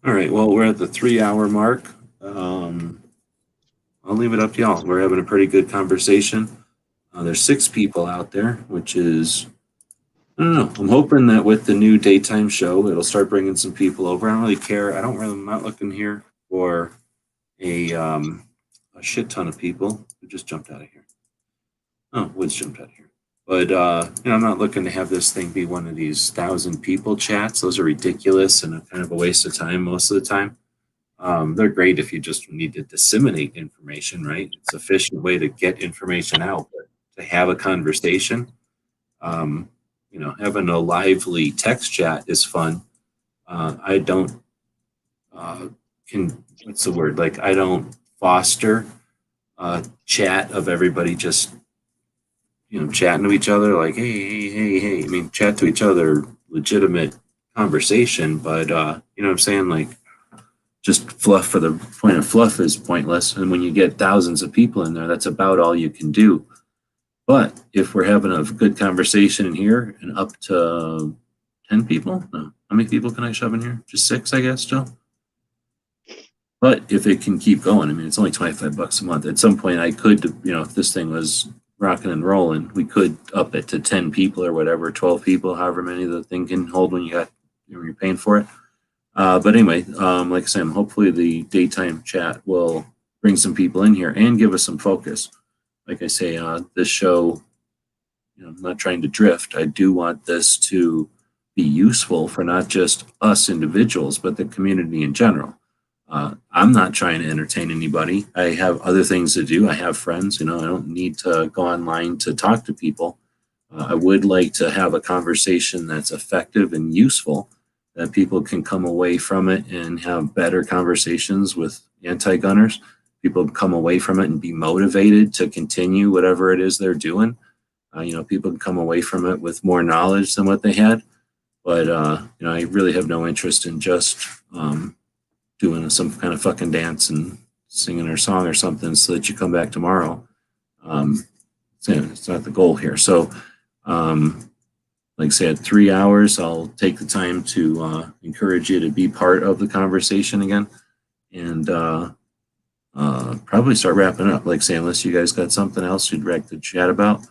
All right, well, we're at the 3-hour mark. I'll leave it up to y'all. We're having a pretty good conversation. There's 6 people out there, which is, I don't know. I'm hoping that with the new daytime show, it'll start bringing some people over. I don't really care. I'm not looking here for a shit ton of people. Who just jumped out of here? Oh, Woods jumped out of here. But, I'm not looking to have this thing be one of these 1,000 people chats. Those are ridiculous and kind of a waste of time most of the time. They're great if you just need to disseminate information, right? It's an efficient way to get information out. But to have a conversation. You know, having a lively text chat is fun. I don't what's the word? Like, I don't foster chat of everybody just, you know, chatting to each other like, hey. I mean, chat to each other, legitimate conversation, but you know what I'm saying? Like, just fluff for the point of fluff is pointless. And when you get thousands of people in there, that's about all you can do. But if we're having a good conversation in here and up to 10 people, no, how many people can I shove in here? Just 6, I guess, Joe. But if it can keep going, I mean, it's only $25 a month. At some point, I could, you know, if this thing was rocking and rolling, we could up it to 10 people or whatever, 12 people, however many the thing can hold when you're paying for it. But anyway, like I said, hopefully the daytime chat will bring some people in here and give us some focus. Like I say, this show, you know, I'm not trying to drift. I do want this to be useful for not just us individuals, but the community in general. I'm not trying to entertain anybody. I have other things to do. I have friends, you know, I don't need to go online to talk to people. I would like to have a conversation that's effective and useful, that people can come away from it and have better conversations with anti-gunners. People come away from it and be motivated to continue whatever it is they're doing. You know, people can come away from it with more knowledge than what they had. But, you know, I really have no interest in just doing some kind of fucking dance and singing our song or something so that you come back tomorrow. It's not the goal here. So, like I said, 3 hours, I'll take the time to encourage you to be part of the conversation again. And probably start wrapping up. Like I say, unless you guys got something else you'd like to chat about,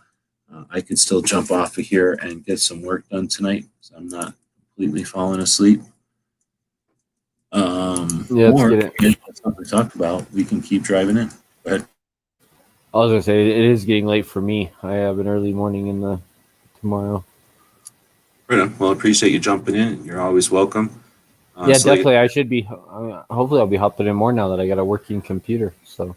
I could still jump off of here and get some work done tonight, so I'm not completely falling asleep. Yeah, let's get it. If there's something to talk about, we can keep driving in. Go ahead. I was gonna say it is getting late for me. I have an early morning in the tomorrow. Right on. Well, I appreciate you jumping in. You're always welcome. Yeah, so definitely. I should be. Hopefully, I'll be hopping in more now that I got a working computer. So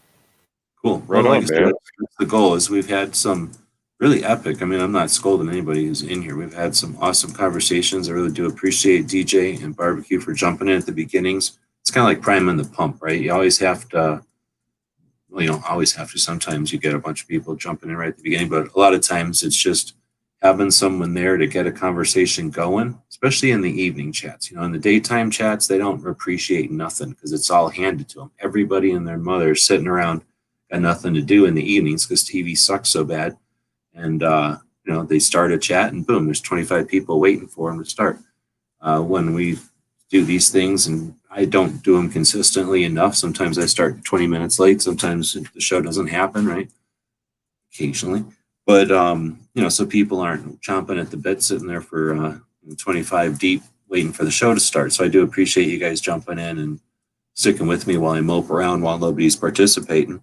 cool. Right on, man. That's the goal. Is we've had some really epic. I mean, I'm not scolding anybody who's in here. We've had some awesome conversations. I really do appreciate DJ and Barbecue for jumping in at the beginnings. It's kind of like priming the pump, right? You always have to. Well, you don't always have to. Sometimes you get a bunch of people jumping in right at the beginning, but a lot of times it's just having someone there to get a conversation going, especially in the evening chats. You know, in the daytime chats, they don't appreciate nothing because it's all handed to them. Everybody and their mother is sitting around, got nothing to do in the evenings because TV sucks so bad. And, you know, they start a chat and boom, there's 25 people waiting for them to start. When we do these things, and I don't do them consistently enough, sometimes I start 20 minutes late. Sometimes the show doesn't happen, right? Occasionally. But, you know, so people aren't chomping at the bit, sitting there for 25 deep, waiting for the show to start. So I do appreciate you guys jumping in and sticking with me while I mope around while nobody's participating.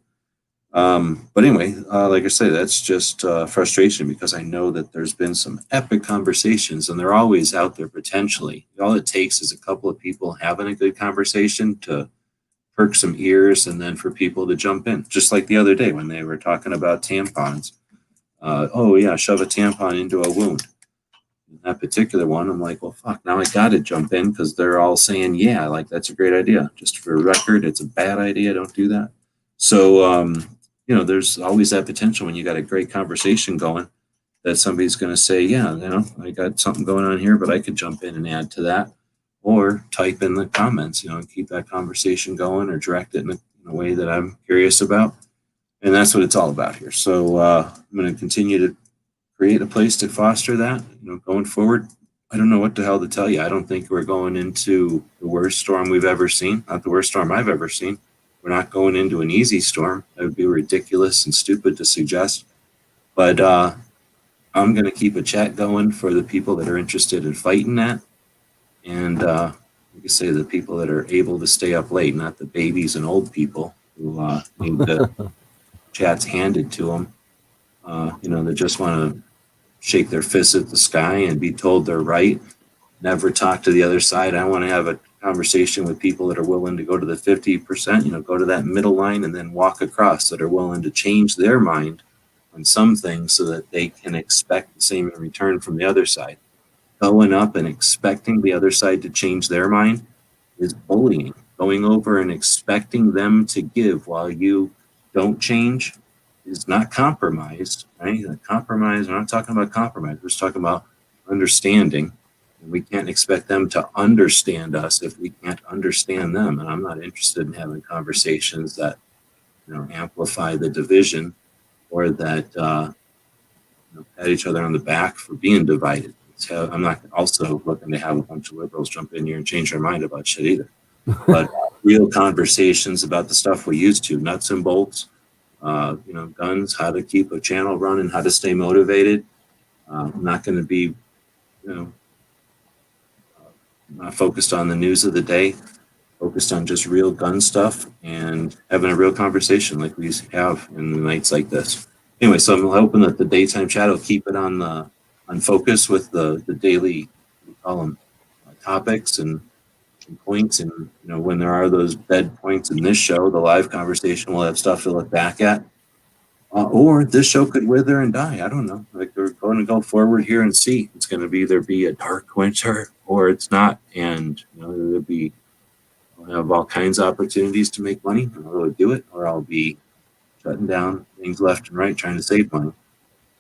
But anyway, like I say, that's just frustration because I know that there's been some epic conversations and they're always out there potentially. All it takes is a couple of people having a good conversation to perk some ears and then for people to jump in. Just like the other day when they were talking about tampons. Oh yeah, shove a tampon into a wound. In that particular one, I'm like, well, fuck, now I got to jump in because they're all saying, yeah, like that's a great idea. Just for record, it's a bad idea. Don't do that. So, you know, there's always that potential when you got a great conversation going that somebody's going to say, yeah, you know, I got something going on here, but I could jump in and add to that, or type in the comments, you know, and keep that conversation going or direct it in a way that I'm curious about. And that's what it's all about here. So I'm going to continue to create a place to foster that, you know, going forward. I don't know what the hell to tell you. I don't think we're going into the worst storm we've ever seen. Not the worst storm I've ever seen. We're not going into an easy storm. That would be ridiculous and stupid to suggest. But I'm going to keep a chat going for the people that are interested in fighting that. And like I say, the people that are able to stay up late, not the babies and old people who need the chats handed to them. You know, they just want to shake their fists at the sky and be told they're right. Never talk to the other side. I want to have a conversation with people that are willing to go to the 50%, you know, go to that middle line and then walk across, that are willing to change their mind on some things so that they can expect the same in return from the other side. Going up and expecting the other side to change their mind is bullying. Going over and expecting them to give while you don't change is not compromise, right? Compromise, we're not talking about compromise. We're just talking about understanding. And we can't expect them to understand us if we can't understand them. And I'm not interested in having conversations that, amplify the division or that pat each other on the back for being divided. So I'm not also looking to have a bunch of liberals jump in here and change their mind about shit either. But real conversations about the stuff we used to, nuts and bolts, guns, how to keep a channel running, how to stay motivated. I'm not going to be, not focused on the news of the day, focused on just real gun stuff and having a real conversation like we have in the nights like this. Anyway, so I'm hoping that the daytime chat will keep it on focus with the daily, we call them topics and points. And, when there are those dead points in this show, the live conversation will have stuff to look back at. Or this show could wither and die. I don't know. Like we're going to go forward here and see. It's going to either be a dark winter or it's not. And, there'll be, I'll have all kinds of opportunities to make money. And I'll do it, or I'll be shutting down things left and right, trying to save money.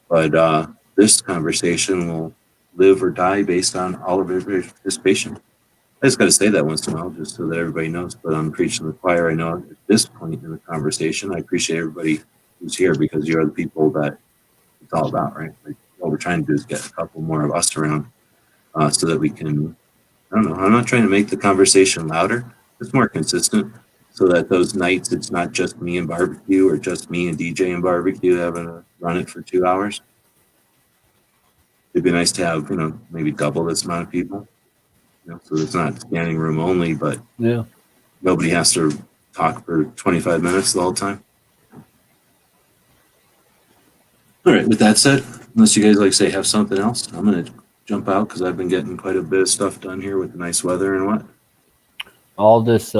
But this conversation will live or die based on all of everybody's participation. I just got to say that once in a while just so that everybody knows. But I'm preaching to the choir. I know at this point in the conversation, I appreciate everybody who's here because you're the people that it's all about, right? Like what we're trying to do is get a couple more of us around so that we can, I don't know, I'm not trying to make the conversation louder. It's more consistent so that those nights, it's not just me and barbecue or just me and DJ and barbecue having to run it for 2 hours. It'd be nice to have, maybe double this amount of people. So it's not standing room only, but nobody has to talk for 25 minutes the whole time. All right, with that said, unless you guys say have something else, I'm going to jump out because I've been getting quite a bit of stuff done here with the nice weather and what. I'll just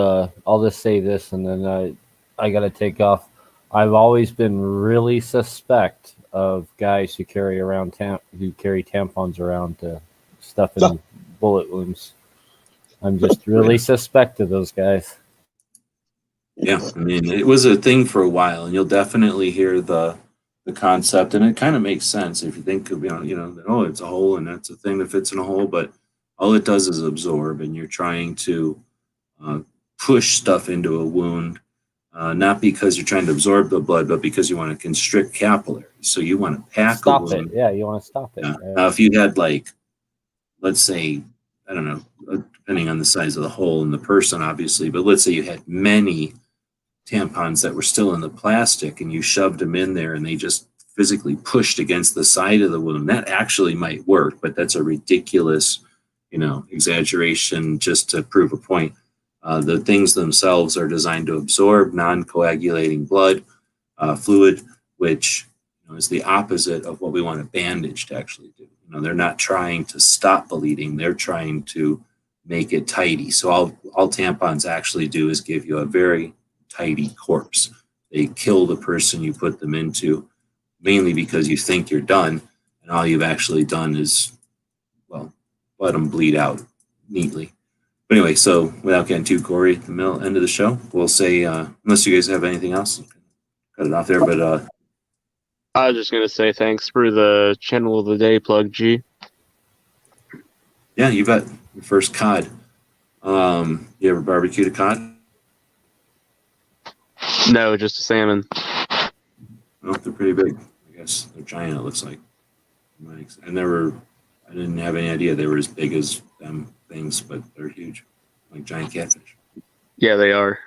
say this and then I got to take off. I've always been really suspect of guys who carry around tampons around to stuff in bullet wounds. I'm just really suspect of those guys. Yeah, I mean, it was a thing for a while, and you'll definitely hear the concept, and it kind of makes sense if you think of, it's a hole, and that's a thing that fits in a hole, but all it does is absorb, and you're trying to push stuff into a wound, not because you're trying to absorb the blood, but because you want to constrict capillaries. So you want to pack a wound. Stop it. Yeah, you want to stop it. Yeah. Now, if you had let's say, I don't know, depending on the size of the hole in the person, obviously, but let's say you had many tampons that were still in the plastic and you shoved them in there and they just physically pushed against the side of the wound, that actually might work, but that's a ridiculous, exaggeration just to prove a point. The things themselves are designed to absorb non-coagulating blood, fluid, which is the opposite of what we want a bandage to actually do. They're not trying to stop bleeding. They're trying to make it tidy. So all tampons actually do is give you a very tidy corpse. They kill the person you put them into, mainly because you think you're done, and all you've actually done is, let them bleed out neatly. But anyway, so without getting too gory at the end of the show, we'll say, unless you guys have anything else, cut it off there, but I was just going to say thanks for the channel of the day plug, G. Yeah, you bet. Your first cod. You ever barbecued a cod? No, just a salmon. Well, they're pretty big. I guess they're giant, it looks like. I didn't have any idea they were as big as them things, but they're huge, like giant catfish. Yeah, they are.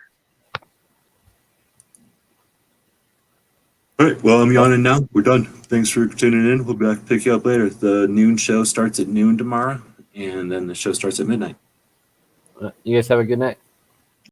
All right, well, I'm yawning now. We're done. Thanks for tuning in. We'll be back to pick you up later. The noon show starts at noon tomorrow, and then the show starts at midnight. You guys have a good night.